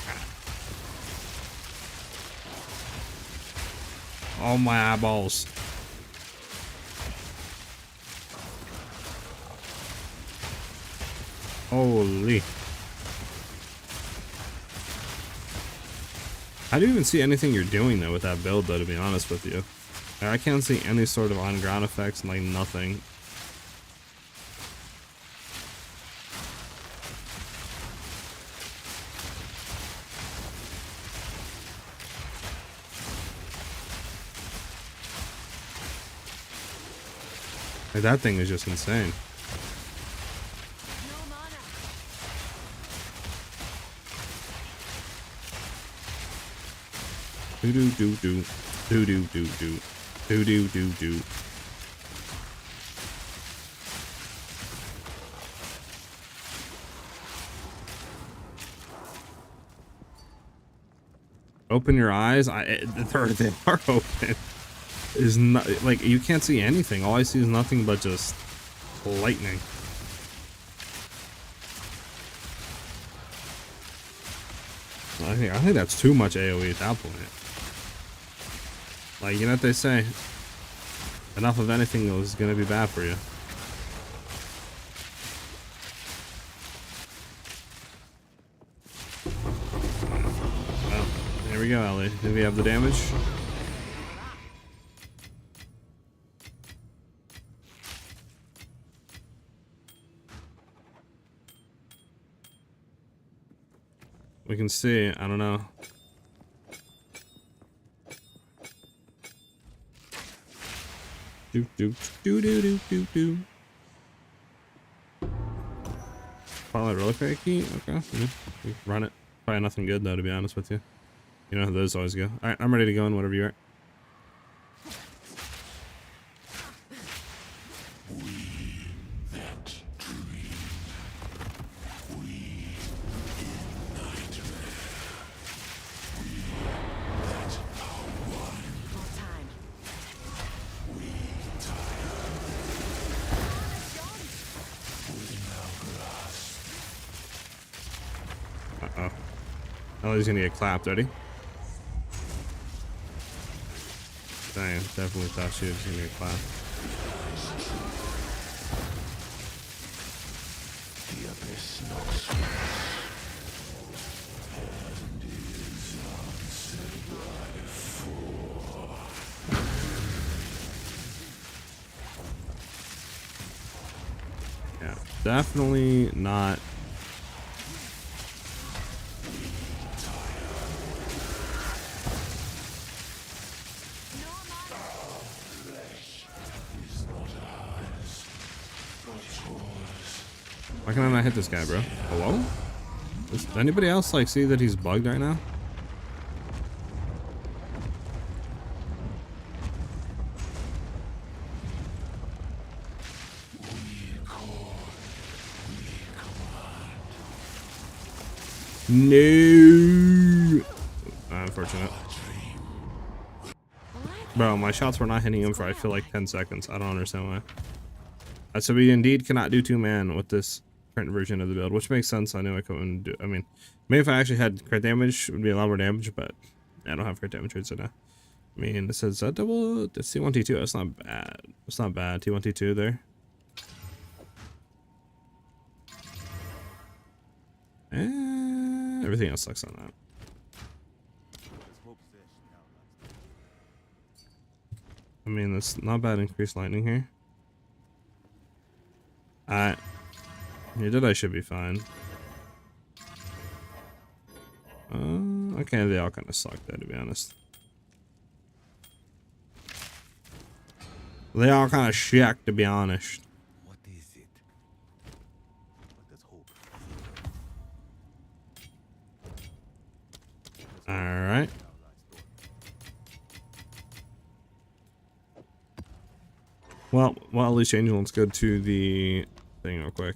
Oh, my eyeballs. Holy. I don't even see anything you're doing though with that build though, to be honest with you. I can't see any sort of on-ground effects, like nothing. Like, that thing is just insane. No mana. Do do do do do do do do do do do do. Open your eyes. They are open. Is not like you can't see anything. All I see is nothing but just lightning. I think that's too much AoE at that point. Like, you know what they say? Enough of anything is gonna be bad for you. Well, here we go, Ellie. Do we have the damage? can see. I don't know. Do do do do do do do. Spotlight reliquary key. Okay, we run it. Probably nothing good though, to be honest with you. You know how those always go. All right, I'm ready to go in whatever you are. Uh-oh. Oh, he's gonna get clapped, ready? Dang, definitely thought she was gonna get clapped. Yeah, definitely not. Why can I not hit this guy, bro? Hello? Does anybody else like see that he's bugged right now? No. Unfortunate. Bro, my shots were not hitting him for I feel like 10 seconds. I don't understand why. So we indeed cannot do 2-man with this current version of the build, which makes sense. I knew I couldn't do. I mean, maybe if I actually had crit damage, it would be a lot more damage, but I don't have crit damage right now. I mean, it says double. It's T1 T2. That's not bad. It's not bad. T1 T2 there. And everything else sucks on that. I mean, that's not bad. Increased lightning here. I should be fine. Okay, they all kind of suck though, to be honest. They all kind of shack, to be honest. What is it? Let us hope. All right. Well, while at least changing, let's go to the thing real quick.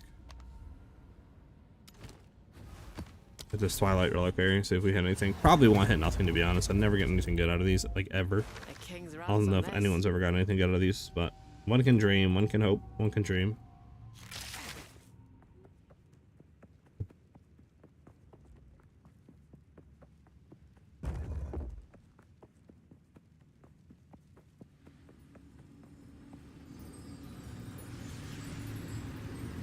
Hit this Twilight Reliquary, see if we hit anything. Probably won't hit nothing, to be honest. I never get anything good out of these, like, ever. I don't know if anyone's ever got anything good out of these, but one can dream, one can hope, one can dream.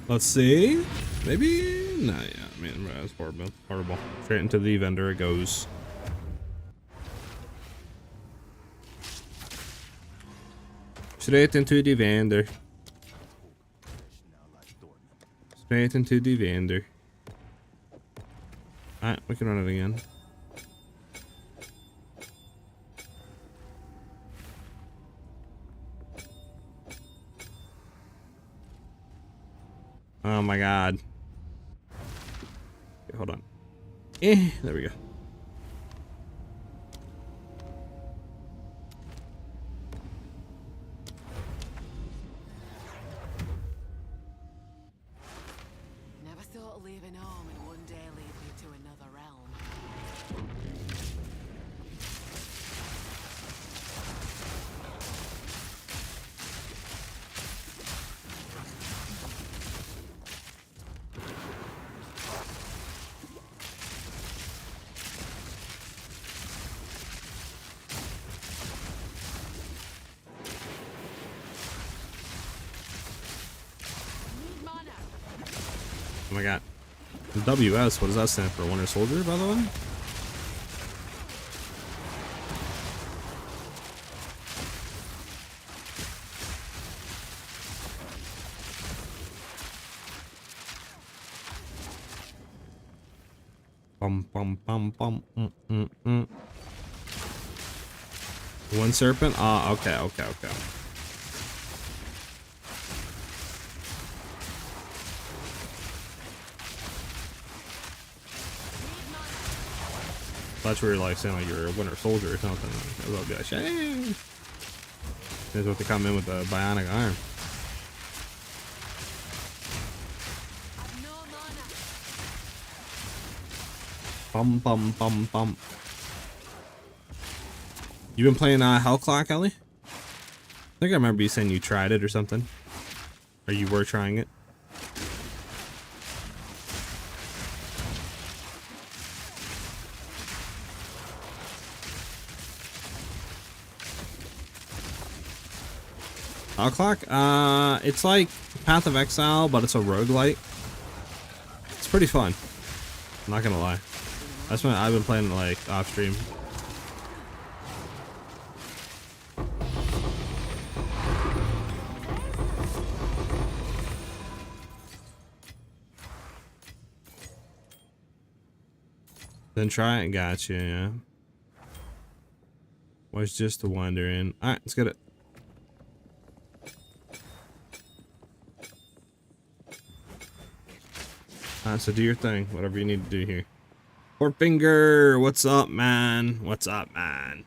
Let's see. Maybe. Nah, yeah. I mean, that's horrible. Horrible. Straight into the vendor it goes. Straight into the vendor. Straight into the vendor. Alright, we can run it again. Oh my god. Okay, hold on. There we go. Never thought of leaving home and one day lead me to another realm. Oh my god. WS, what does that stand for? Winter Soldier, by the way? Bum bum bum bum. One serpent. Ah, okay, okay, okay. That's where you're like saying like you're a winter soldier or something. Like, I'll be like, hey. That's what they come in with the bionic arm. Bum bum bum bum. You been playing Hell Clock, Ellie? I think I remember you saying you tried it or something. Or you were trying it. Hell Clock? It's like Path of Exile, but it's a roguelite. It's pretty fun. I'm not gonna lie. That's when I've been playing it like off stream. Then try it. Gotcha. Yeah. Was just wondering. All right, let's get it. So do your thing, whatever you need to do here. Finger, what's up, man? What's up, man?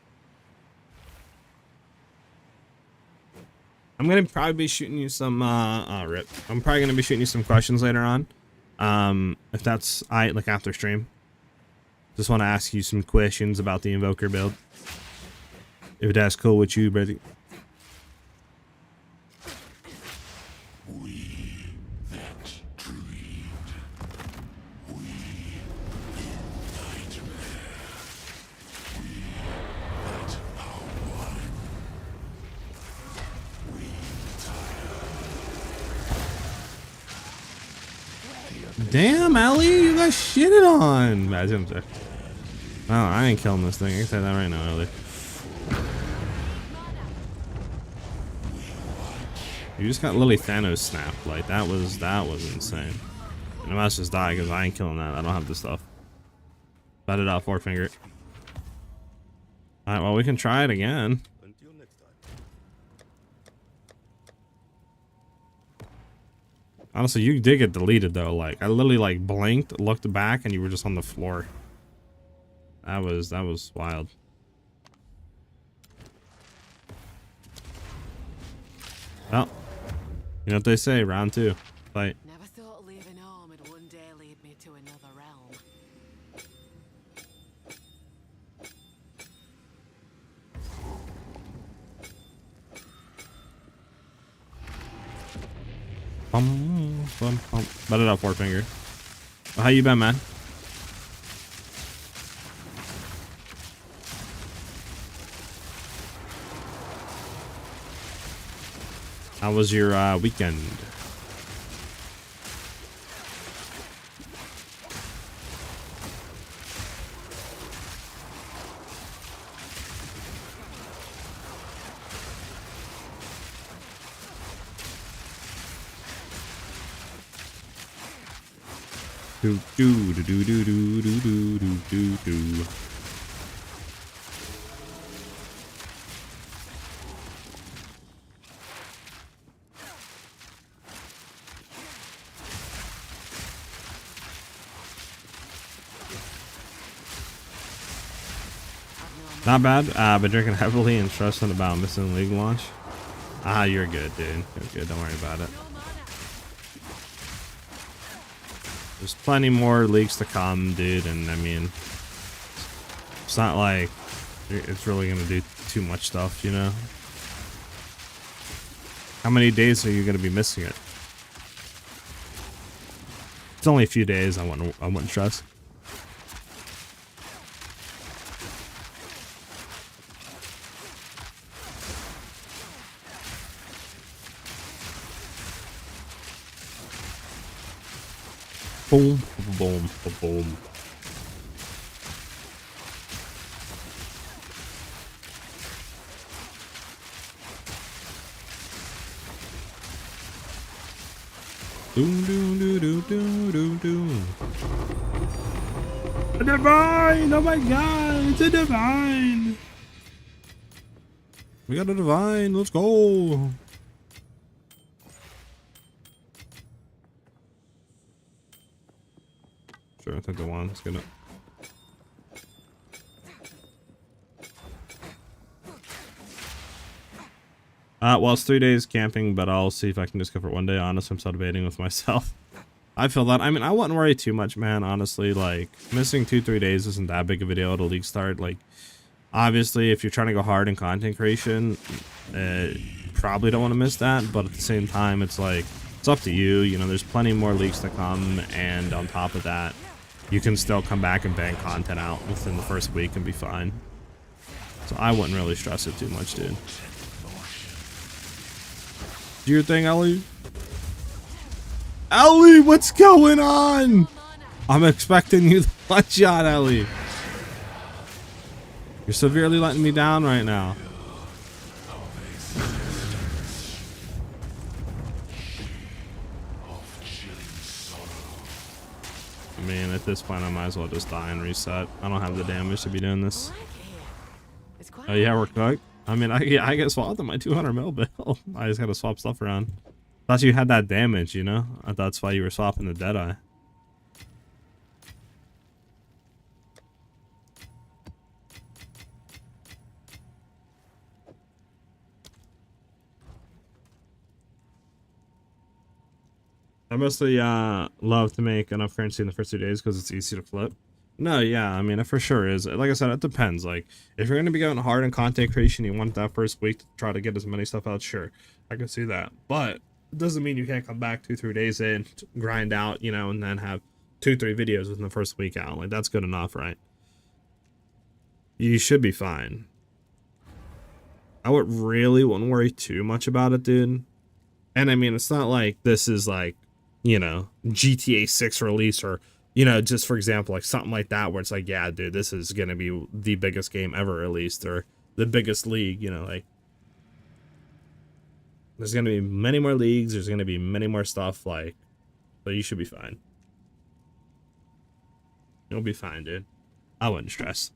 I'm gonna probably be shooting you some. Rip. I'm probably gonna be shooting you some questions later on. If that's like after stream. Just want to ask you some questions about the Invoker build. If that's cool with you, brother. Damn, Ellie, you got shitted on. Imagine. Oh, I ain't killing this thing. I can say that right now, Ellie. You just got Lily Thanos snapped. Like that was insane. And I must just die because I ain't killing that. I don't have this stuff. Bet it out, Finger. Alright, well we can try it again. Until next time. Honestly, you did get deleted though. Like I literally like blinked, looked back, and you were just on the floor. That was wild. Well, you know what they say, round 2. Fight. Never thought leaving home would one day lead me to another realm. Bum, bum, bum. Bet it up, Finger. Well, how you been, man? How was your weekend? Do do do do do do do do do do. Not bad. Been drinking heavily and stressing about missing the league launch. Ah, you're good, dude. You're good. Don't worry about it. There's plenty more leagues to come, dude. And I mean, it's not like it's really gonna do too much stuff, you know. How many days are you gonna be missing it? It's only a few days. I wouldn't stress. Boom, boom, boom. Doom, doom, doom, doom, doom, doom, doom. divine! Oh my god, it's a divine! We got a divine, let's go! Sure, I think the one's gonna... Well, it's 3 days camping, but I'll see if I can just go for 1 day. Honestly, I'm still debating with myself. I feel that. I mean, I wouldn't worry too much, man, honestly. Like, missing 2-3 days isn't that big of a deal to league start. Like, obviously, if you're trying to go hard in content creation, probably don't want to miss that. But at the same time, it's like, it's up to you. You know, there's plenty more leagues to come. And on top of that, you can still come back and bang content out within the first week and be fine. So I wouldn't really stress it too much, dude. Do your thing, Ellie. Ellie, what's going on? I'm expecting you to watch out, Ellie. You're severely letting me down right now. I mean, at this point, I might as well just die and reset. I don't have the damage to be doing this. Oh yeah, we're cooked. I mean, I get swapped on my 200 mil bill. I just gotta swap stuff around. Thought you had that damage, you know? I thought that's why you were swapping the Deadeye. I mostly love to make enough currency in the first 2 days because it's easy to flip. No, yeah, I mean, it for sure is. Like I said, it depends. Like, if you're going to be going hard in content creation, you want that first week to try to get as many stuff out, sure. I can see that. But it doesn't mean you can't come back 2-3 days in, grind out, you know, and then have 2-3 videos within the first week out. Like, that's good enough, right? You should be fine. I would really wouldn't worry too much about it, dude. And I mean, it's not like this is like, you know, GTA 6 release or, you know, just for example, like something like that where it's like, yeah, dude, this is going to be the biggest game ever released or the biggest league, you know, like there's going to be many more leagues. There's going to be many more stuff like, so you should be fine. You'll be fine, dude. I wouldn't stress.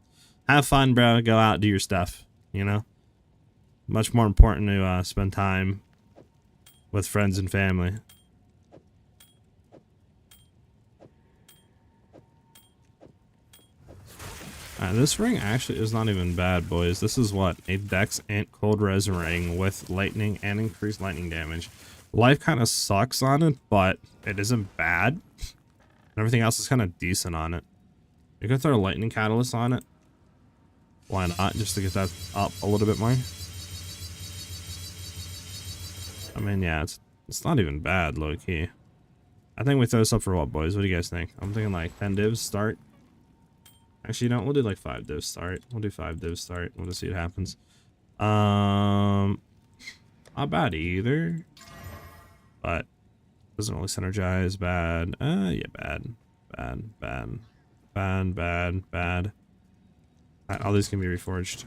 Have fun, bro. Go out, do your stuff, you know, much more important to spend time with friends and family. This ring actually is not even bad, boys. This is what? A Dex and Cold Res ring with lightning and increased lightning damage. Life kind of sucks on it, but it isn't bad. Everything else is kind of decent on it. You could throw a lightning catalyst on it. Why not? Just to get that up a little bit more. I mean, yeah, it's not even bad, low key. I think we throw this up for what, boys? What do you guys think? I'm thinking like 10 divs start. Actually, no, we'll do like 5 divs start. We'll do 5 divs start. We'll just see what happens. Not bad either. But doesn't really synergize. Bad. Yeah, bad. Bad. All these can be reforged.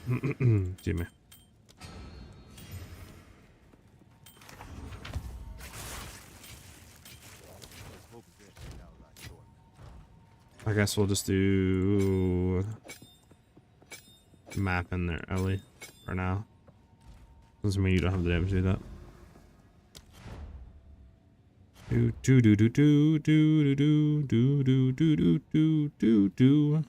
Excuse me. I guess we'll just do map in there, Ellie, for now. Doesn't mean you don't have the damage to do that. Do.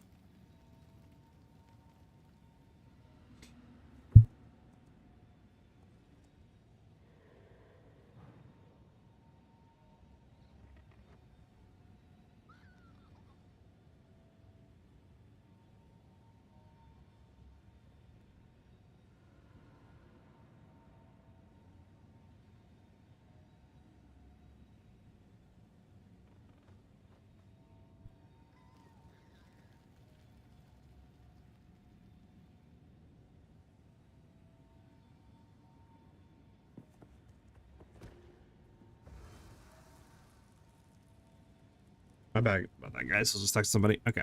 My bad about that, guys. I'll just text somebody. Okay.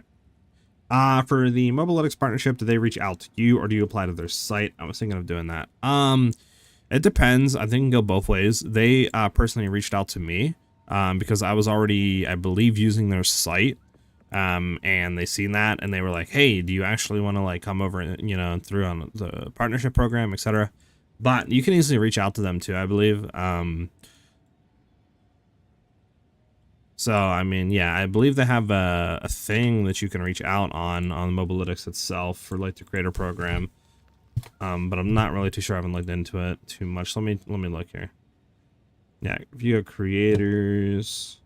For the Mobiletics partnership, do they reach out to you or do you apply to their site? I was thinking of doing that. It depends. I think it can go both ways. They personally reached out to me. because I was already, I believe, using their site. And they seen that and they were like, hey, do you actually want to like come over and, you know, through on the partnership program, etc. But you can easily reach out to them too, I believe. So, I mean, yeah, I believe they have a thing that you can reach out on Mobalytics itself for like the creator program. But I'm not really too sure. I haven't looked into it too much. Let me look here. Yeah, if you go creators.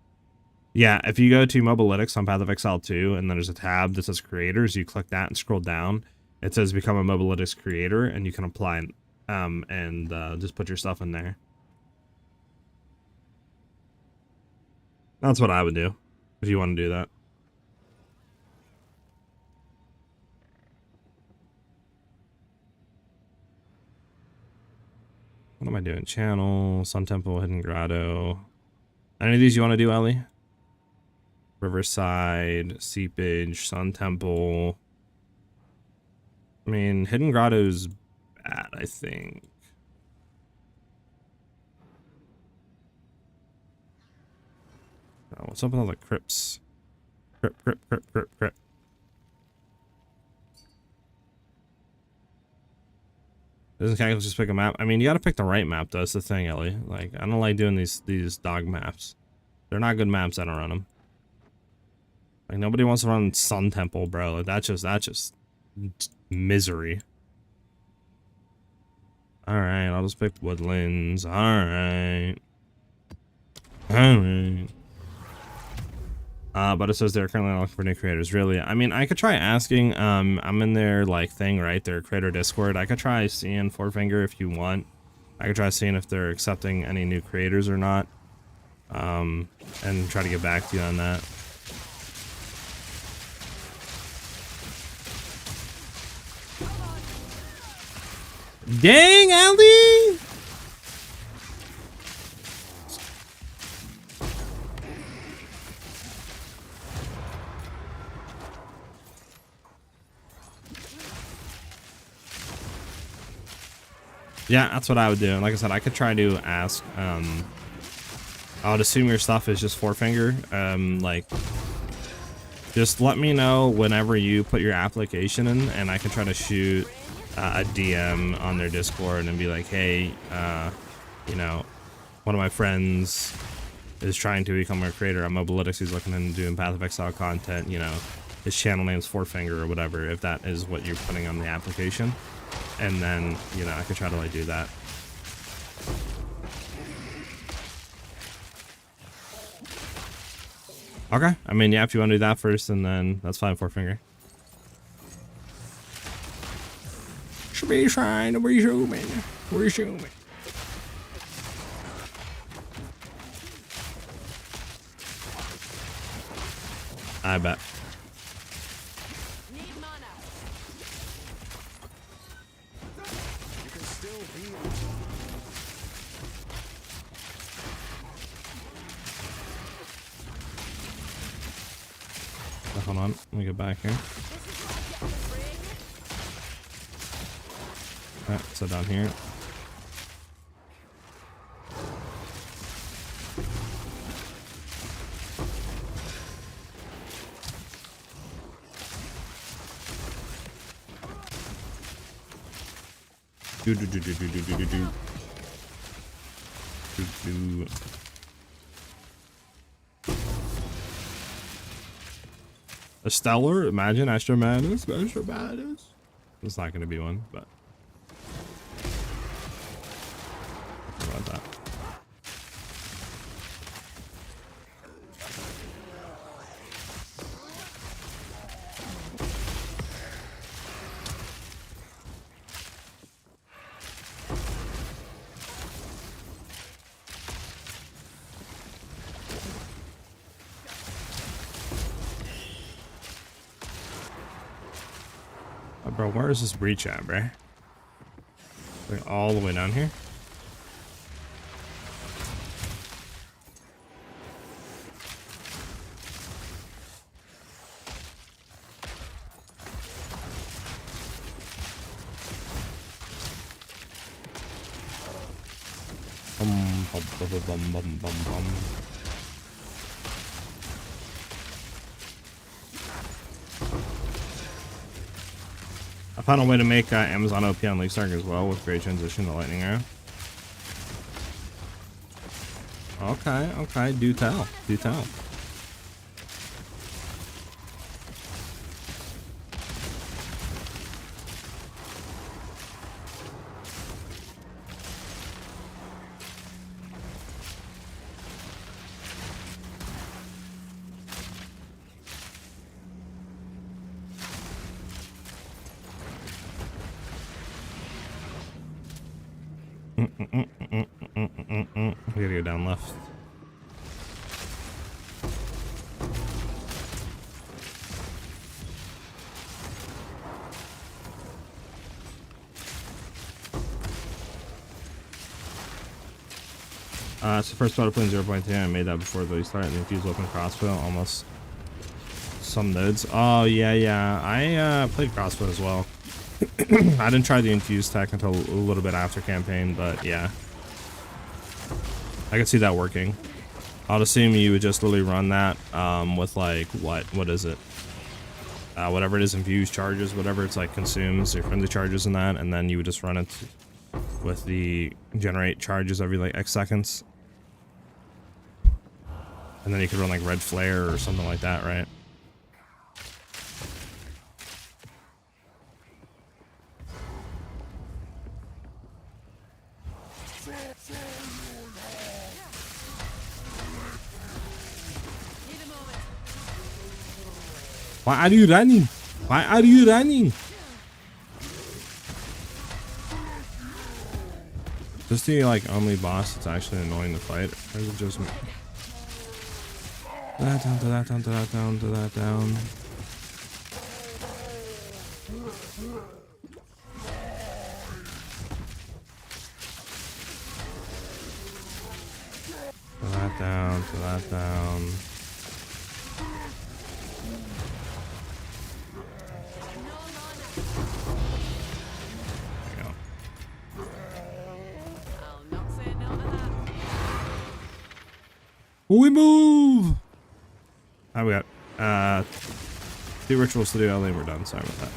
Yeah, if you go to Mobalytics on Path of Exile 2, and then there's a tab that says creators, you click that and scroll down. It says become a Mobalytics creator, and you can apply and just put your stuff in there. That's what I would do if you want to do that. What am I doing? Channel, Sun Temple, Hidden Grotto. Any of these you want to do, Ellie? Riverside, Seepage, Sun Temple. I mean, Hidden Grotto's bad, I think. Oh, what's up with all the crypts? Crypt. Doesn't Cactus just pick a map? I mean, you gotta pick the right map, though. That's the thing, Ellie. Like, I don't like doing these dog maps. They're not good maps, I don't run them. Like, nobody wants to run Sun Temple, bro. Like, that's just misery. Alright, I'll just pick Woodlands. Alright. But it says they're currently looking for new creators. Really? I mean, I could try asking. I'm in their, like, thing, right? Their creator Discord. I could try seeing Fourfinger if you want. I could try seeing if they're accepting any new creators or not. And try to get back to you on that. Dang, Aldi! Yeah, that's what I would do. And like I said, I could try to ask. I would assume your stuff is just Fourfinger. Like, just let me know whenever you put your application in, and I can try to shoot a DM on their Discord and be like, hey, you know, one of my friends is trying to become a creator on Mobalytics. He's looking into doing Path of Exile content. You know, his channel name's Fourfinger or whatever, if that is what you're putting on the application. And then, you know, I could try to like do that. Okay. I mean, yeah, if you want to do that first, and then that's fine, Fourfinger. Should be trying to be zooming. We're zooming. I bet. Hold on, let me get back here. Alright, so down here. A stellar, imagine Astro Madness. It's not gonna be one, but how about that? Bro, where is this breach at, bro? Like all the way down here? Bum. found a way to make Amazon OP on League Stark as well with great transition to Lightning Arrow. Okay, okay, do tell, do tell. I gotta go down left. It's the first battle playing 0.3. I made that before the start and the infused open crossbow. Almost some nodes. Oh yeah. I played crossbow as well. I didn't try the infused tech until a little bit after campaign, but yeah, I could see that working. I'll assume you would just literally run that with like what is it? Whatever it is, infused charges, whatever it's like consumes your friendly charges in that, and then you would just run it with the generate charges every like X seconds. And then you could run like red flare or something like that, right? Why are you running? Why are you running? Is this the like only boss that's actually annoying to fight, or is it just me? That down to that down to that down to that down. To that down to that down. We move. How we got 2 rituals to do. I think we're done. Sorry about that.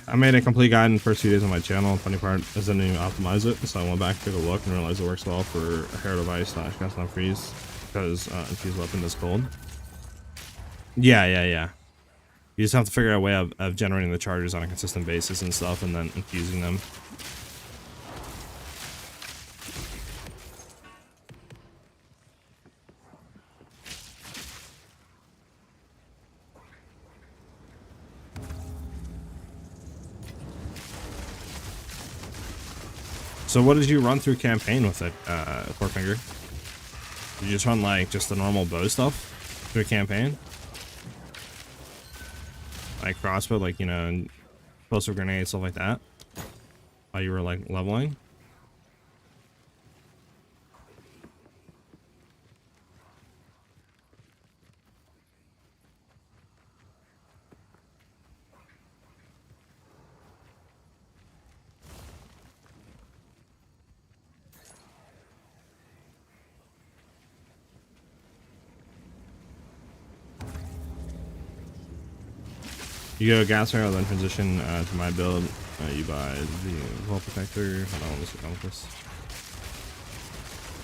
I made a complete guide in the first few days on my channel. Funny part is I didn't even optimize it, so I went back, took a look, and realized it works well for Herald of Ice / Cast on Freeze because infused weapon is cold. Yeah. You just have to figure out a way of generating the charges on a consistent basis and stuff, and then infusing them. So what did you run through campaign with it, Fourfinger? Did you just run like just the normal bow stuff through campaign? Like crossbow, like, you know, explosive grenades, stuff like that? While you were like leveling? You go gas arrow, then transition to my build. You buy the wall protector. Hold on, let's go with this.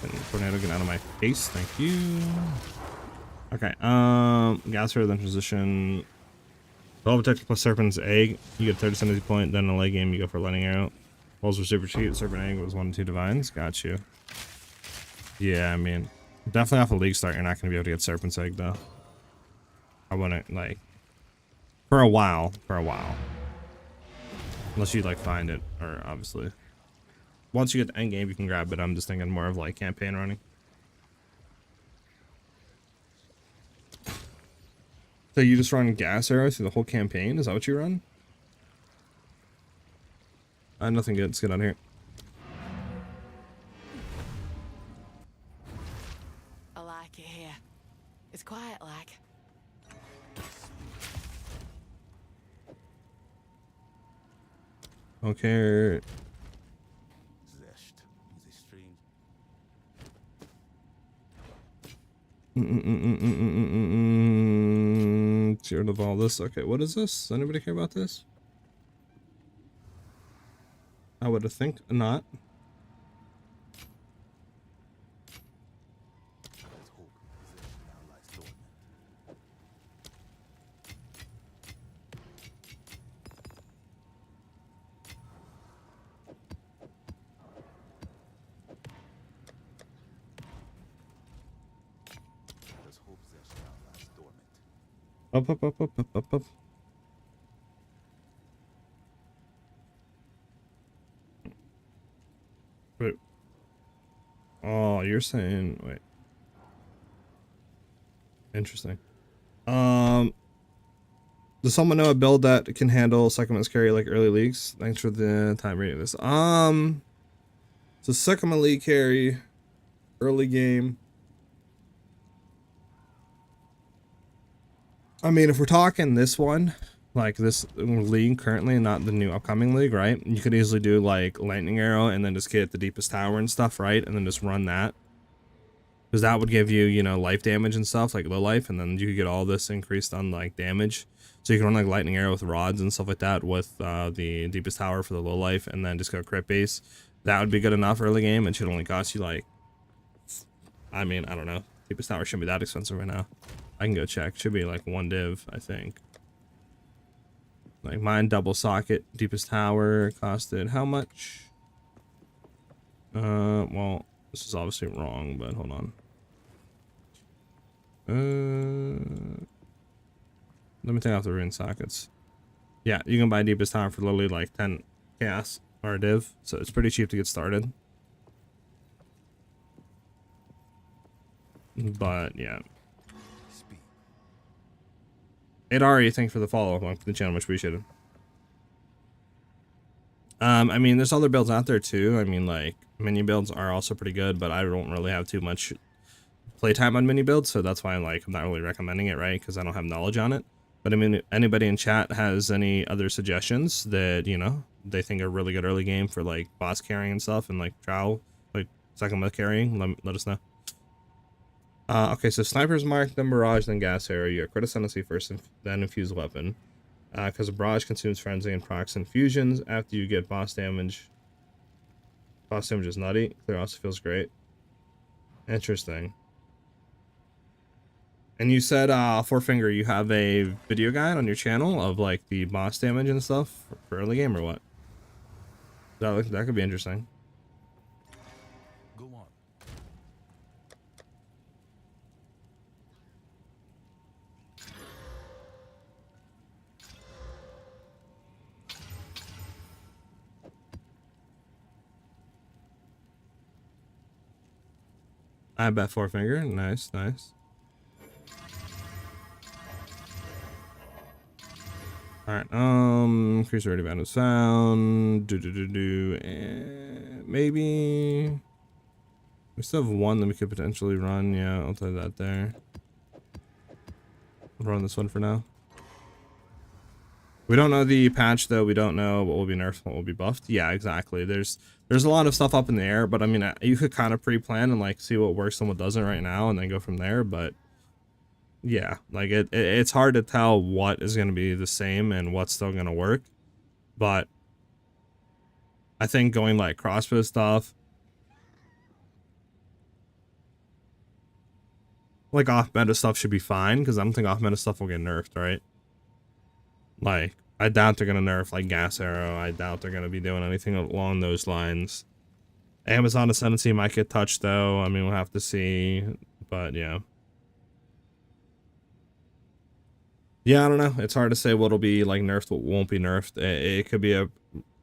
And tornado, get out of my face. Thank you. Okay. Gas arrow, then transition. Wall protector plus serpent's egg. You get 30 Ascendancy point. Then in a late game, you go for lightning arrow. Walls were super cheap. Serpent egg was 1 and 2 divines. Got you. Yeah, I mean, definitely off a league start, you're not gonna be able to get serpent's egg though. I wouldn't like. For a while. Unless you like find it, or obviously. Once you get to end game, you can grab it. I'm just thinking more of like campaign running. So you just run gas arrow through the whole campaign? Is that what you run? Nothing good. Let's get out of here. I like it here. It's quiet like. Okay. Zest. Easy stream. get rid of all this. Okay, what is this? Anybody care about this? I would think not. Let's hope possession now lies dormant. Let's hope possession now lies dormant. Up. Wait. Oh, you're saying, wait. Interesting. Does someone know a build that can handle Second carry like early leagues? Thanks for the time reading this. So Second league carry, early game. I mean, if we're talking this one, like this league currently, not the new upcoming league, right? You could easily do like lightning arrow and then just get the deepest tower and stuff, right? And then just run that. Because that would give you, you know, life damage and stuff, like low life, and then you could get all this increased on like damage. So you can run like lightning arrow with rods and stuff like that with the deepest tower for the low life, and then just go crit base. That would be good enough early game, and should only cost you like, I mean, I don't know. Deepest tower shouldn't be that expensive right now. I can go check. Should be like 1 div, I think. Like mine double socket deepest tower costed how much? Well, this is obviously wrong, but hold on. Let me take off the rune sockets. Yeah, you can buy deepest tower for literally like 10 chaos or a div, so it's pretty cheap to get started. But yeah. Speed. 8Ari, thanks for the follow on the channel, much appreciated. I mean, there's other builds out there too. I mean, like mini builds are also pretty good, but I don't really have too much playtime on mini builds, so that's why I'm not really recommending it, right? Because I don't have knowledge on it. But I mean, anybody in chat has any other suggestions that, you know, they think are really good early game for like boss carrying and stuff, and like trial, like second month carrying, let us know. Okay, so snipers mark, then barrage, then gas arrow. You got crit ascendancy first, and then infused weapon. Because barrage consumes frenzy and procs infusions after you get boss damage. Boss damage is nutty. Clear also feels great. Interesting. And you said, Fourfinger, you have a video guide on your channel of like the boss damage and stuff for early game, or what? That could be interesting. Go on. I bet Fourfinger. Nice, nice. Alright, increase rate of items found. And maybe we still have one that we could potentially run. Yeah, I'll tell you that there. We'll run this one for now. We don't know the patch though. We don't know what will be nerfed, what will be buffed. Yeah, exactly. There's a lot of stuff up in the air, but I mean, you could kind of pre-plan and like see what works and what doesn't right now, and then go from there. But yeah, like it's hard to tell what is going to be the same and what's still going to work. But I think going like crossbow stuff, like off meta stuff should be fine, because I don't think off meta stuff will get nerfed, right? Like, I doubt they're gonna nerf like gas arrow. I doubt they're gonna be doing anything along those lines. Amazon Ascendancy might get touched though. I mean, we'll have to see. But yeah. Yeah, I don't know. It's hard to say what'll be like nerfed, what won't be nerfed. It could be a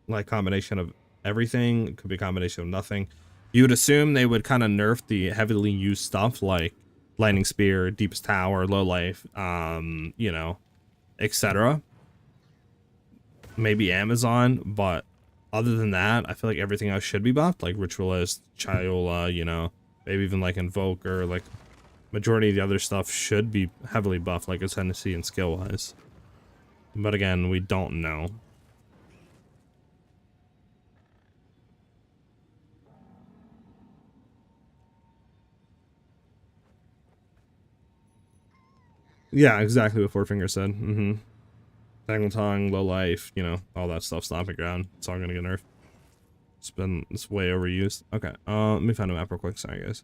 like combination of everything. It could be a combination of nothing. You would assume they would kind of nerf the heavily used stuff like lightning spear, deepest tower, low life, you know, etc. Maybe Amazon, but other than that, I feel like everything else should be buffed, like Ritualist, Chiola, you know, maybe even like Invoker, like majority of the other stuff should be heavily buffed, like Ascendancy and skill-wise. But again, we don't know. Yeah, exactly what Four Finger said. Mm-hmm. Tangle Tongue, Low Life, you know, all that stuff, Stomping Ground. It's all gonna get nerfed. It's way overused. Okay, let me find a map real quick. Sorry, guys.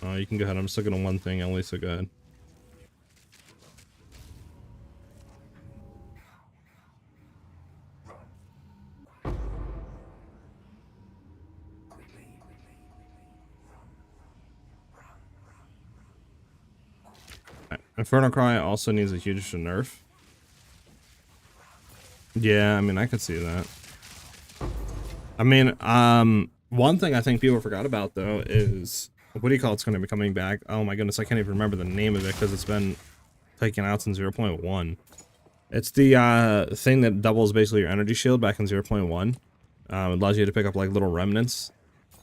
Oh, you can go ahead. I'm just looking at one thing, Ellie, so go ahead. Inferno Cry also needs a huge nerf. Yeah, I mean, I could see that. I mean, one thing I think people forgot about, though, is... What do you call it's going to be coming back? Oh my goodness, I can't even remember the name of it because it's been taken out since 0.1. It's the thing that doubles basically your energy shield back in 0.1. It allows you to pick up like little remnants,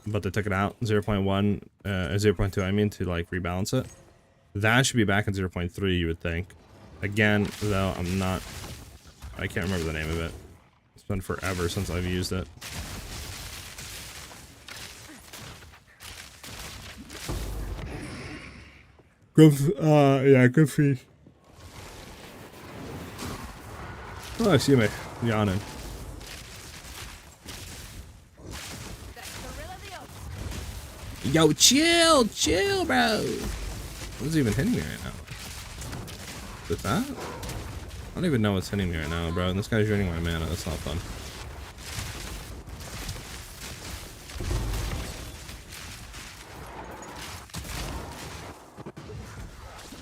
but they took it out in 0.1, 0.2, I mean, to like rebalance it. That should be back in 0.3, you would think. Again, though, I can't remember the name of it. It's been forever since I've used it. Good feed. Oh, I see me yawning. Yo, chill, bro. What's even hitting me right now? Is that? I don't even know what's hitting me right now, bro. And this guy's draining my mana. That's not fun.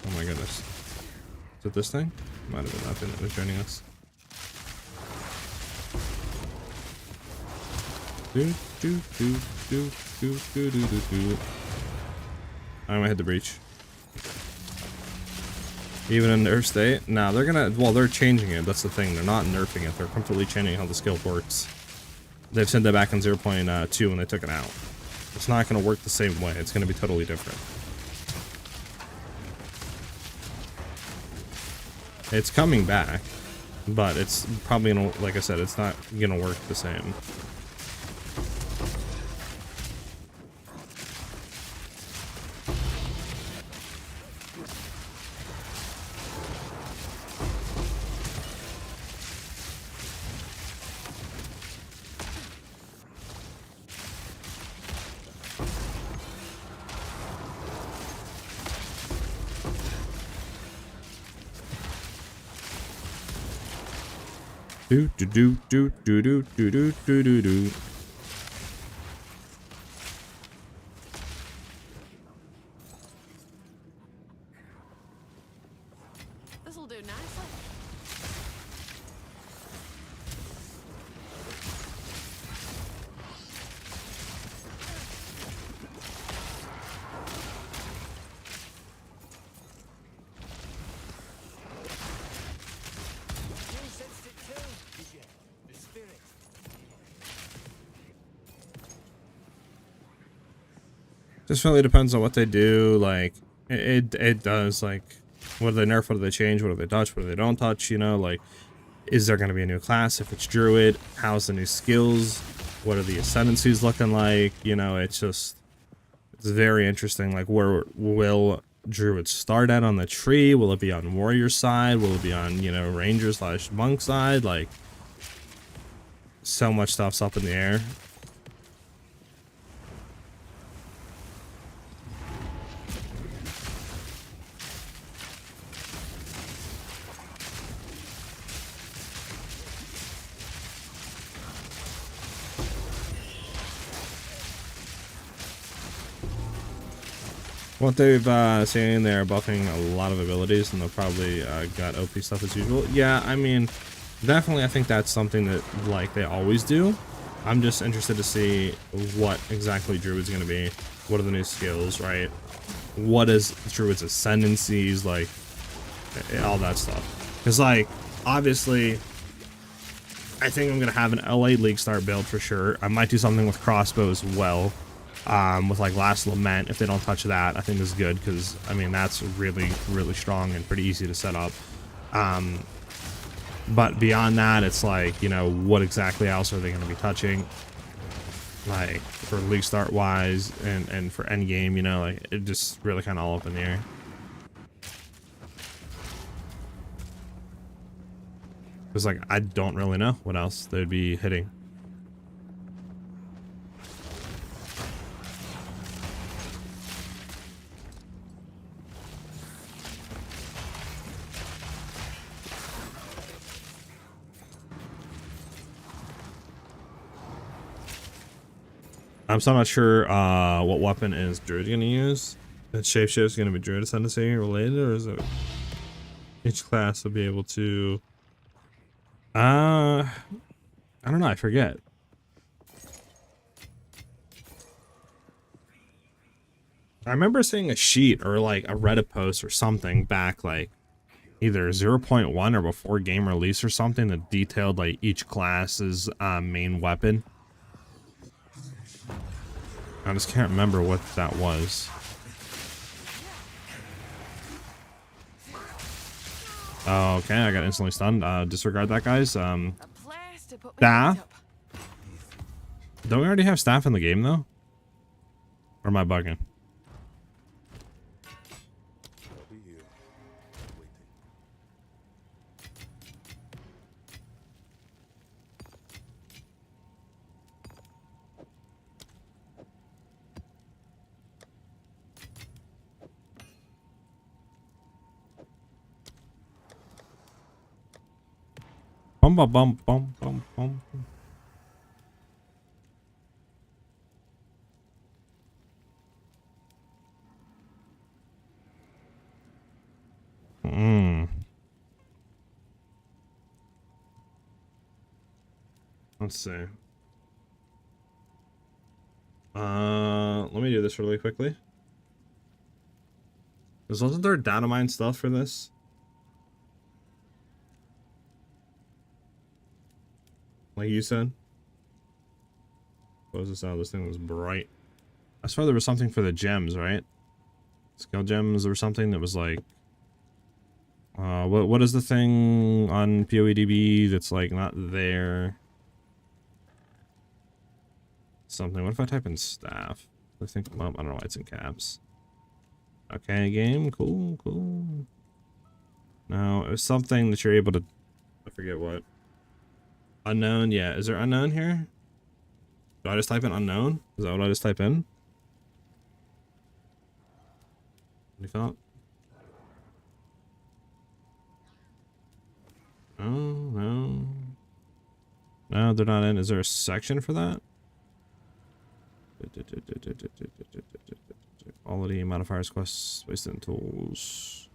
Oh my goodness. Is it this thing? Might have been that thing that was joining us. I might hit the breach. Even in nerf state? Nah, they're gonna... Well, they're changing it. That's the thing. They're not nerfing it. They're completely changing how the skill works. They've said that back in 0.2 when they took it out. It's not gonna work the same way. It's gonna be totally different. It's coming back, but it's probably gonna... Like I said, it's not gonna work the same. Do do do do do do do do do do do. This'll do nicely. Just really depends on what they do. Like it does. Like, what do they nerf? What do they change? What do they touch? What do they don't touch? You know, like, is there going to be a new class? If it's Druid, how's the new skills? What are the Ascendancies looking like? You know, it's very interesting. Like, where will Druid start at on the tree? Will it be on warrior side? Will it be on, you know, ranger / monk side? Like, so much stuff's up in the air. What they've saying, they're buffing a lot of abilities, and they'll probably got OP stuff as usual. Yeah, I mean, definitely I think that's something that, like, they always do. I'm just interested to see what exactly Druid's going to be. What are the new skills, right? What is Druid's Ascendancies, like, all that stuff. Because, like, obviously, I think I'm gonna have an LA League start build for sure. I might do something with crossbow as well, with like Last Lament. If they don't touch that, I think this is good because I mean that's really strong and pretty easy to set up. But beyond that, it's like, you know, what exactly else are they going to be touching? Like for league start wise and for end game, you know, like it just really kind of all up in the air. Because like I don't really know what else they'd be hitting. I'm still not sure what weapon is Druid gonna use. That shapeshift is gonna be Druid Ascendancy related, or is it each class will be able to? I don't know. I forget. I remember seeing a sheet or like a Reddit post or something back like either 0.1 or before game release or something that detailed like each class's main weapon. I just can't remember what that was. Oh, okay, I got instantly stunned. Disregard that, guys. Staff. Don't we already have staff in the game, though? Or am I bugging? Bum bum bum bum bum bum. Let's see. Let me do this really quickly. Wasn't there data mine stuff for this? Like you said? What was this out? This thing was bright. I swear there was something for the gems, right? Skill gems or something that was like... what is the thing on PoEDB that's like not there? Something. What if I type in staff? I think, well, I don't know why it's in caps. Okay, game. Cool, cool. No, it was something that you're able to... I forget what. Unknown, yeah. Is there unknown here? Do I just type in unknown? Is that what I just type in? Any thought? Oh, no. No, they're not in. Is there a section for that? Quality, modifiers, quests, waste and tools.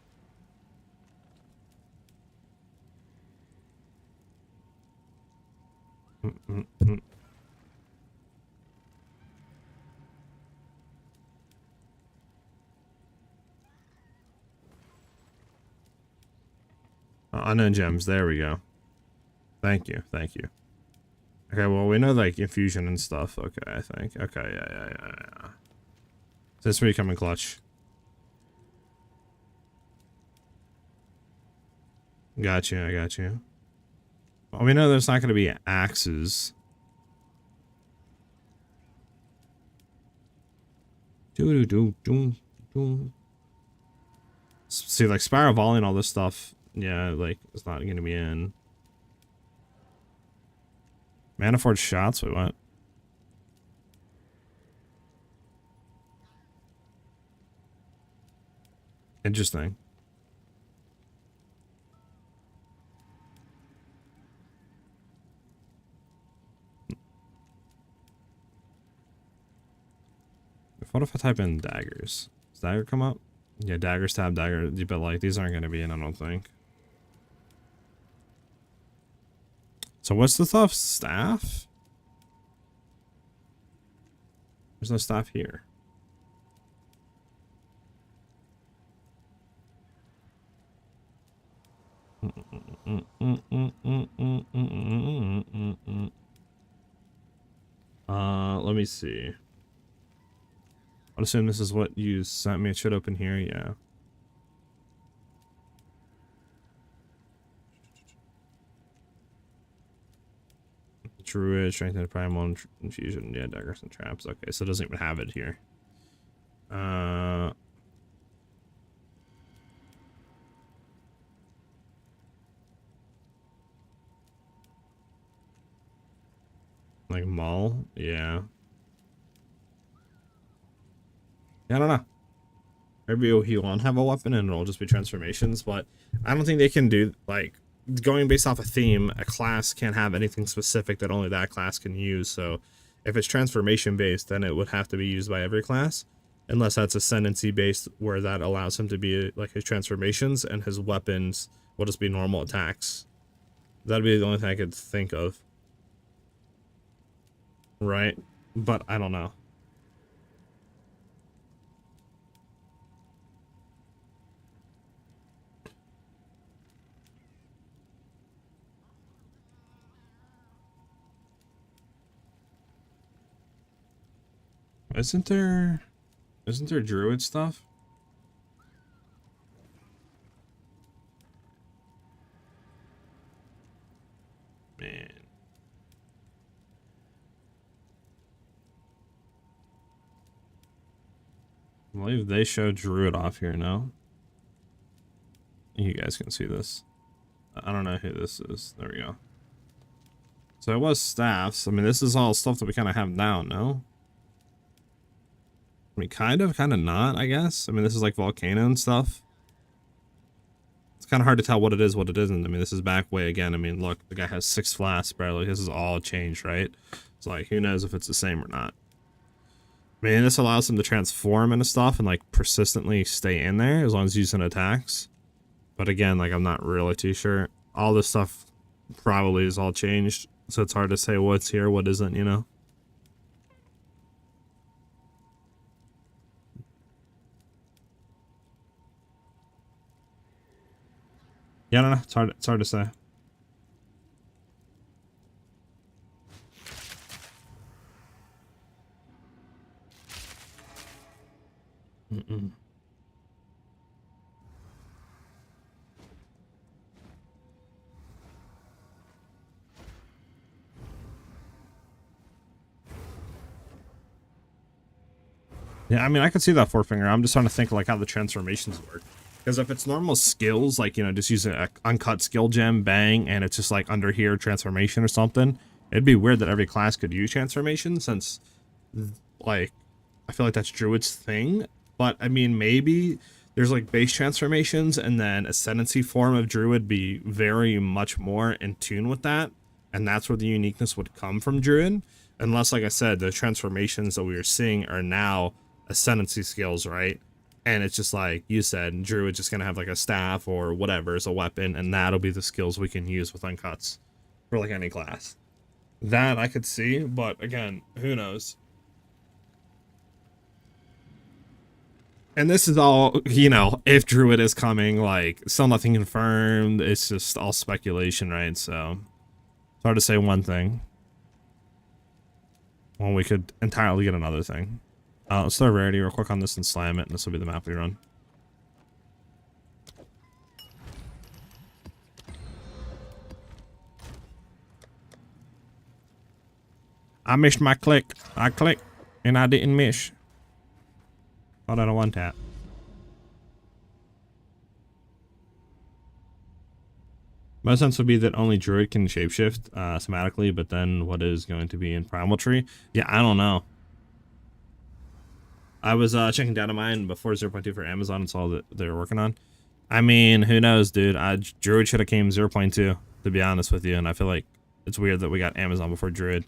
Unknown gems. There we go. Thank you. Thank you. Okay, well, we know, like, infusion and stuff. Okay, I think. Okay, yeah. So this will become in clutch. Got you, I got you. Well, we know there's not going to be axes. See, like, Spiral Volley and all this stuff, yeah, like, it's not going to be in. Manifold shots? Wait, what? Interesting. What if I type in daggers? Does dagger come up? Yeah, daggers, tab, dagger, but like these aren't going to be in, I don't think. So what's the stuff? Staff? There's no staff here. see. I'd assume this is what you sent me. It should open here, yeah. Druid, strengthened primal infusion, yeah, daggers and traps. Okay, so it doesn't even have it here. Like Maul, yeah. I don't know. Maybe he won't have a weapon and it'll just be transformations, but I don't think they can do, like, going based off a theme, a class can't have anything specific that only that class can use. So if it's transformation based, then it would have to be used by every class, unless that's Ascendancy based, where that allows him to be like his transformations and his weapons will just be normal attacks. That'd be the only thing I could think of. Right? But I don't know. Isn't there Druid stuff? Man. I believe they show Druid off here now. You guys can see this. I don't know who this is. There we go. So it was staffs. I mean, this is all stuff that we kind of have now, no? I mean, kind of not, I guess. I mean, this is like Volcano and stuff. It's kind of hard to tell what it is, what it isn't. I mean, this is back way again. I mean, look, the guy has 6 flasks, bro. Like, this is all changed, right? It's like, who knows if it's the same or not. I mean, this allows him to transform into stuff and, like, persistently stay in there as long as he's using attacks. But again, like, I'm not really too sure. All this stuff probably is all changed. So it's hard to say what's here, what isn't, you know? Yeah, I don't know. It's hard to say. Yeah, I mean, I could see that forefinger. I'm just trying to think like how the transformations work. Because if it's normal skills, like, you know, just using an uncut skill gem, bang, and it's just like under here transformation or something, it'd be weird that every class could use transformation, since, like, I feel like that's Druid's thing. But I mean, maybe there's like base transformations, and then Ascendancy form of Druid be very much more in tune with that, and that's where the uniqueness would come from Druid. Unless, like I said, the transformations that we are seeing are now Ascendancy skills, right? And it's just like you said, Druid's just gonna have like a staff or whatever as a weapon, and that'll be the skills we can use with uncuts for like any class. That I could see, but again, who knows? And this is all, you know, if Druid is coming, like, still nothing confirmed. It's just all speculation, right? So it's hard to say one thing when we could entirely get another thing. Let's throw rarity real quick on this and slam it, and this will be the map we run. I missed my click. I clicked, and I didn't miss. Hold on a one tap. My sense would be that only Druid can shapeshift somatically, but then what is going to be in Primal Tree? Yeah, I don't know. I was checking data mine before 0.2 for Amazon and saw that they were working on. I mean, who knows, dude? Druid should have came 0.2, to be honest with you, and I feel like it's weird that we got Amazon before Druid.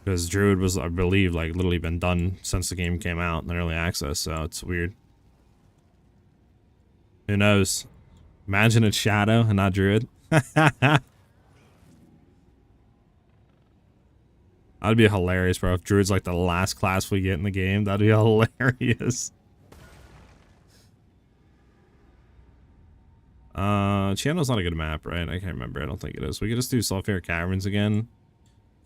Because Druid was, I believe, like, literally been done since the game came out in early access, so it's weird. Who knows? Imagine it's Shadow and not Druid. That'd be hilarious, bro. If Druid's like the last class we get in the game, that'd be hilarious. Channel's not a good map, right? I can't remember. I don't think it is. We could just do Sulfur Caverns again.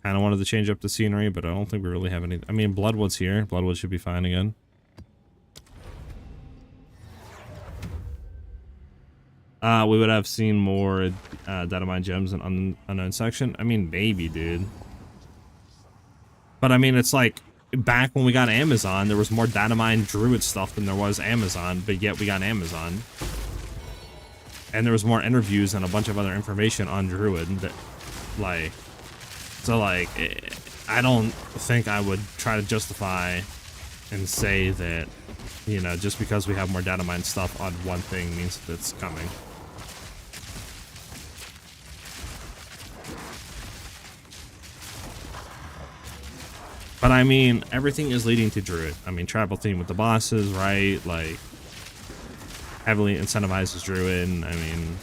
Kind of wanted to change up the scenery, but I don't think we really have any. I mean, Bloodwood's here. Bloodwood should be fine again. We would have seen more data mine gems in unknown section. I mean, maybe, dude. But I mean, it's like back when we got Amazon, there was more data mine Druid stuff than there was Amazon, but yet we got Amazon. And there was more interviews and a bunch of other information on Druid that, like, so like, I don't think I would try to justify and say that, you know, just because we have more data mine stuff on one thing means that it's coming. But I mean, everything is leading to Druid. I mean, tribal theme with the bosses, right? Like, heavily incentivizes Druid. I mean,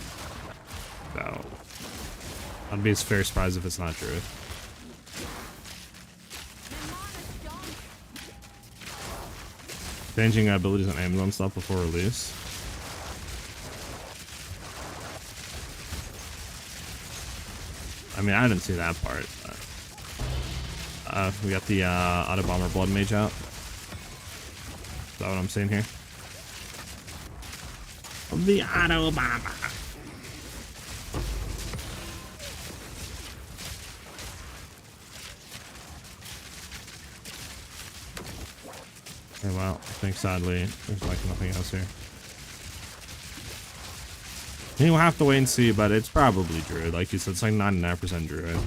so I'd be very surprised if it's not Druid. Changing abilities on Amazon stuff before release. I mean, I didn't see that part. But we got the Auto Bomber Blood Mage out. Is that what I'm seeing here? The Auto Bomber. Okay, well, I think sadly there's like nothing else here. We'll have to wait and see, but it's probably Druid. Like you said, it's like 99% Druid.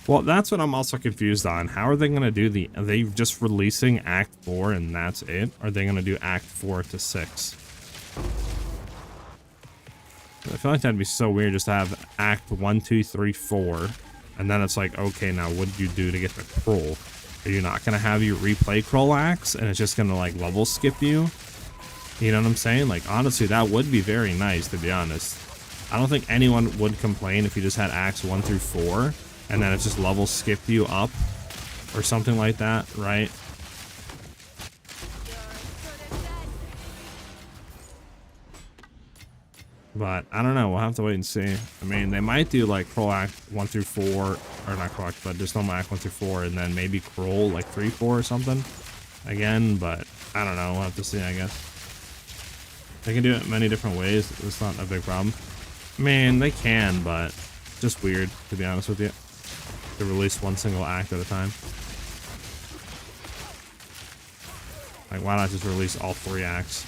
Well, that's what I'm also confused on. How are they going to do the... Are they just releasing Act 4 and that's it? Are they going to do Act 4 to 6? I feel like that'd be so weird just to have Act 1, 2, 3, 4. And then it's like, okay, now what do you do to get the Kroll? Are you not going to have you replay Kroll Acts and it's just going to like level skip you? You know what I'm saying? Like, honestly, that would be very nice, to be honest. I don't think anyone would complain if you just had Acts 1 through 4. And then it just level skipped you up or something like that, right? But I don't know. We'll have to wait and see. I mean, they might do like Kroll Act 1 through 4, or not Kroll Act, but just normal Act 1 through 4, and then maybe Kroll like 3, 4 or something again. But I don't know. We'll have to see, I guess. They can do it many different ways. It's not a big problem. I mean, they can, but just weird, to be honest with you. To release one single act at a time. Like, why not just release all 3 acts?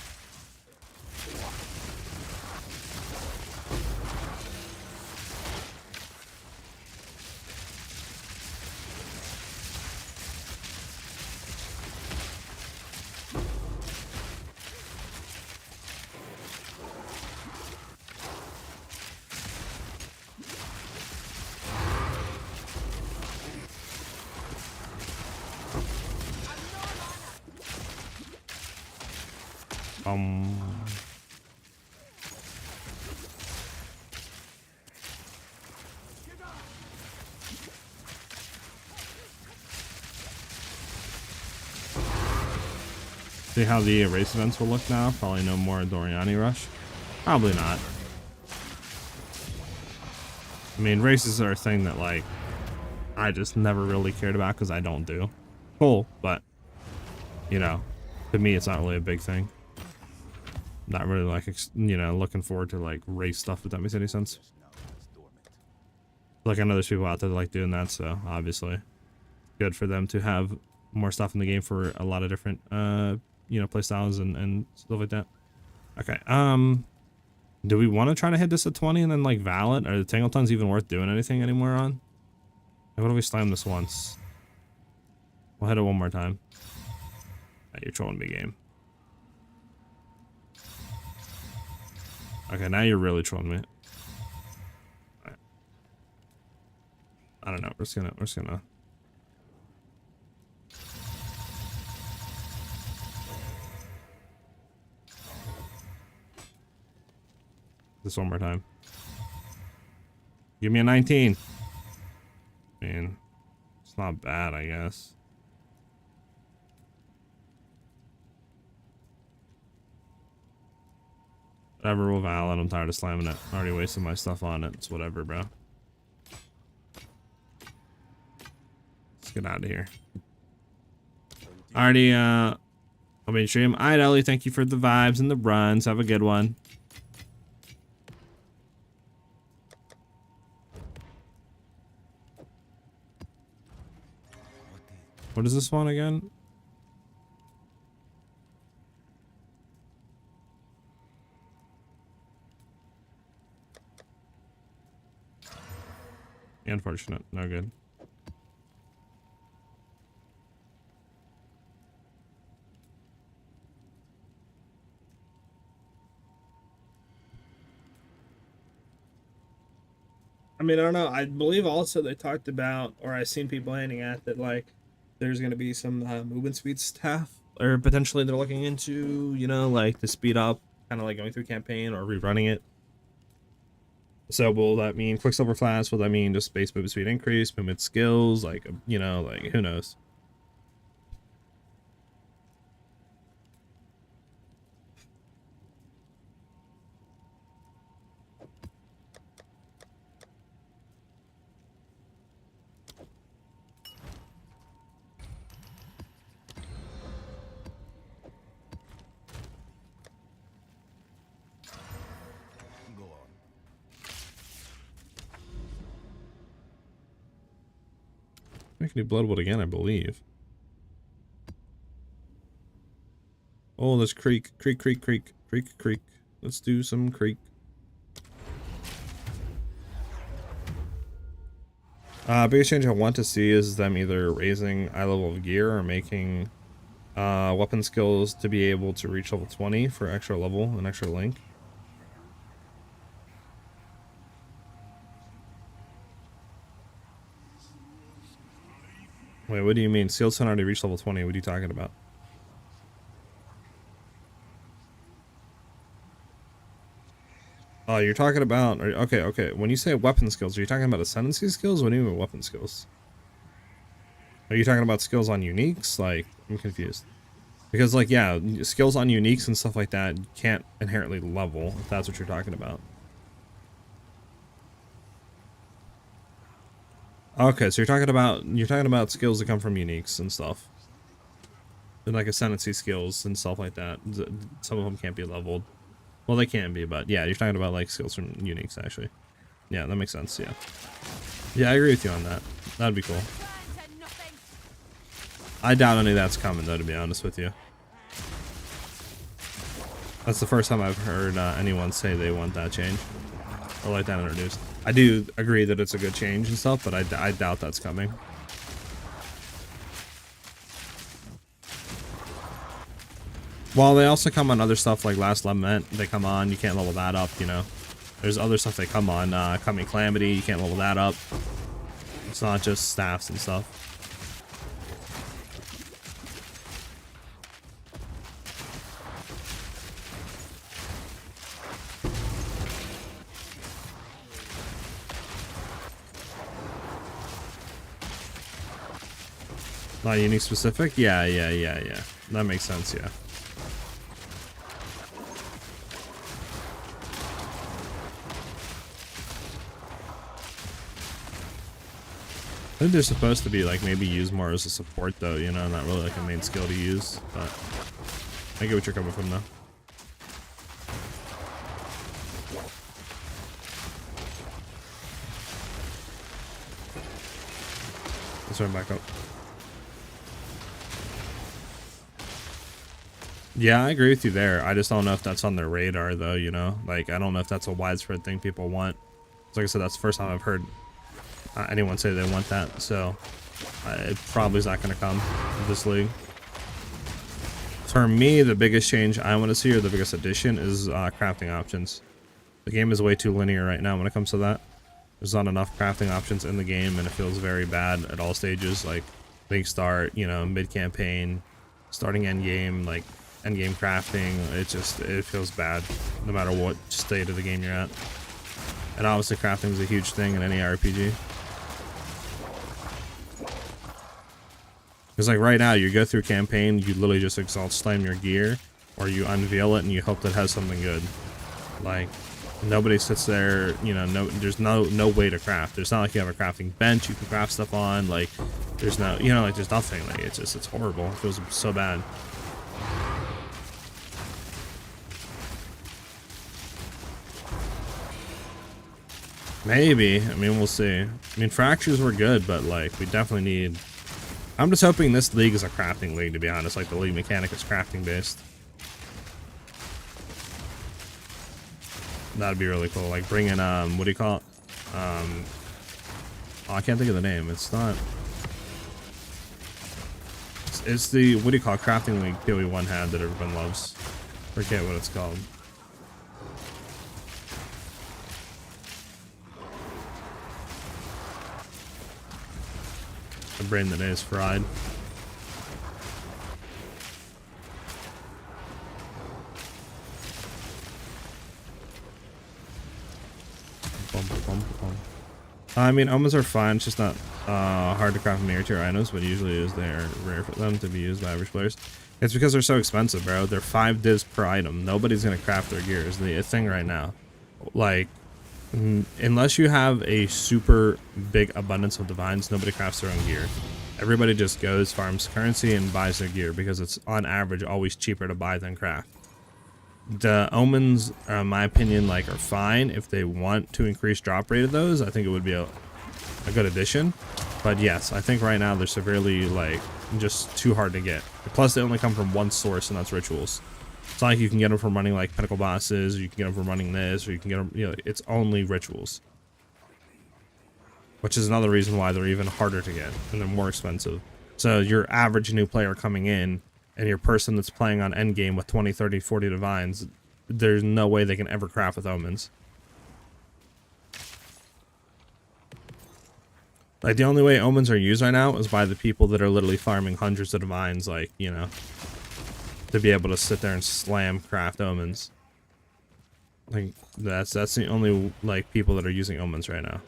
See how the race events will look now? Probably no more Doriani Rush. Probably not. I mean, races are a thing that, like, I just never really cared about because I don't do. Cool, but, you know, to me, it's not really a big thing. Not really, like, you know, looking forward to, like, race stuff, if that makes any sense. Like, I know there's people out there that like doing that, so, obviously, good for them to have more stuff in the game for a lot of different, you know, play styles and stuff like that. Okay, do we want to try to hit this at 20 and then, like, Valet? Are the Tangletons even worth doing anything anymore on? Like, what if we slam this once? We'll hit it one more time. You're trolling me, game. Okay, now you're really trolling me. Right. I don't know. We're just gonna. This one more time. Give me a 19. I mean, it's not bad, I guess. Whatever will Valid. I'm tired of slamming it. I already wasted my stuff on it. It's whatever, bro. Let's get out of here. Already, I'll be in stream. All right, Ellie, thank you for the vibes and the runs. Have a good one. What is this one again? Unfortunate. No good. I mean, I don't know. I believe also they talked about, or I've seen people hinting at that, like, there's going to be some movement speed stuff, or potentially they're looking into, you know, like to speed up, kind of like going through campaign or rerunning it. So will that mean Quicksilver Flash? Will that mean just base movement speed increase, movement skills? Like, you know, like who knows? Go on. I can do Bloodwood again, I believe. Oh, there's creek. Let's do some creek. Biggest change I want to see is them either raising eye level of gear or making weapon skills to be able to reach level 20 for extra level and extra link. Wait, what do you mean? Sealed Sun already reached level 20. What are you talking about? Oh, you're talking about... Okay. When you say weapon skills, are you talking about Ascendancy skills? What do you mean weapon skills? Are you talking about skills on uniques? Like, I'm confused. Because, like, yeah, skills on uniques and stuff like that can't inherently level, if that's what you're talking about. Okay, so you're talking about skills that come from uniques and stuff. And like Ascendancy skills and stuff like that. Some of them can't be leveled. Well, they can be, but yeah, you're talking about like skills from uniques actually. Yeah, that makes sense, yeah. Yeah, I agree with you on that. That'd be cool. I doubt any of that's coming though, to be honest with you. That's the first time I've heard anyone say they want that change. Or like that introduced. I do agree that it's a good change and stuff, but I doubt that's coming. Well, they also come on other stuff like Last Lament. They come on, you can't level that up, you know. There's other stuff they come on. Coming Calamity, you can't level that up. It's not just staffs and stuff. Not unique specific? Yeah. That makes sense, yeah. I think they're supposed to be like maybe used more as a support though, you know, not really like a main skill to use, but I get what you're coming from though. Let's run back up. Yeah, I agree with you there. I just don't know if that's on their radar though, you know? Like, I don't know if that's a widespread thing people want. Like I said, that's the first time I've heard anyone say they want that, so it probably is not going to come in this league. For me, the biggest change I want to see, or the biggest addition, is crafting options. The game is way too linear right now when it comes to that. There's not enough crafting options in the game, and it feels very bad at all stages, like league start, you know, mid-campaign, starting endgame, like endgame crafting. It feels bad no matter what state of the game you're at. And obviously crafting is a huge thing in any RPG. Because like right now, you go through campaign, you literally just exalt slam your gear, or you unveil it and you hope that it has something good. Like, nobody sits there, you know, there's no way to craft. There's not like you have a crafting bench you can craft stuff on. Like, there's no, you know, like there's nothing. Like, it's horrible. It feels so bad. Maybe. I mean, we'll see. I mean, fractures were good, but like, we definitely need. I'm just hoping this league is a crafting league, to be honest. Like, the league mechanic is crafting based. That'd be really cool. Like, bring in, what do you call it? Oh, I can't think of the name. It's not. It's the, what do you call it? Crafting league PoE 1 had that everyone loves. Forget what it's called. The brain that is fried. I mean, omens are fine. It's just not hard to craft mirror tier items, but usually is they're rare for them to be used by average players. It's because they're so expensive, bro. They're 5 divs per item. Nobody's gonna craft their gear is the thing right now. Like, unless you have a super big abundance of divines, nobody crafts their own gear. Everybody just goes, farms currency, and buys their gear because it's on average always cheaper to buy than craft. The omens, in my opinion, like, are fine if they want to increase drop rate of those. I think it would be a good addition. But yes, I think right now they're severely, like, just too hard to get. Plus, they only come from one source, and that's rituals. It's not like you can get them from running like pinnacle bosses, or you can get them from running this, or you can get them, you know, it's only rituals. Which is another reason why they're even harder to get, and they're more expensive. So your average new player coming in, and your person that's playing on endgame with 20, 30, 40 divines, there's no way they can ever craft with omens. Like, the only way omens are used right now is by the people that are literally farming hundreds of divines, like, you know, to be able to sit there and slam craft omens. Like, that's the only, like, people that are using omens right now.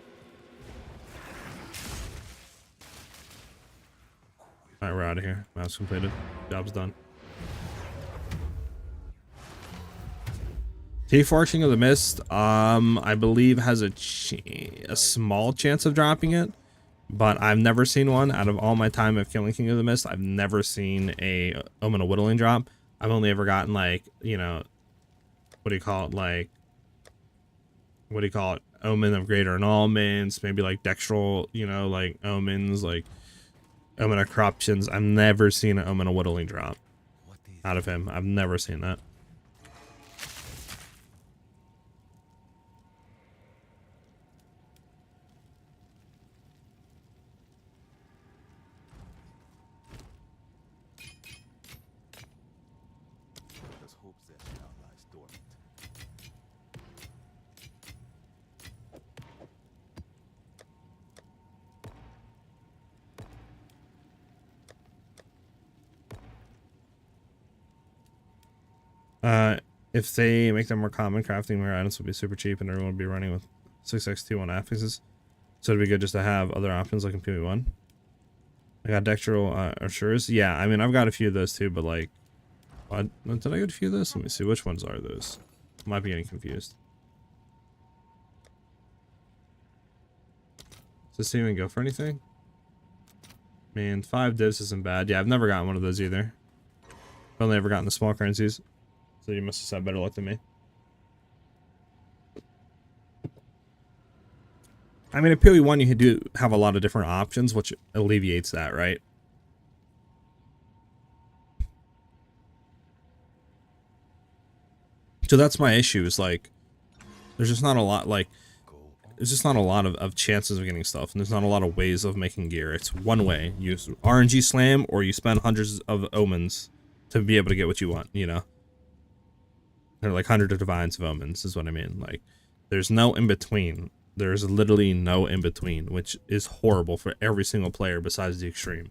Alright, we're out of here. Map's completed. Job's done. T-Fortune of the Mist, I believe has a small chance of dropping it, but I've never seen one. Out of all my time of killing King of the Mist, I've never seen a Omen of Whittling drop. I've only ever gotten, like, you know, what do you call it, like, what do you call it, Omen of Greater Annulments, maybe like Dextral, you know, like omens, like Omen of Corruptions. I've never seen an Omen of Whittling drop out of him. I've never seen that. Let's hope that now lies dormant. If they make them more common, crafting more items will be super cheap and everyone will be running with 6x21 affixes. So it'd be good just to have other options like in PoE1. I got Dextral Assures. Yeah, I mean, I've got a few of those too, but like, what? Did I get a few of those? Let me see. Which ones are those? Might be getting confused. Does this even go for anything? Man, 5 divs isn't bad. Yeah, I've never gotten one of those either. I've only ever gotten the small currencies. So you must have had better luck than me. I mean, at PoE1 you do have a lot of different options, which alleviates that, right? So that's my issue, is like, there's just not a lot, like, there's just not a lot of chances of getting stuff, and there's not a lot of ways of making gear. It's one way. You use RNG slam, or you spend hundreds of omens to be able to get what you want, you know? They're like hundreds of divines of omens, is what I mean. Like, there's no in-between. There's literally no in-between, which is horrible for every single player besides the extreme.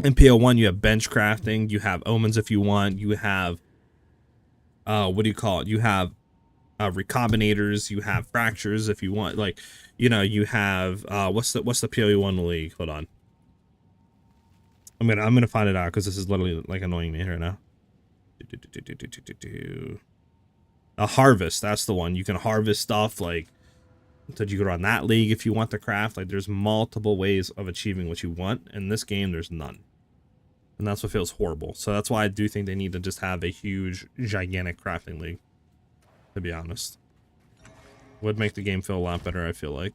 In PO1, you have bench crafting, you have omens if you want, you have, what do you call it? You have recombinators, you have fractures if you want. Like, you know, you have, what's the PoE1 league? Hold on. I'm gonna find it out because this is literally like annoying me right now. A harvest, that's the one. You can harvest stuff like so you go on that league if you want to craft. Like there's multiple ways of achieving what you want. In this game, there's none. And that's what feels horrible. So that's why I do think they need to just have a huge, gigantic crafting league, to be honest. Would make the game feel a lot better, I feel like.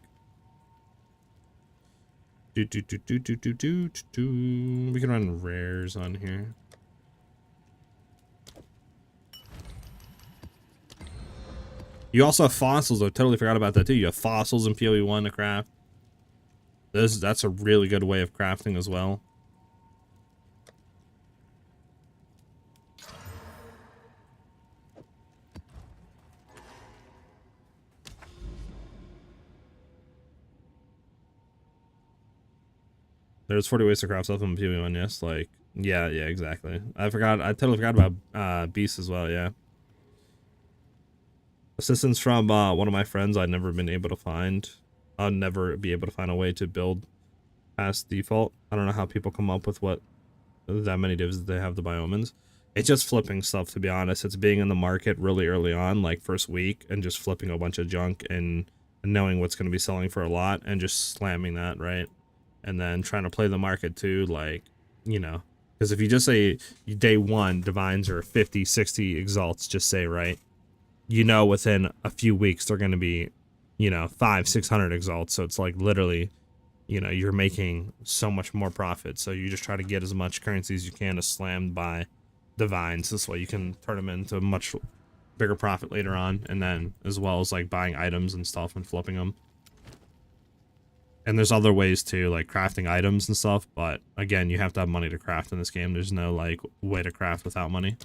We can run rares on here. You also have fossils. I totally forgot about that too. You have fossils in PoE 1 to craft. That's a really good way of crafting as well. There's 40 ways to craft stuff in PoE 1, yes. Like, yeah, exactly. I totally forgot about beasts as well, yeah. Assistance from one of my friends I'd never been able to find. I'll never be able to find a way to build past default. I don't know how people come up with what that many divs that they have to buy omens. It's just flipping stuff, to be honest. It's being in the market really early on, like first week, and just flipping a bunch of junk and knowing what's going to be selling for a lot and just slamming that, right? And then trying to play the market too, like, you know, because if you just say day one divines are 50, 60 exalts, just say, right, you know, within a few weeks they're going to be, you know, 500-600 exalts. So it's like literally, you know, you're making so much more profit. So you just try to get as much currency as you can to slam by divines. This way you can turn them into a much bigger profit later on, and then as well as like buying items and stuff and flipping them. And there's other ways too, like crafting items and stuff, but again, you have to have money to craft in this game. There's no like way to craft without money.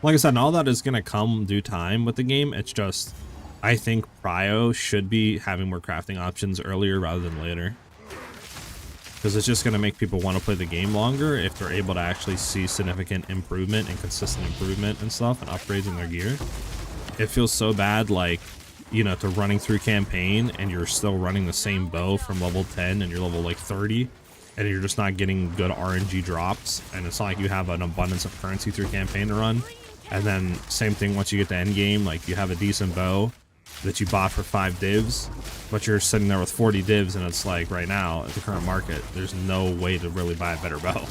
Like I said, all that is gonna come due time with the game. It's just, I think Prio should be having more crafting options earlier rather than later. Because it's just going to make people want to play the game longer if they're able to actually see significant improvement and consistent improvement and stuff and upgrades in their gear. It feels so bad, like, you know, to running through campaign and you're still running the same bow from level 10 and you're level like 30 and you're just not getting good RNG drops, and it's not like you have an abundance of currency through campaign to run. And then same thing once you get to end game, like you have a decent bow that you bought for 5 divs, but you're sitting there with 40 divs, and it's like right now at the current market there's no way to really buy a better bow.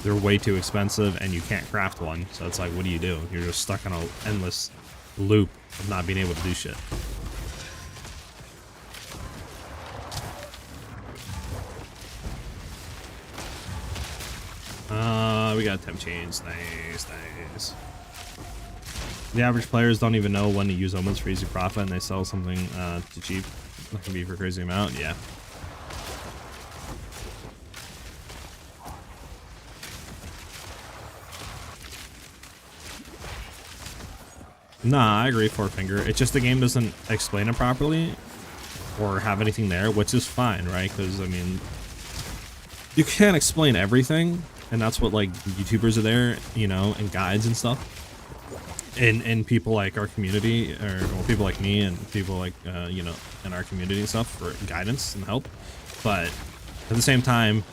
They're way too expensive and you can't craft one, so it's like, what do? You're just stuck in an endless loop of not being able to do shit. We got temp chains. Nice. The average players don't even know when to use omens for easy profit, and they sell something too cheap. That can be for a crazy amount, yeah. Nah, I agree, Four Finger. It's just the game doesn't explain it properly or have anything there, which is fine, right? Because, I mean, you can't explain everything, and that's what, like, YouTubers are there, you know, and guides and stuff. And people like our community, or well, people like me and people like, you know, in our community and stuff for guidance and help. But at the same time,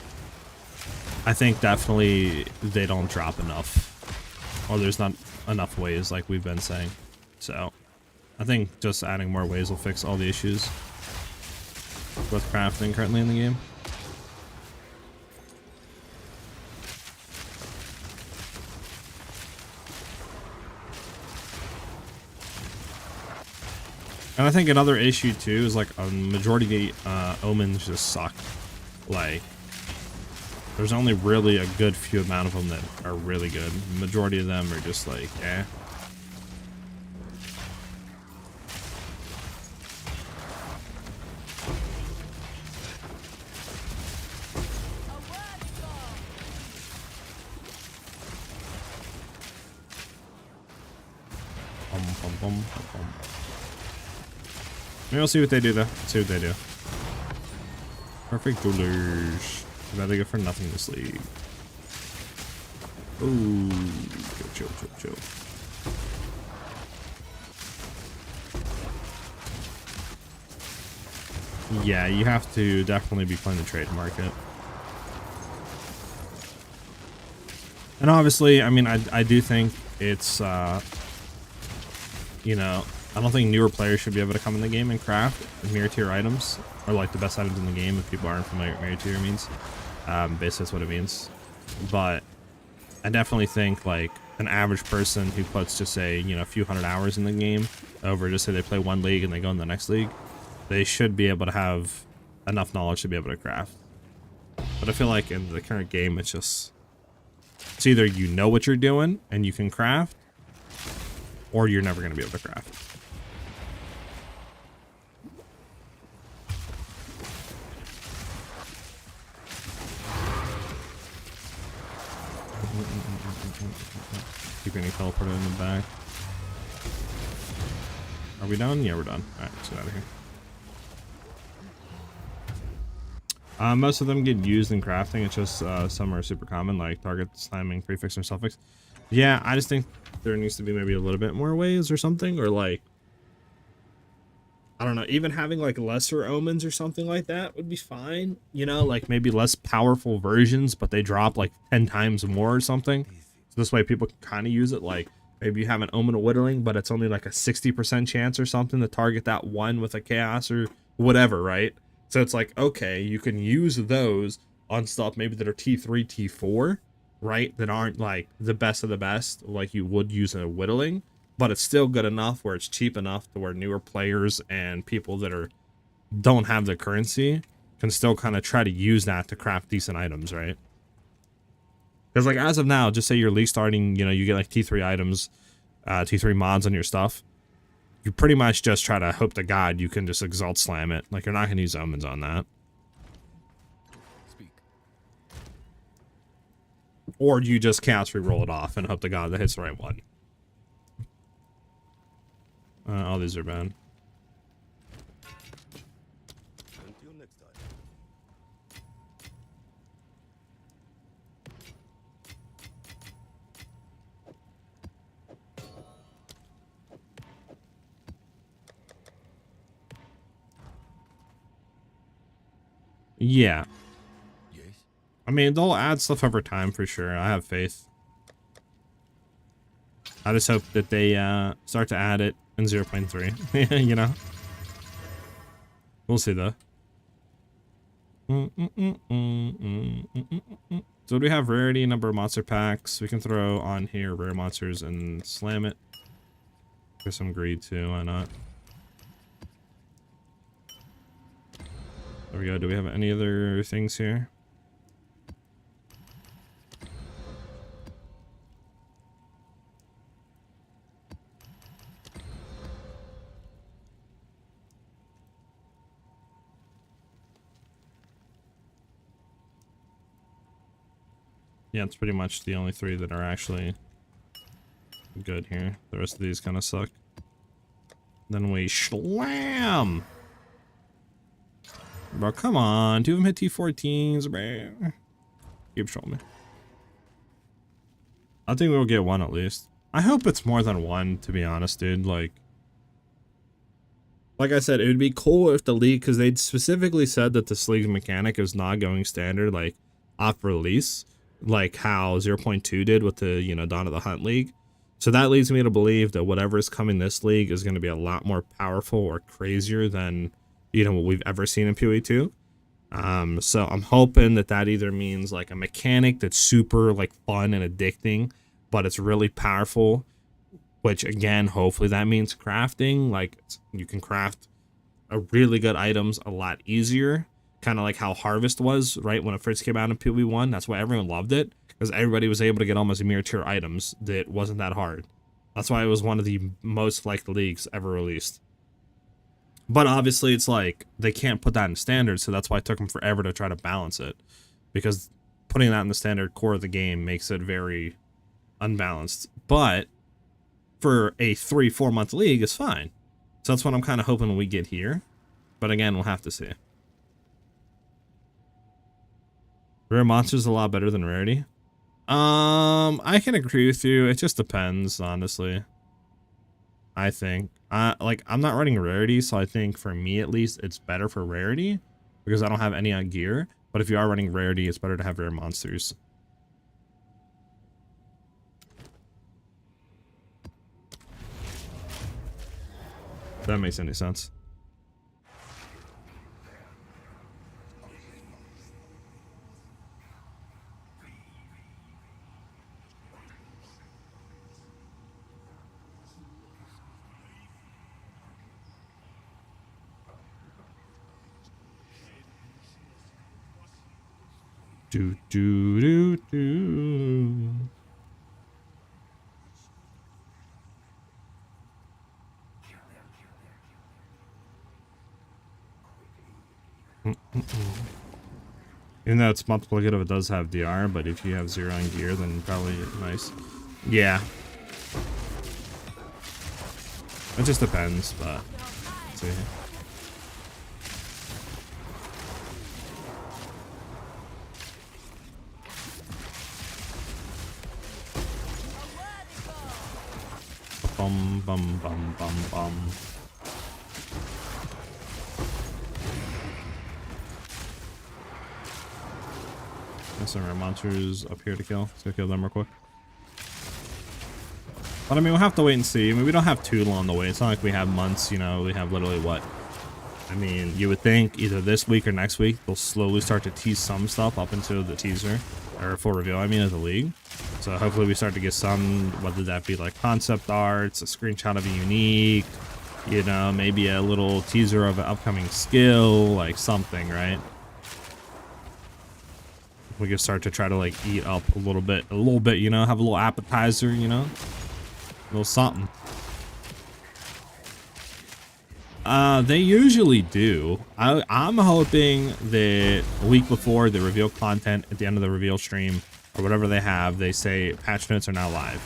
I think definitely they don't drop enough, or there's not enough ways like we've been saying. So I think just adding more ways will fix all the issues with crafting currently in the game. And I think another issue too is like a majority of the omens just suck. Like, there's only really a good few amount of them that are really good. The majority of them are just like, eh. Maybe we'll see what they do though. See what they do. Perfect duelers. Too bad they go for nothing this league. Ooh, chill. Yeah, you have to definitely be playing the trade market. And obviously, I mean, I do think it's, you know, I don't think newer players should be able to come in the game and craft mirror tier items, or like the best items in the game if people aren't familiar with mirror tier means. Basically that's what it means. But I definitely think like an average person who puts just say, you know, a few hundred hours in the game over just say they play one league and they go in the next league, they should be able to have enough knowledge to be able to craft. But I feel like in the current game, it's either you know what you're doing and you can craft, or you're never going to be able to craft. Keep getting teleported in the back. Are we done? Yeah, we're done. Alright, let's get out of here. Most of them get used in crafting. It's just some are super common, like target, slamming, prefix, or suffix. Yeah, I just think there needs to be maybe a little bit more ways or something, or like, I don't know, even having like lesser omens or something like that would be fine. You know, like maybe less powerful versions, but they drop like 10 times more or something. So this way people can kind of use it. Like maybe you have an omen of whittling, but it's only like a 60% chance or something to target that one with a chaos or whatever, right? So it's like, okay, you can use those on stuff maybe that are T3, T4, right? That aren't like the best of the best, like you would use a whittling, but it's still good enough where it's cheap enough to where newer players and people that don't have the currency can still kind of try to use that to craft decent items, right? Because like as of now, just say you're league starting, you know, you get like T3 items, T3 mods on your stuff. You pretty much just try to hope to God you can just exalt slam it. Like you're not gonna use omens on that. Speak. Or you just chaos re-roll it off and hope to God that hits the right one. All these are bad. Until next time. Yeah. Yes. I mean, they'll add stuff over time for sure. I have faith. I just hope that they start to add it in 0.3. You know? We'll see though. So do we have rarity, number of monster packs? We can throw on here rare monsters and slam it. There's some greed too, why not? There we go. Do we have any other things here? Yeah, it's pretty much the only three that are actually good here. The rest of these kind of suck. Then we slam! Bro, come on. Two of them hit T14s, bro. Keep showing me. I think we'll get one at least. I hope it's more than one, to be honest, dude. Like I said, it would be cool if the league, because they specifically said that this league's mechanic is not going standard, like, off release, like how 0.2 did with the, you know, Dawn of the Hunt League. So that leads me to believe that whatever is coming this league is going to be a lot more powerful or crazier than, you know, what we've ever seen in PoE 2. So I'm hoping that that either means like a mechanic that's super like fun and addicting, but it's really powerful, which again, hopefully that means crafting. Like you can craft a really good items a lot easier, kind of like how Harvest was, right? When it first came out in PoE 1, that's why everyone loved it, because everybody was able to get almost mirror tier items that wasn't that hard. That's why it was one of the most liked leagues ever released. But obviously it's like they can't put that in standard, so that's why it took them forever to try to balance it, because putting that in the standard core of the game makes it very unbalanced. But for a 3-4 month league is fine. So that's what I'm kind of hoping we get here. But again, we'll have to see. Rare monsters a lot better than rarity. I can agree with you. It just depends, honestly. I think. Like I'm not running rarity, so I think for me at least it's better for rarity because I don't have any on gear. But if you are running rarity, it's better to have rare monsters. If that makes any sense. Do do do do. Even though it's multiplicative, it does have DR, but if you have 0 on gear, then probably nice. Yeah. It just depends, but let's see. Bum bum bum bum bum. There's some rare monsters up here to kill. Let's go kill them real quick. But I mean, we'll have to wait and see. I mean, we don't have too long to wait. It's not like we have months, you know. We have literally what? I mean, you would think either this week or next week they'll slowly start to tease some stuff up into the teaser or full reveal. I mean, of the league. So hopefully we start to get some, whether that be like concept arts, a screenshot of a unique, you know, maybe a little teaser of an upcoming skill, like something, right? We can start to try to like eat up a little bit, you know, have a little appetizer, you know, a little something. They usually do. I'm hoping that a week before the reveal content, at the end of the reveal stream or whatever they have, they say patch notes are now live.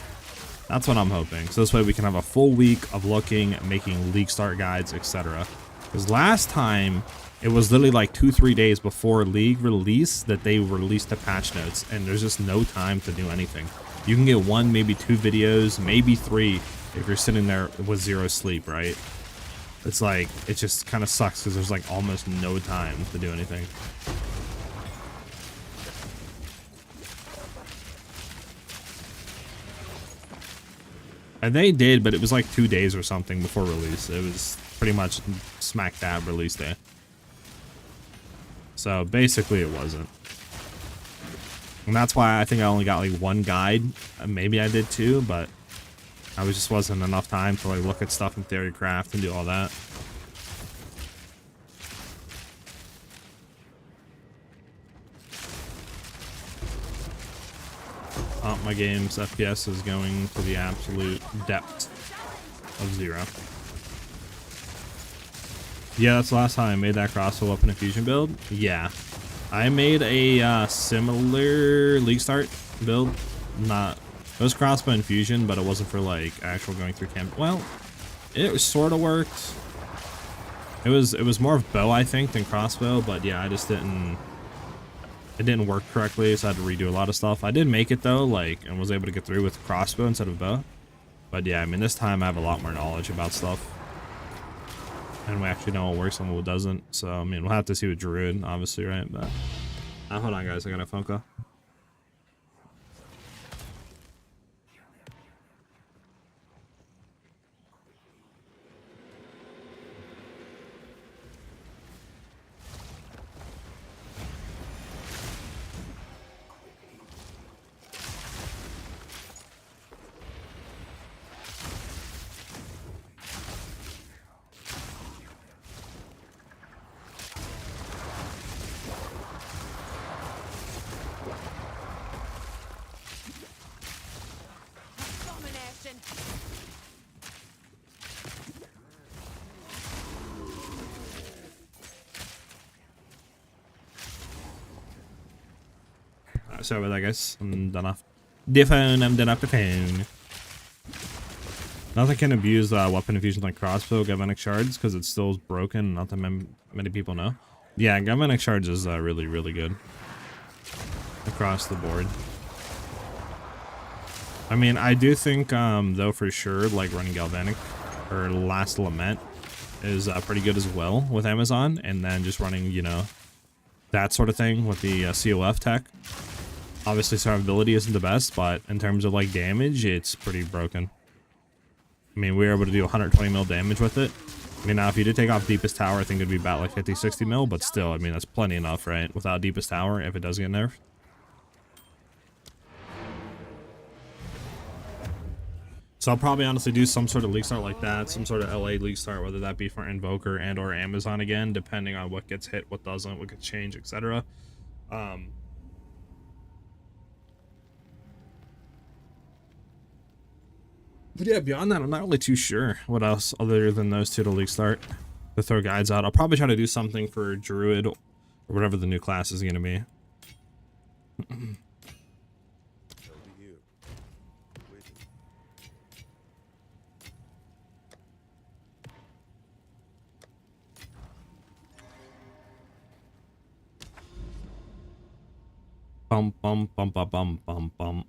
That's what I'm hoping. So this way we can have a full week of looking, making league start guides, etc. Because last time it was literally like 2-3 days before league release that they released the patch notes, and there's just no time to do anything. You can get 1, maybe 2 videos, maybe 3 if you're sitting there with 0 sleep, right? It's like, it just kind of sucks because there's like almost no time to do anything. And they did, but it was like 2 days or something before release. It was pretty much smack dab release day. So basically it wasn't. And that's why I think I only got like 1 guide. Maybe I did 2, but I just wasn't enough time to like look at stuff in Theory Craft and do all that. Oh, my game's FPS is going to the absolute depth of 0. Yeah, that's the last time I made that crossbow weapon infusion build. Yeah, I made a similar League Start build. It was crossbow infusion, but it wasn't for like actual going through camp. Well, it sort of worked. It was more of bow, I think, than crossbow. But yeah, I just didn't. It didn't work correctly, so I had to redo a lot of stuff. I did make it though, like, and was able to get through with crossbow instead of bow. But yeah, I mean, this time I have a lot more knowledge about stuff. And we actually know what works and what doesn't. So, I mean, we'll have to see with Druid, obviously, right? But hold on, guys. I got a phone call. Sorry about that, guys. I'm done off the phone. I'm done off the phone. Nothing can abuse weapon infusion like crossbow, galvanic shards, because it still is broken. Not that many people know. Yeah, galvanic shards is really, really good across the board. I mean, I do think, though, for sure, like running galvanic or Last Lament is pretty good as well with Amazon, and then just running, you know, that sort of thing with the COF tech. Obviously survivability isn't the best, but in terms of like damage, it's pretty broken. I mean, we were able to do 120 mil damage with it. I mean, now if you did take off Deepest Tower, I think it'd be about like 50, 60 mil, but still, I mean, that's plenty enough, right? Without Deepest Tower, if it does get nerfed. So I'll probably honestly do some sort of league start like that, some sort of LA league start, whether that be for Invoker and or Amazon again, depending on what gets hit, what doesn't, what gets changed, etc. But yeah, beyond that, I'm not really too sure what else other than those two to league start to throw guides out. I'll probably try to do something for Druid or whatever the new class is going to be. Bum bum bum bum bum bum bum.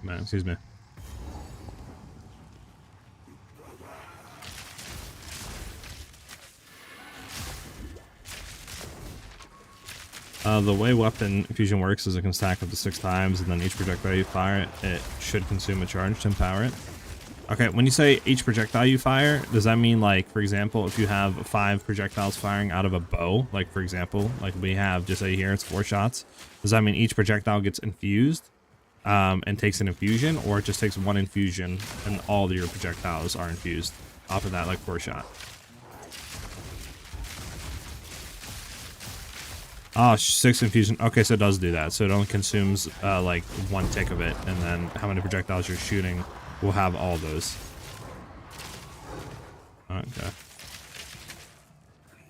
Man, excuse me. The way weapon infusion works is it can stack up to 6 times, and then each projectile you fire, it should consume a charge to empower it. Okay, when you say each projectile you fire, does that mean, like, for example, if you have 5 projectiles firing out of a bow, like, for example, like we have, just say here, it's 4 shots, does that mean each projectile gets infused and takes an infusion, or it just takes 1 infusion and all of your projectiles are infused off of that, like, 4 shot? Oh, 6 infusion. Okay, so it does do that. So it only consumes like 1 tick of it, and then how many projectiles you're shooting will have all those. Okay.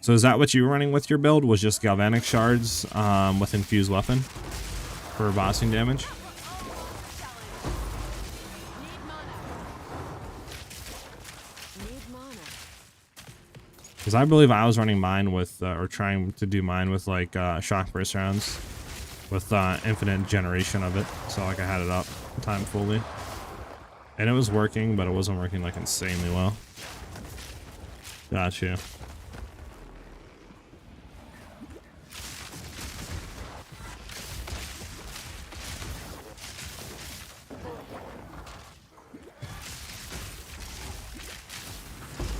So is that what you were running with your build? Was just galvanic shards with infused weapon for bossing damage? Because I believe I was running mine with, or trying to do mine with, like, shock burst rounds with infinite generation of it. So, like, I had it up time fully. And it was working, but it wasn't working, like, insanely well. Gotcha.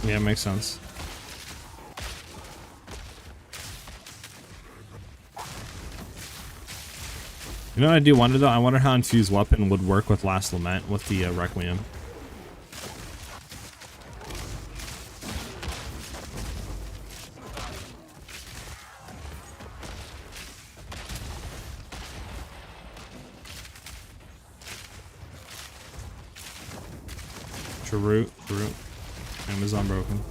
Yeah, makes sense. You know what I do wonder though? I wonder how infused weapon would work with Last Lament with the Requiem. True. Amazon broken.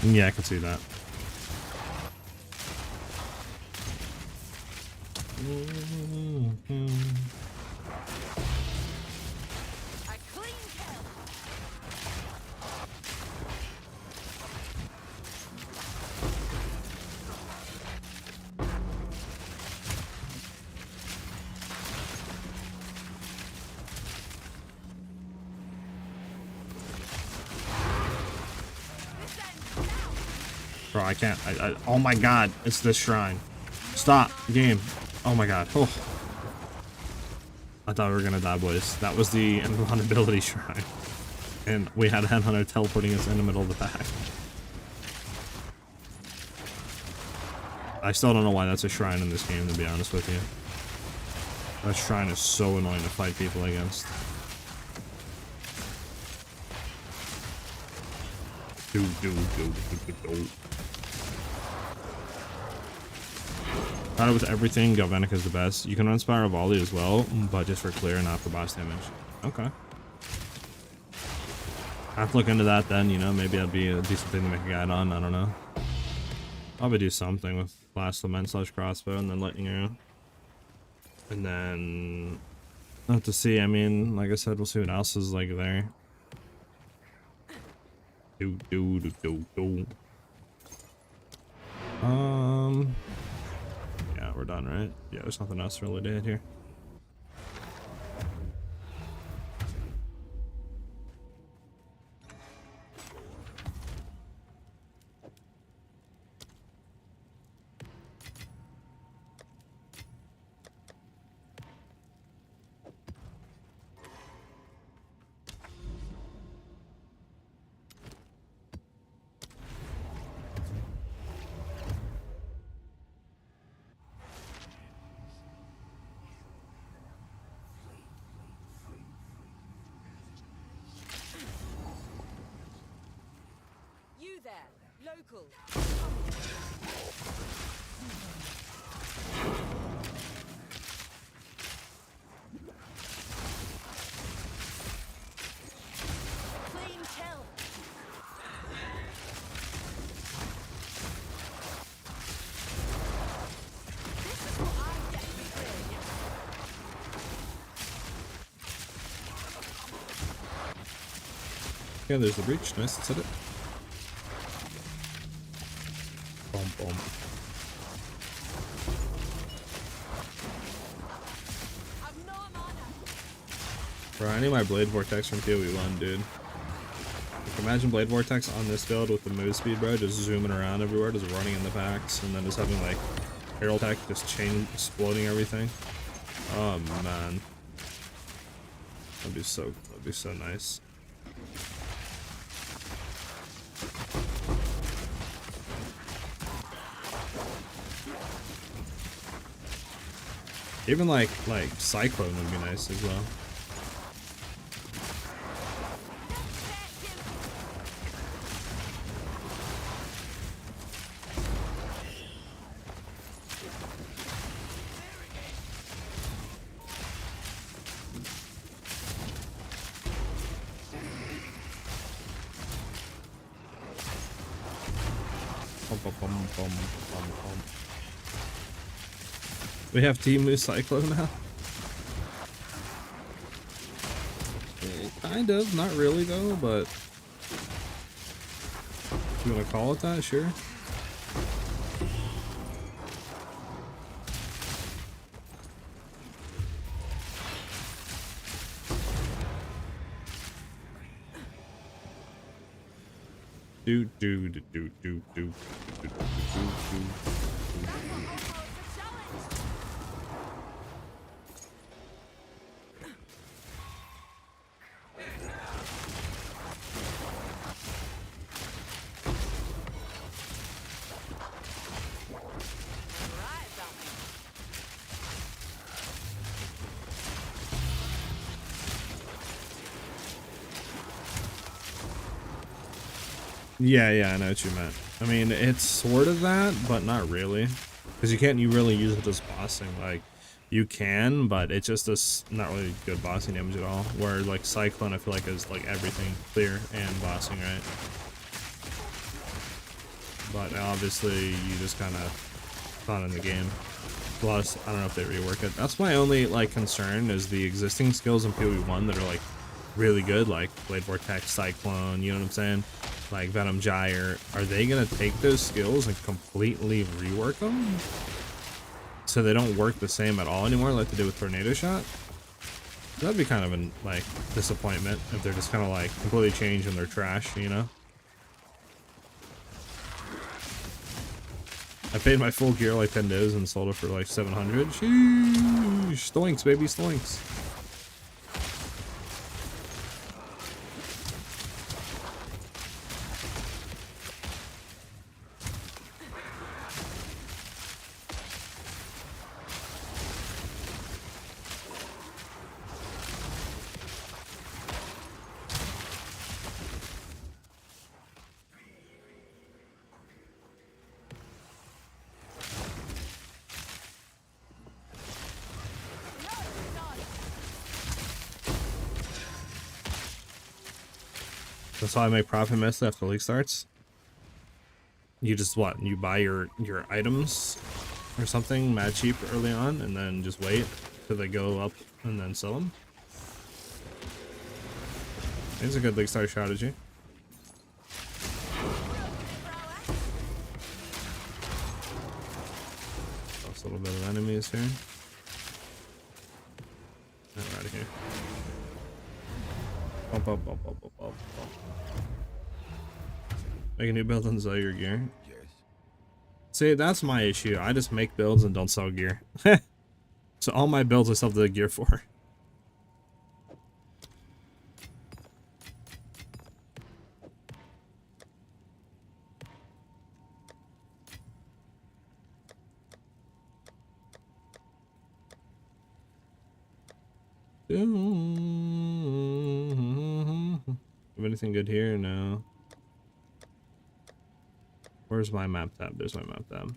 Yeah, I can see that. Bro, I can't. Oh my god, it's this shrine. Stop, game. Oh my god. Oh. I thought we were gonna die, boys. That was the invulnerability shrine. And we had a headhunter teleporting us in the middle of the pack. I still don't know why that's a shrine in this game, to be honest with you. That shrine is so annoying to fight people against. Thought with everything, Galvanic is the best. You can run Spiral Volley as well, but just for clear, not for boss damage. Okay. I have to look into that then, you know, maybe that'd be a decent thing to make a guide on, I don't know. Probably do something with Last Lament / crossbow and then Lightning Arrow. And then I'll have to see, I mean, like I said, we'll see what else is like there. Yeah, we're done, right? Yeah, there's nothing else really to hit here. You there, local. Clean kill. This is what I get to be doing. Yeah, there's the breach. Nice, that's it. Boom, boom. I've no mana. Bro, I need my Blade Vortex from PoE 1, dude. Like, imagine Blade Vortex on this build with the Movespeed, bro, just zooming around everywhere, just running in the packs, and then just having, like, Herald Tech just chain exploding everything. Oh, man. That'd be so nice. Even like Cyclone would be nice as well. We have Team Moose Cyclone now? Kind of, not really though, but you wanna call it that? Sure. Do. Yeah, I know what you meant. I mean, it's sort of that, but not really. Because you really use it as bossing. Like, you can, but it just does not really good bossing damage at all. Where, like, Cyclone, I feel like, is, like, everything clear and bossing, right? But obviously, you just kind of not in the game. Plus, I don't know if they rework it. That's my only, like, concern is the existing skills in PoE 1 that are, like, really good, like Blade Vortex, Cyclone, you know what I'm saying? Like Venom Gyre, are they gonna take those skills and completely rework them so they don't work the same at all anymore like they did with Tornado Shot? That'd be kind of a like disappointment if they're just kind of like completely changed and they're trash, you know? I paid my full gear like 10 days and sold it for like 700. Sheesh, stoinks, baby, stoinks. That's how I make profit mostly after the league starts. You just what? You buy your items or something mad cheap early on, and then just wait till they go up and then sell them. It's a good league start strategy. Lost a little bit of enemies here. Get out of here. Bump, bump, bump, bump, bump, bump, bump. Make a new build and sell your gear. Yes. See, that's my issue. I just make builds and don't sell gear. So all my builds I sell the gear for. Have anything good here? No. Where's my map tab? There's my map tab.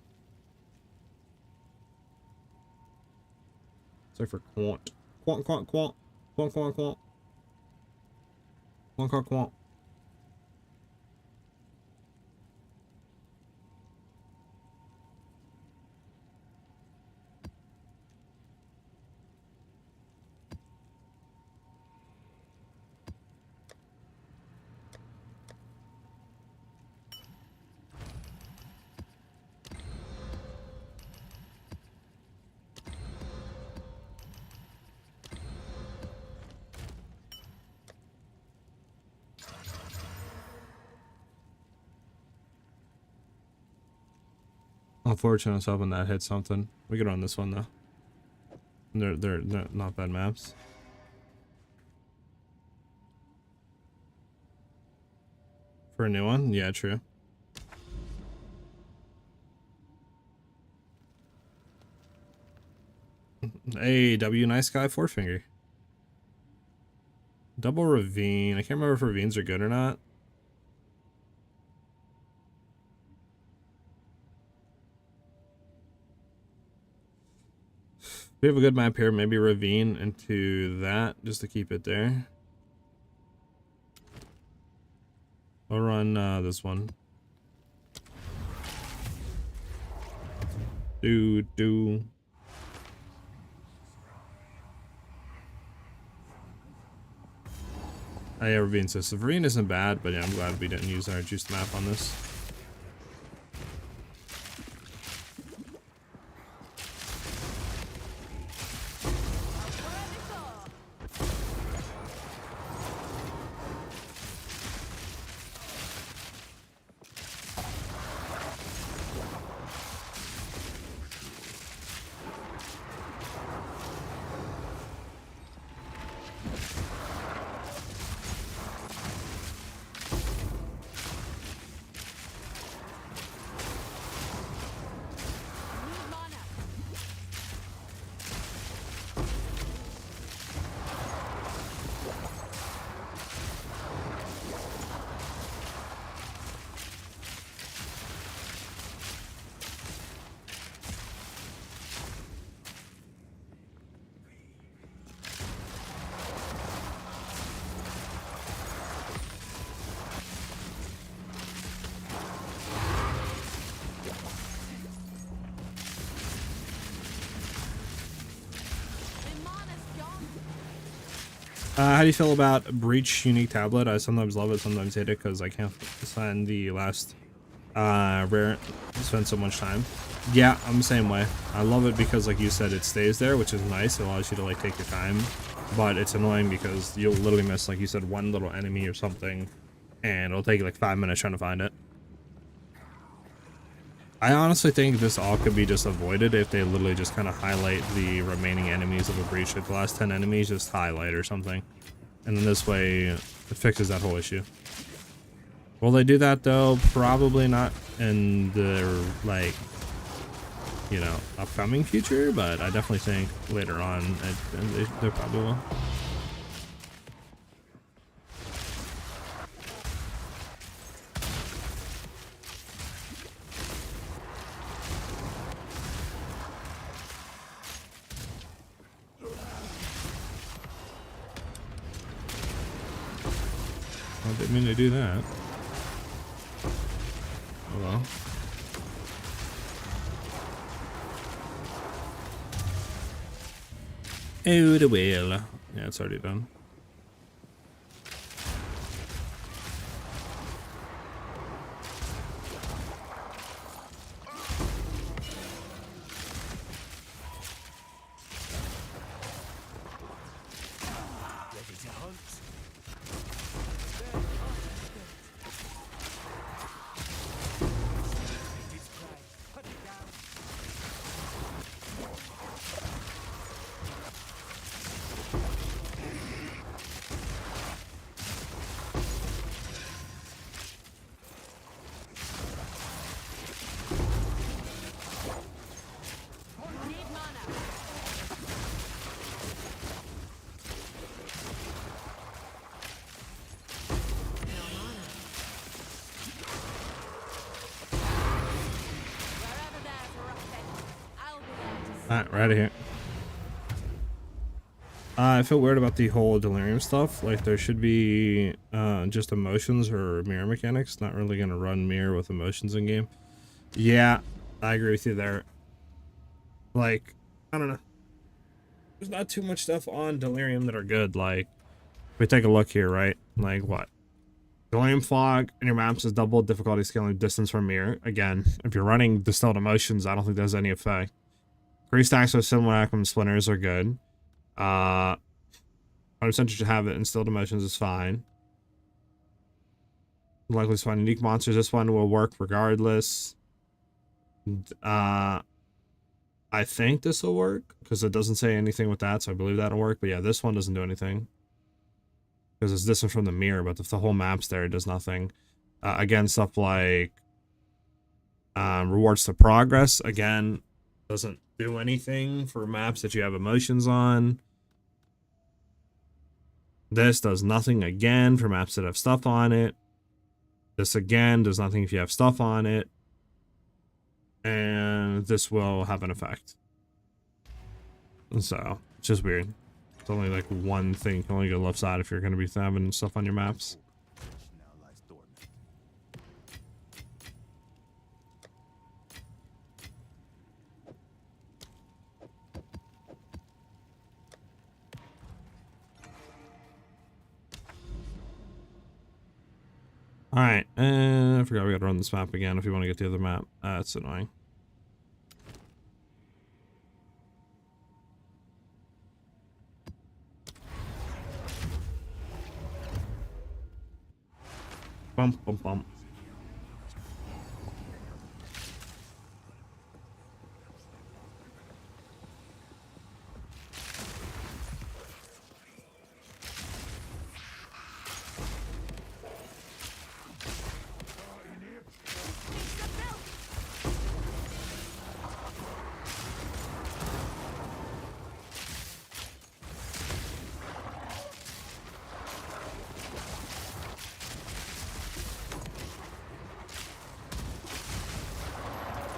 Sorry for quant. Quant, quant, quant. Quant, quant, quant. Quant, quant, quant. Unfortunate, I was hoping that hit something. We could run this one though. They're not bad maps. For a new one? Yeah, true. Hey, W, nice guy, four finger. Double ravine. I can't remember if ravines are good or not. We have a good map here, maybe ravine into that just to keep it there. I'll run this one. Do. Oh yeah, ravine. So ravine isn't bad, but yeah, I'm glad we didn't use our juiced map on this. How do you feel about Breach Unique Tablet? I sometimes love it, sometimes hate it because I can't find the last rare. Spend so much time. Yeah, I'm the same way. I love it because, like you said, it stays there, which is nice. It allows you to like take your time, but it's annoying because you'll literally miss, like you said, one little enemy or something, and it'll take you like 5 minutes trying to find it. I honestly think this all could be just avoided if they literally just kind of highlight the remaining enemies of a breach. Like the last 10 enemies, just highlight or something. And then this way, it fixes that whole issue. Will they do that though? Probably not in the, like, you know, upcoming future, but I definitely think later on, they probably will. I didn't mean to do that. Oh well. Oh, the whale. Yeah, it's already done. Ready to hunt. It is prey. Hunt it down. Need mana. No mana. Wherever there's a rocket, I'll be there to Alright, we're out of here. I feel weird about the whole delirium stuff. Like, there should be just emotions or mirror mechanics. Not really gonna run mirror with emotions in game. Yeah, I agree with you there. Like, I don't know. There's not too much stuff on delirium that are good. Like, if we take a look here, right? Like, what? Delirium fog in your maps is double difficulty scaling distance from mirror. Again, if you're running distilled emotions, I don't think there's any effect. 3 stacks of simulacrum splinters are good. 100% you should have it. Instilled emotions is fine. Likely to find unique monsters. This one will work regardless. I think this will work because it doesn't say anything with that, so I believe that'll work. But yeah, this one doesn't do anything because it's distant from the mirror. But if the whole map's there, it does nothing. Again, stuff like rewards to progress. Again, doesn't do anything for maps that you have emotions on. This does nothing again for maps that have stuff on it. This again does nothing if you have stuff on it. And this will have an effect. And so, it's just weird. It's only like one thing. You can only go left side if you're going to be having stuff on your maps. Now lies dormant. Alright, I forgot we gotta run this map again if you want to get the other map. That's annoying. Bump, bump, bump.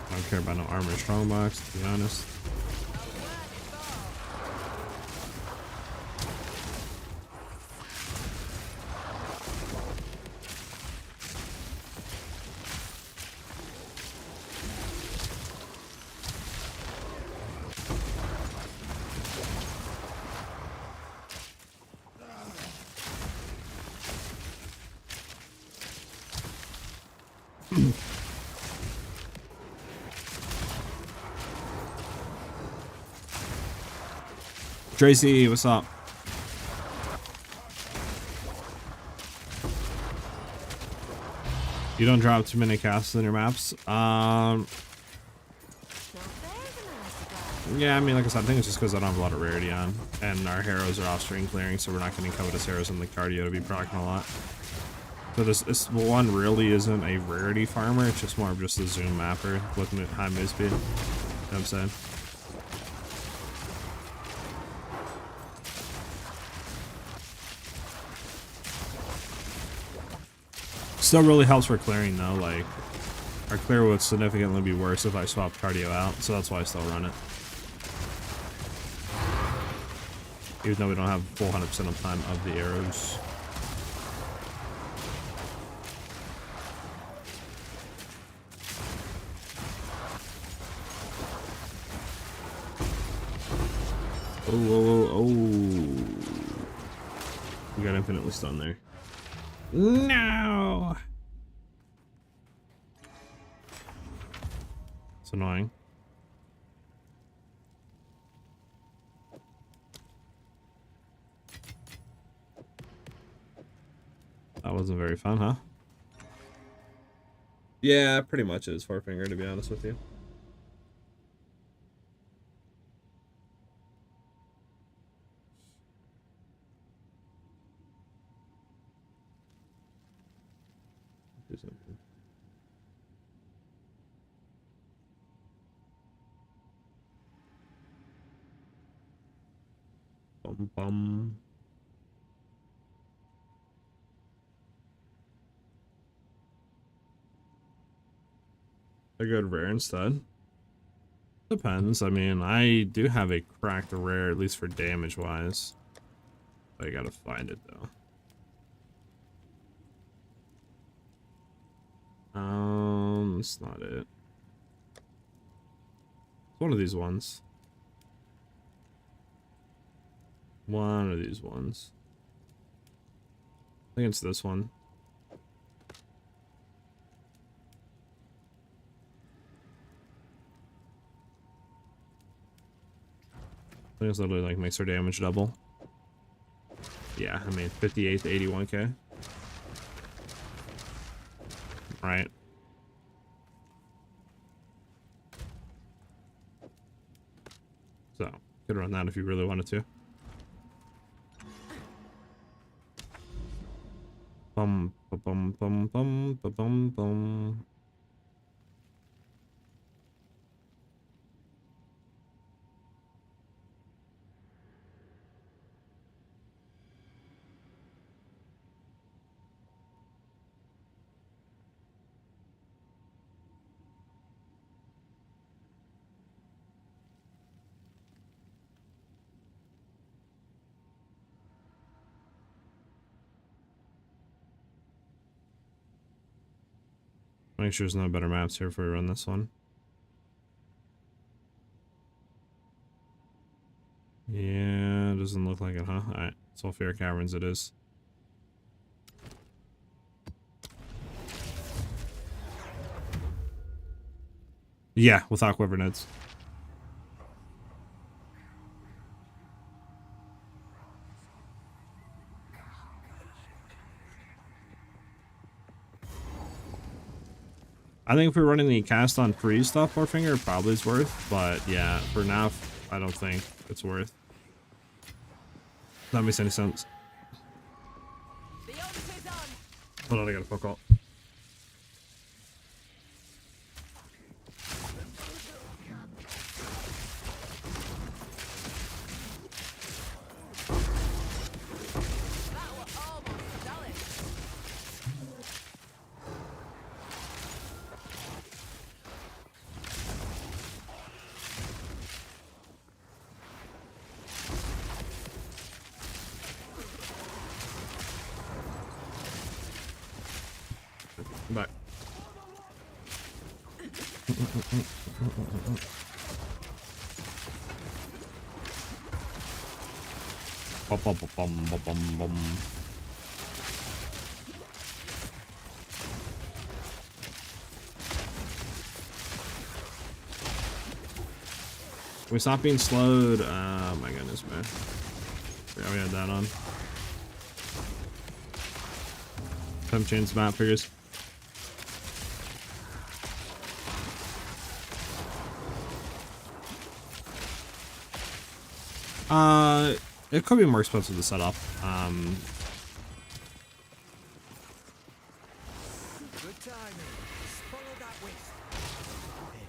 I don't care about no armor strongbox, to be honest. Tracy, what's up? You don't drop too many casts in your maps. Yeah, I mean, like I said, I think it's just because I don't have a lot of rarity on, and our heroes are off screen clearing, so we're not getting covetous heroes in the cardio to be proccing a lot. So this one really isn't a rarity farmer; it's just more of just a zoom mapper with high move speed. You know what I'm saying? Still really helps for clearing though. Like, our clear would significantly be worse if I swapped cardio out, so that's why I still run it. Even though we don't have full 100% uptime of the arrows. Oh. We got infinitely stunned there. No! It's annoying. That wasn't very fun, huh? Yeah, pretty much is Forefinger, to be honest with you. Do something. Bum bum. A good rare instead. Depends. I mean, I do have a cracked rare, at least for damage wise. I gotta find it though. It's not it. It's one of these ones. One of these ones. I think it's this one. I think it's literally like makes her damage double. Yeah, I mean 58 to 81k. Right. So, could run that if you really wanted to. Bum bum bum bum bum bum bum. Make sure there's no better maps here before we run this one. Yeah, doesn't look like it, huh? Alright, Sulfuric Caverns it is. Yeah, with Aquiver Nodes. I think if we're running the cast on freeze stuff, Forefinger probably is worth, but yeah, for now, I don't think it's worth. That makes any sense. Hold on, I got a phone call. Bye. Bum, bum, bum, bum, bum, bum. We stop being slowed. Oh my goodness, man. Yeah, we had that on. Some change map figures. It could be more expensive to set up.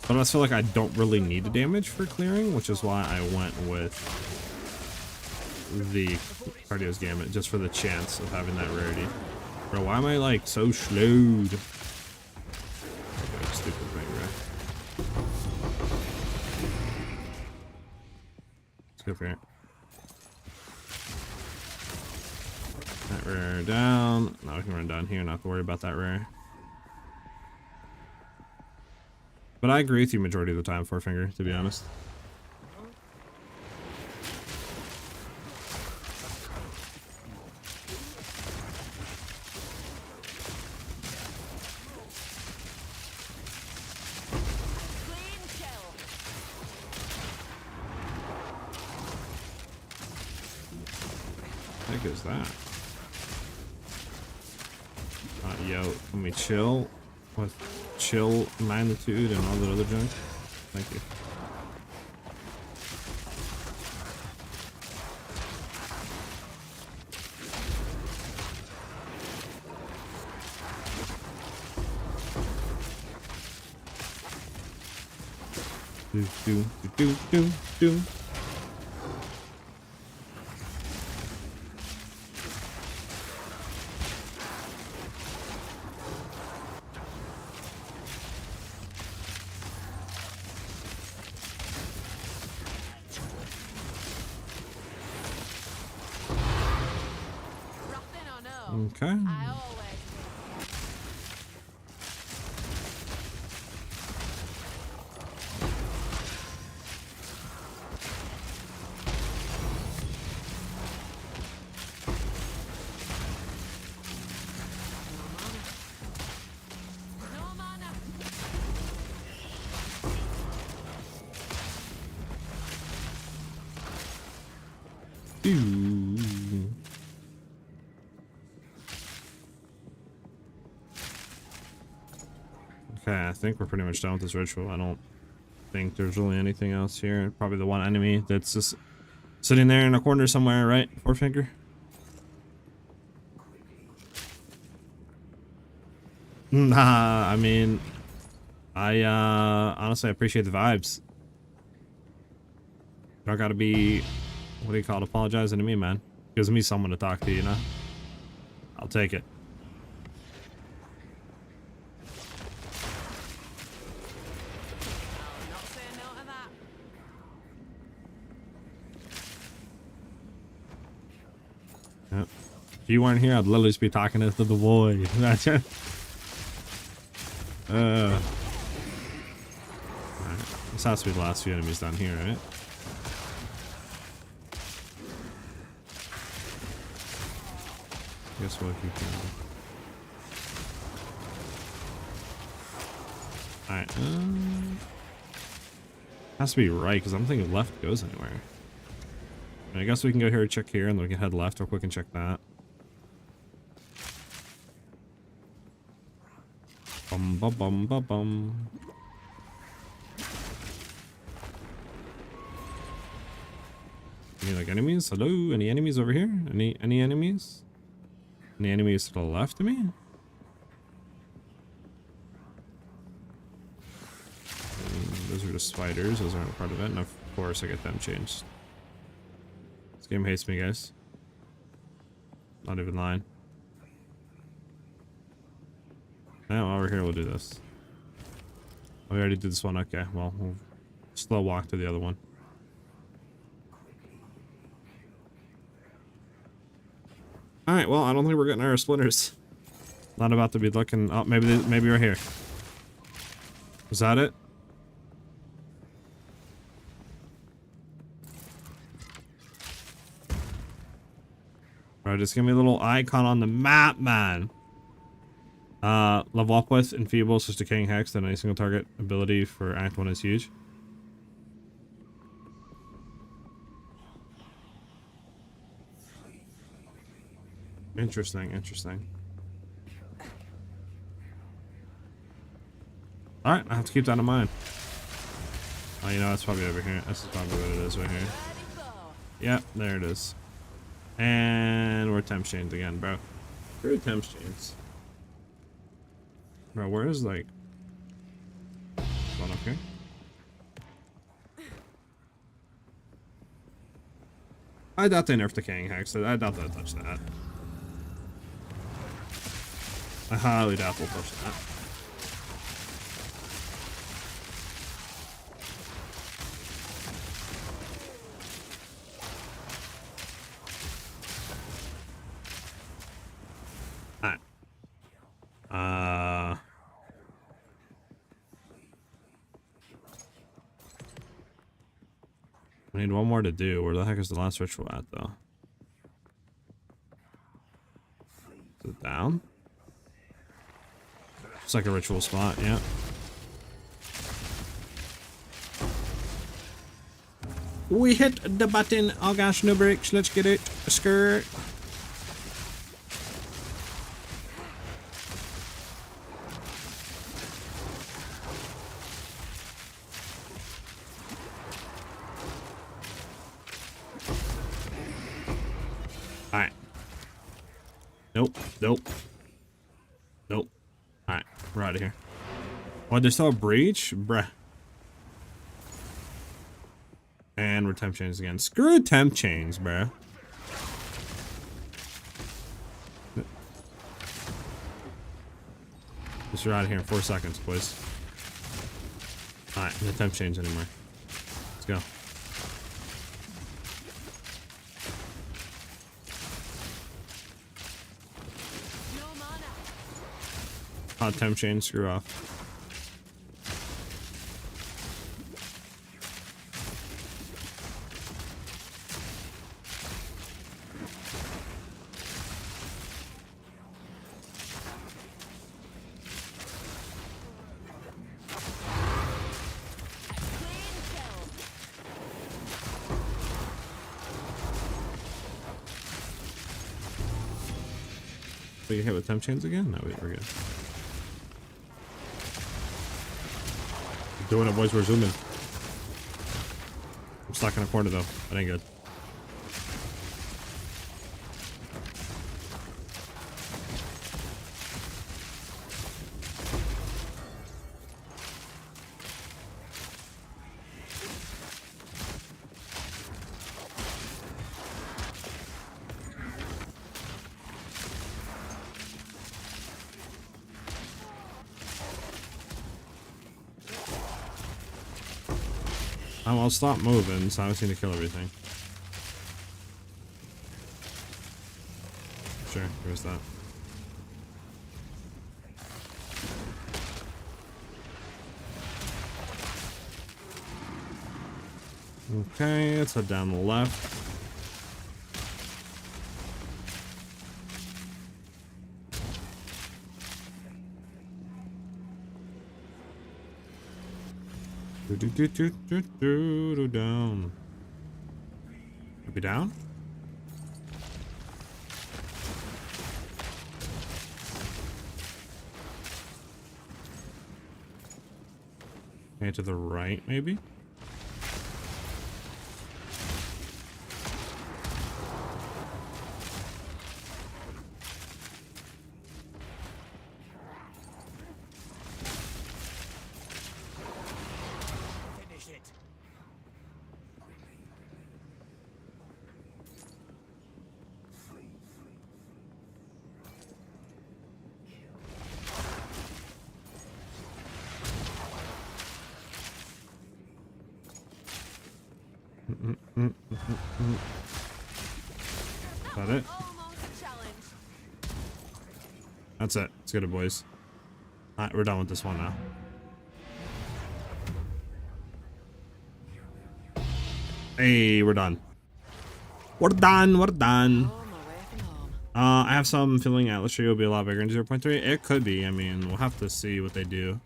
But I feel like I don't really need the damage for clearing, which is why I went with the Cardio's Gambit, just for the chance of having that rarity. Bro, why am I like so slowed? Okay, stupid thing, right? Let's go for it. That rare down. Now we can run down here, not have to worry about that rare. But I agree with you majority of the time, Forefinger, to be honest. heck is that? Yo, can we chill with chill magnitude and all that other junk? Thank you. Do. Nothing or no. Okay. I always no mana. Ooh. Okay, I think we're pretty much done with this ritual. I don't think there's really anything else here. Probably the one enemy that's just sitting there in a corner somewhere, right? Four finger. Nah, I mean, I honestly appreciate the vibes. Don't gotta be, what do you call it, apologizing to me, man. Gives me someone to talk to, you know? I'll take it. I'll not say no to that. Yep. If you weren't here, I'd literally just be talking to the boy. Alright. This has to be the last few enemies down here, right? Guess we'll keep going. Alright, has to be right, because I don't think left goes anywhere. I guess we can go here and check here, and then we can head left real quick and check that. Bum bum bum bum bum. Any like enemies? Hello? Any enemies over here? Any enemies? Any enemies to the left of me? Those are just spiders. Those aren't part of it. And of course I get them changed. This game hates me, guys. Not even lying. Now over here we'll do this. Oh, we already did this one. Okay, well, we'll slow walk to the other one. Alright, well, I don't think we're getting our splinters. Not about to be looking. Oh, maybe we're here. Was that it? Alright, just give me a little icon on the map, man. Level up with Enfeeble, such Decaying Hex, then any single target ability for Act 1 is huge. Interesting, interesting. Alright, I have to keep that in mind. Oh, you know, that's probably over here. This is probably what it is right here. Yep, there it is. And we're temp chains again, bro. Screw temp chains. Bro, where is, like... One up here? I doubt they nerfed Decaying Hex. I doubt they'll touch that. I highly doubt they'll touch that. Alright. We need one more to do. Where the heck is the last ritual at, though? Is it down? It's like a ritual spot, yeah. We hit the button. Oh gosh, no brakes. Let's get it. Skirt. Nope. Nope. Nope. Alright, we're out of here. What, there's still a breach? Bruh. And we're temp chains again. Screw temp chains, bruh. Just out of here in 4 seconds, boys. Alright, no temp chains anymore. Let's go. No mana. Hot temp chain, screw off. We get hit with temp chains again? No, we're good. We're doing it, boys. We're zooming. I'm stuck in a corner, though. That ain't good. Oh, I'll stop moving, so I just need to kill everything. Sure, here's that. Okay, let's head down the left. Down. Are we down? Okay, to the right, maybe? Finish it. Is that it? Almost a challenge. That's it. Let's get it, boys. Alright, we're done with this one now. Hey, we're done. We're done. We're done. Home away from home. I have some feeling Atlas Tree will be a lot bigger in 0.3. It could be. I mean, we'll have to see what they do.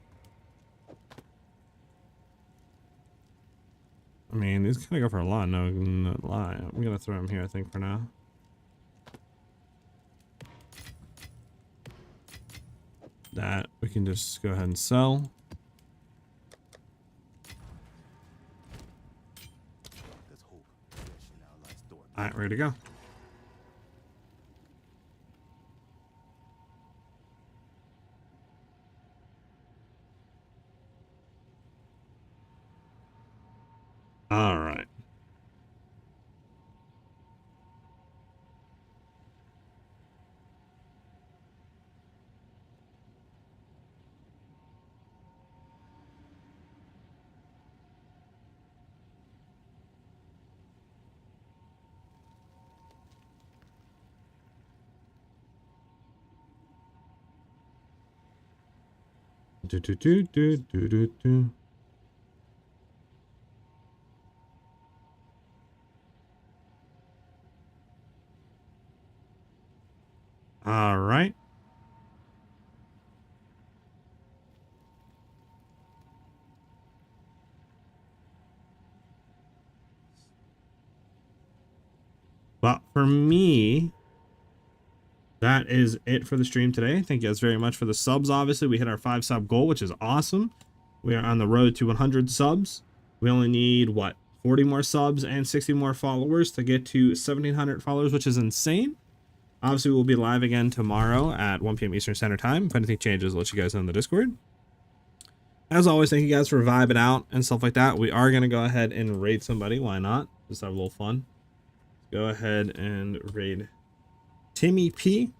I mean, these kind of go for a lot. No, not lie. I'm gonna throw them here, I think, for now. That we can just go ahead and sell. Let's hope fresh now lies dormant. All right, ready to go. All right. Do do do do do do do. All right. But for me, that is it for the stream today. Thank you guys very much for the subs. Obviously, we hit our 5 sub goal, which is awesome. We are on the road to 100 subs. We only need, what, 40 more subs and 60 more followers to get to 1,700 followers, which is insane. Obviously, we'll be live again tomorrow at 1 p.m. Eastern Standard Time. If anything changes, I'll let you guys know in the Discord. As always, thank you guys for vibing out and stuff like that. We are going to go ahead and raid somebody. Why not? Just have a little fun. Go ahead and raid Timmy P.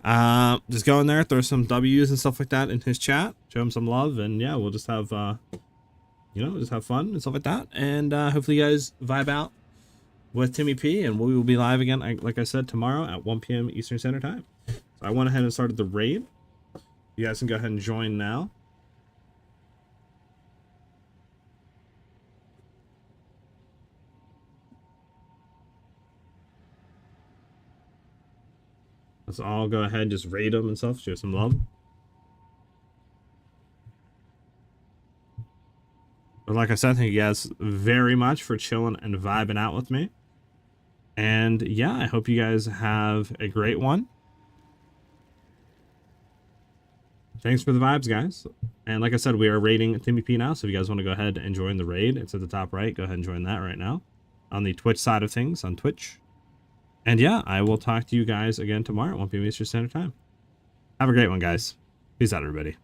Just go in there, throw some W's and stuff like that in his chat. Show him some love. And yeah, we'll just have, just have fun and stuff like that. And hopefully you guys vibe out with Timmy P. And we will be live again, like I said, tomorrow at 1 p.m. Eastern Standard Time. So I went ahead and started the raid. You guys can go ahead and join now. Let's all go ahead and just raid them and stuff, show some love. But like I said, thank you guys very much for chilling and vibing out with me. And yeah, I hope you guys have a great one. Thanks for the vibes, guys. And like I said, we are raiding Timmy P now, so if you guys want to go ahead and join the raid, it's at the top right. Go ahead and join that right now on the Twitch side of things, on Twitch. And yeah, I will talk to you guys again tomorrow at 1 p.m. Eastern Standard Time. Have a great one, guys. Peace out, everybody.